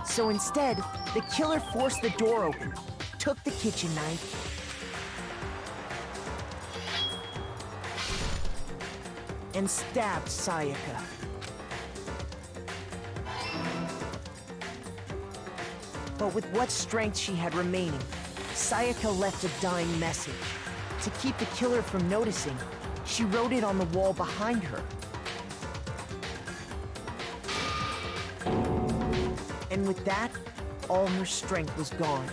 G: So instead, the killer forced the door open, took the kitchen knife, and stabbed Sayaka. But with what strength she had remaining, Sayaka left a dying message. To keep the killer from noticing, she wrote it on the wall behind her. And with that, all her strength was gone.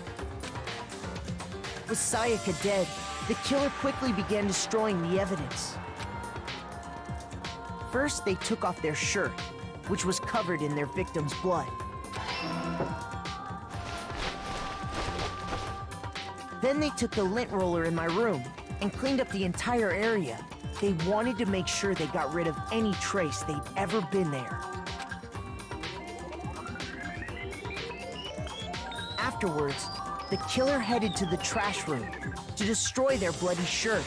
G: With Sayaka dead, the killer quickly began destroying the evidence. First, they took off their shirt, which was covered in their victim's blood. Then they took the lint roller in my room and cleaned up the entire area. They wanted to make sure they got rid of any trace they'd ever been there. Afterwards, the killer headed to the trash room to destroy their bloody shirt.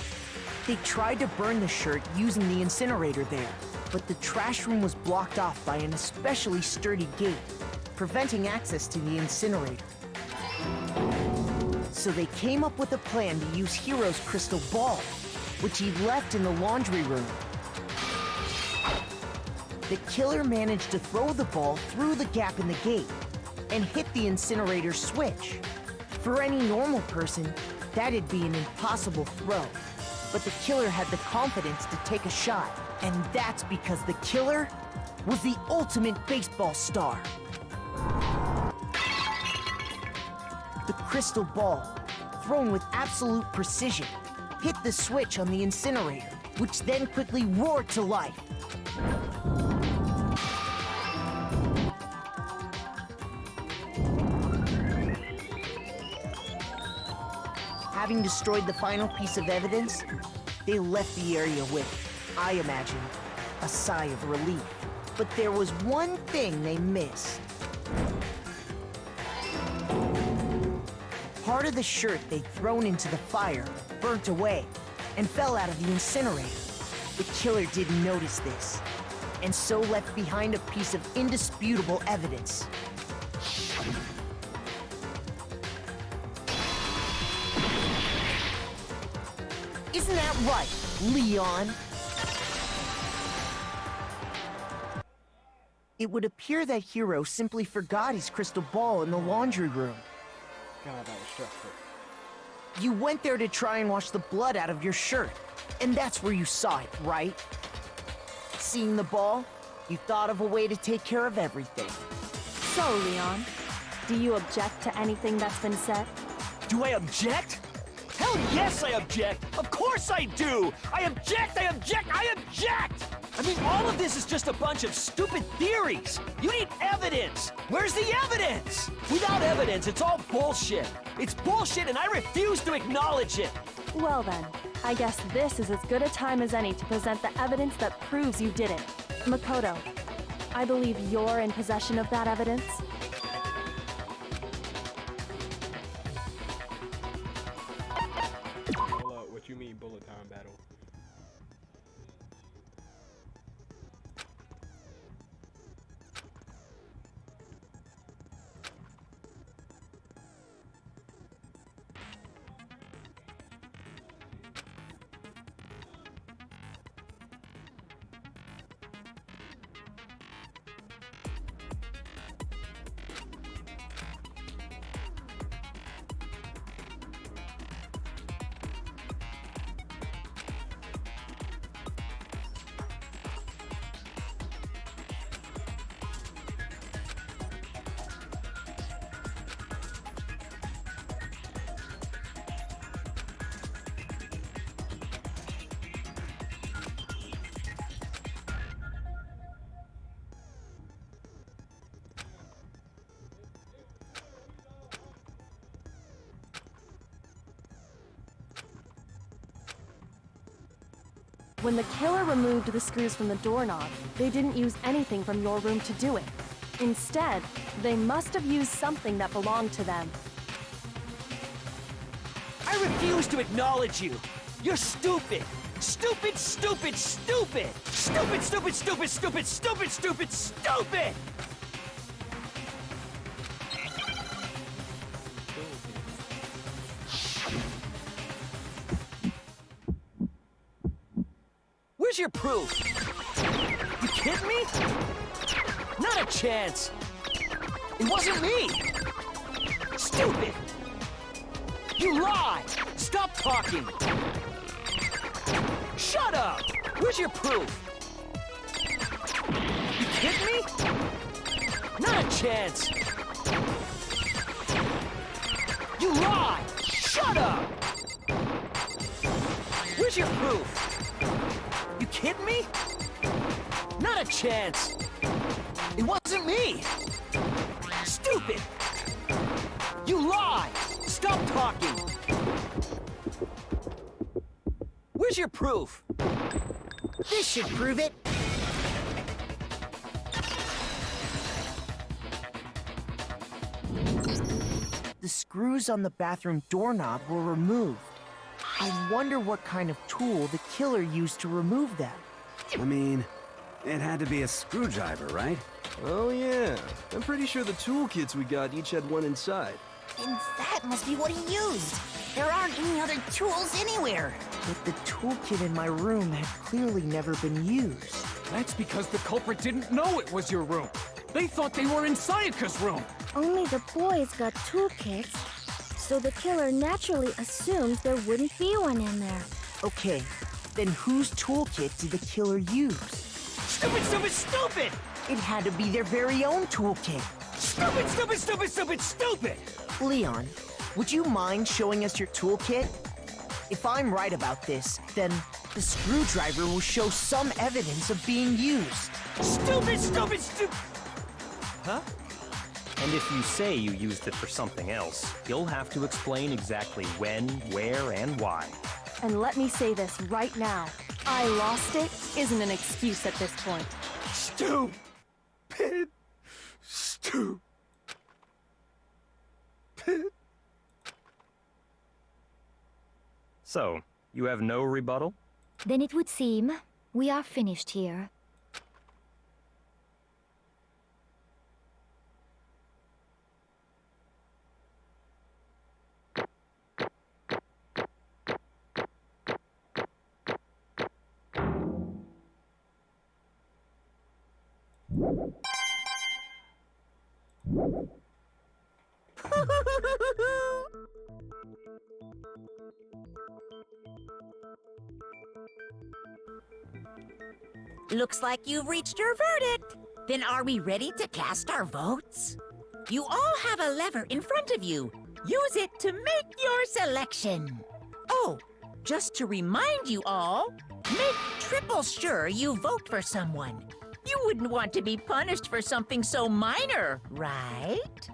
G: They tried to burn the shirt using the incinerator there, but the trash room was blocked off by an especially sturdy gate, preventing access to the incinerator. So they came up with a plan to use Hiro's crystal ball, which he left in the laundry room. The killer managed to throw the ball through the gap in the gate and hit the incinerator switch. For any normal person, That'd be an impossible throw. But the killer had the confidence to take a shot. And that's because the killer was the ultimate baseball star. The crystal ball, thrown with absolute precision, hit the switch on the incinerator, which then quickly roared to life. Having destroyed the final piece of evidence, they left the area with, I imagine, a sigh of relief. But there was one thing they missed. Part of the shirt they'd thrown into the fire burnt away and fell out of the incinerator. The killer didn't notice this, and so left behind a piece of indisputable evidence. Isn't that right, Leon? It would appear that Hiro simply forgot his crystal ball in the laundry room.
A: God, that was stressful.
G: You went there to try and wash the blood out of your shirt, and that's where you saw it, right? Seeing the ball, you thought of a way to take care of everything.
O: So, Leon, do you object to anything that's been said?
P: Do I object? Hell yes, I object! Of course I do! I object! I object! I object! I mean, all of this is just a bunch of stupid theories! You need evidence! Where's the evidence? Without evidence, it's all bullshit! It's bullshit and I refuse to acknowledge it!
O: Well then, I guess this is as good a time as any to present the evidence that proves you did it. Makoto, I believe you're in possession of that evidence.
A: Hold up, what you mean bullet time battle?
O: When the killer removed the screws from the doorknob, they didn't use anything from your room to do it. Instead, they must have used something that belonged to them.
P: I refuse to acknowledge you! You're stupid! Stupid, stupid, stupid! Stupid, stupid, stupid, stupid, stupid, stupid, stupid! Where's your proof? You kidding me? Not a chance! It wasn't me! Stupid! You lie! Stop talking! Shut up! Where's your proof? You kidding me? Not a chance! You lie! Shut up! Where's your proof? You kidding me? Not a chance! It wasn't me! Stupid! You lie! Stop talking! Where's your proof?
G: This should prove it. The screws on the bathroom doorknob were removed. I wonder what kind of tool the killer used to remove them.
K: I mean, it had to be a screwdriver, right?
H: Oh yeah, I'm pretty sure the toolkits we got each had one inside.
L: And that must be what he used. There aren't any other tools anywhere.
G: But the toolkit in my room had clearly never been used.
B: That's because the culprit didn't know it was your room. They thought they were in Sayaka's room.
C: Only the boys got toolkits, So the killer naturally assumed there wouldn't be one in there.
G: Okay, then whose toolkit did the killer use?
B: Stupid, stupid, stupid!
G: It had to be their very own toolkit.
B: Stupid, stupid, stupid, stupid, stupid!
G: Leon, would you mind showing us your toolkit? If I'm right about this, then the screwdriver will show some evidence of being used.
B: Stupid, stupid, stupid!
I: Huh? And if you say you used it for something else, you'll have to explain exactly when, where, and why.
O: And let me say this right now. I lost it isn't an excuse at this point.
H: Stupid. Stupid.
I: So, you have no rebuttal?
J: Then it would seem we are finished here.
F: Looks like you've reached your verdict. Then are we ready to cast our votes? You all have a lever in front of you. Use it to make your selection. Oh, just to remind you all, make triple sure you vote for someone. You wouldn't want to be punished for something so minor, right?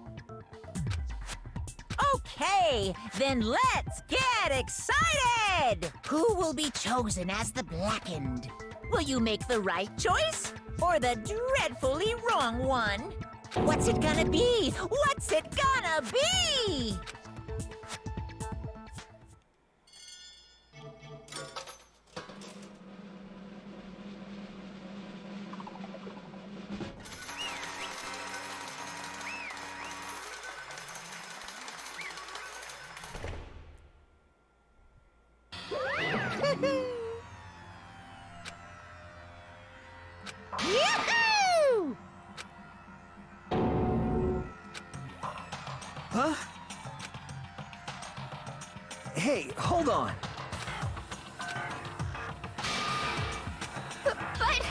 F: Okay, then let's get excited! Who will be chosen as the Blackened? Will you make the right choice or the dreadfully wrong one? What's it gonna be? What's it gonna be? Yahoo!
P: Huh? Hey, hold on.
N: But...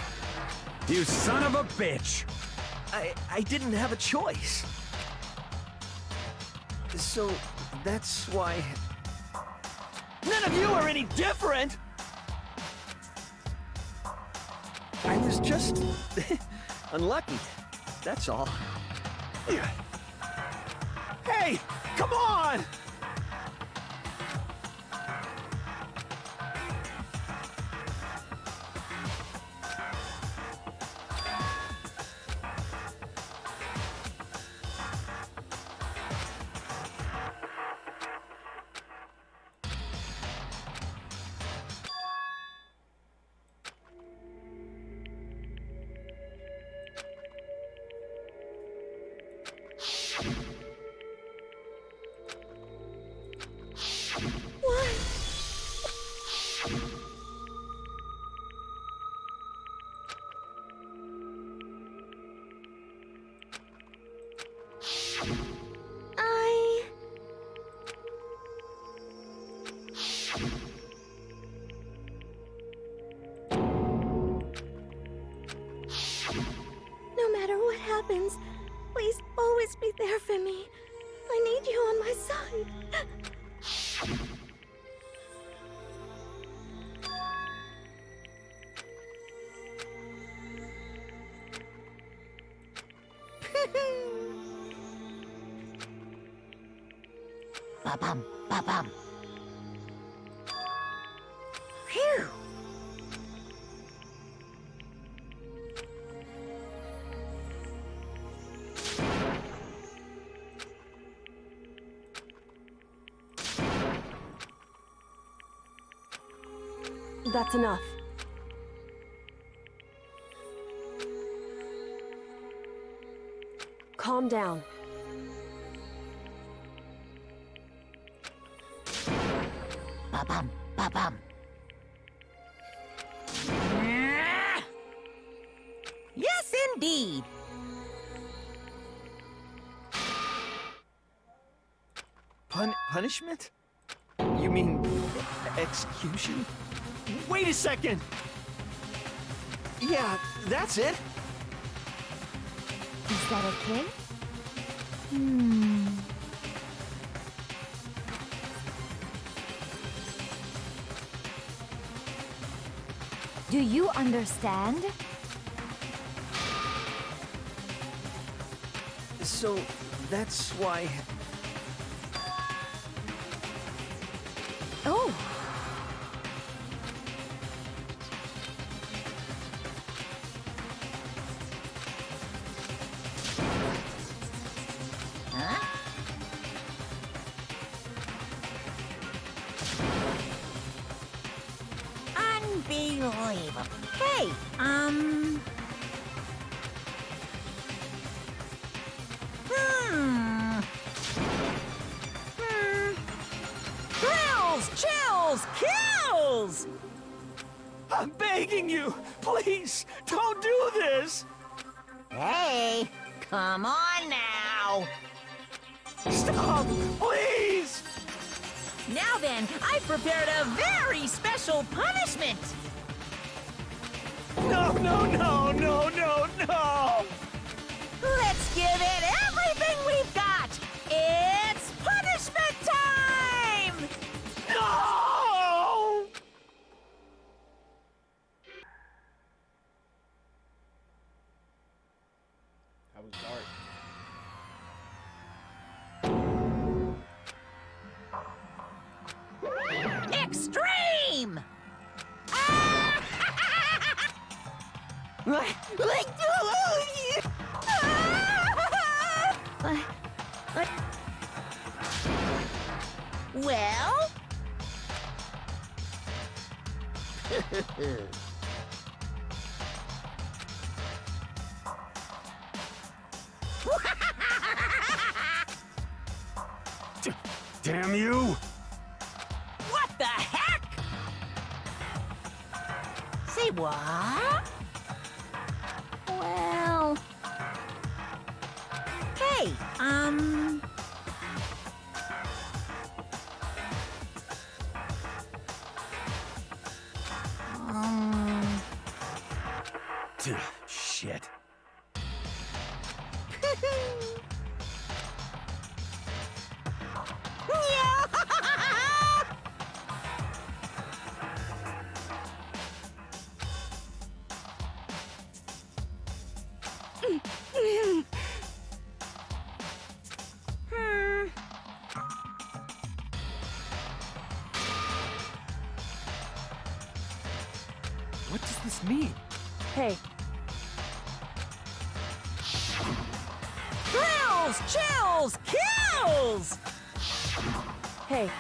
H: You son of a bitch!
P: I didn't have a choice. So, that's why...
B: None of you are any different!
P: I was just... unlucky. That's all.
B: Hey, come on!
C: No matter what happens, please always be there for me. I need you on my side.
F: Ba-bum, ba-bum. Phew!
O: That's enough. Calm down.
F: Ba-bum, ba-bum. Yes, indeed.
P: Punishment? You mean execution? Wait a second! Yeah, that's it.
J: Is that okay? Do you understand?
P: So, that's why...
J: Oh!
F: Huh? Unbelievable. Hey, Thrills, chills, kills!
P: I'm begging you! Please, don't do this!
F: Hey, come on now!
P: Stop! Please!
F: Now then, I've prepared a very special punishment!
P: No, no, no, no, no, no!
F: Let's give it everything we've got! It's punishment time!
P: No!
A: That was dark.
F: Extreme! Well?
H: Damn you!
F: What the heck? Say what? Well... Hey,
H: Shit.
B: What does this mean?
O: Hey,
F: Thrills, chills, kills!
O: hey.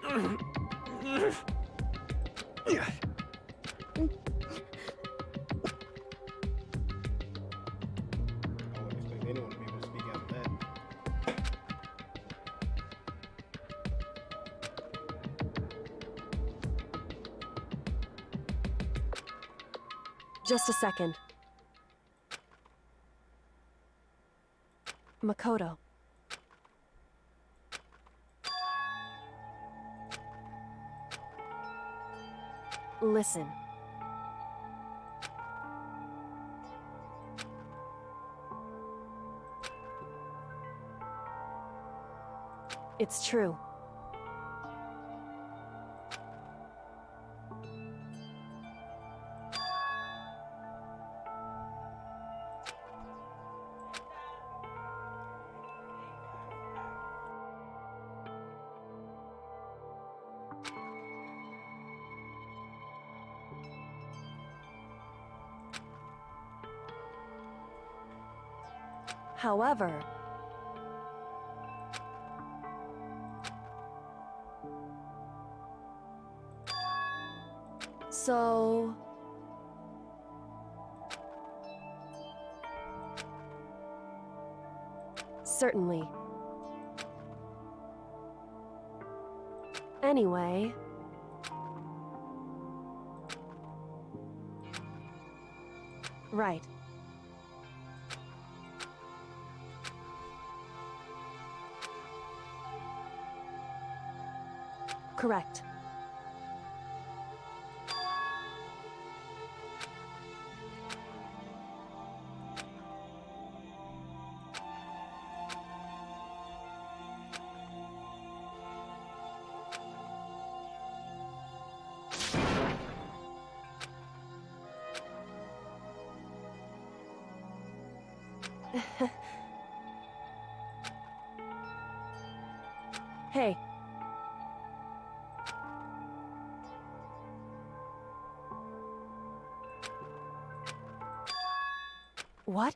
A: I wouldn't expect anyone to be able to speak out that.
O: Just a second. Makoto. Listen. It's true. However, So... Certainly. Anyway... Right. Correct. Hey. What?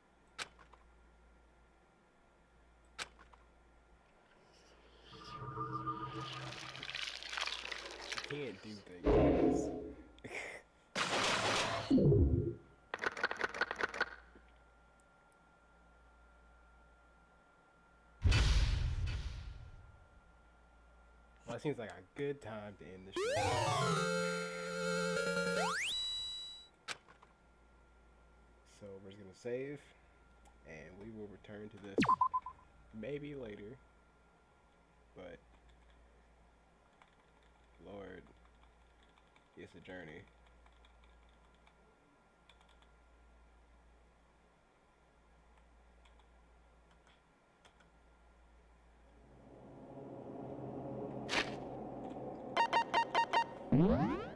A: You can't do things. Well, it seems like a good time to end the show. So we're just gonna save, and we will return to this maybe later. But Lord, it's a journey.
J: What?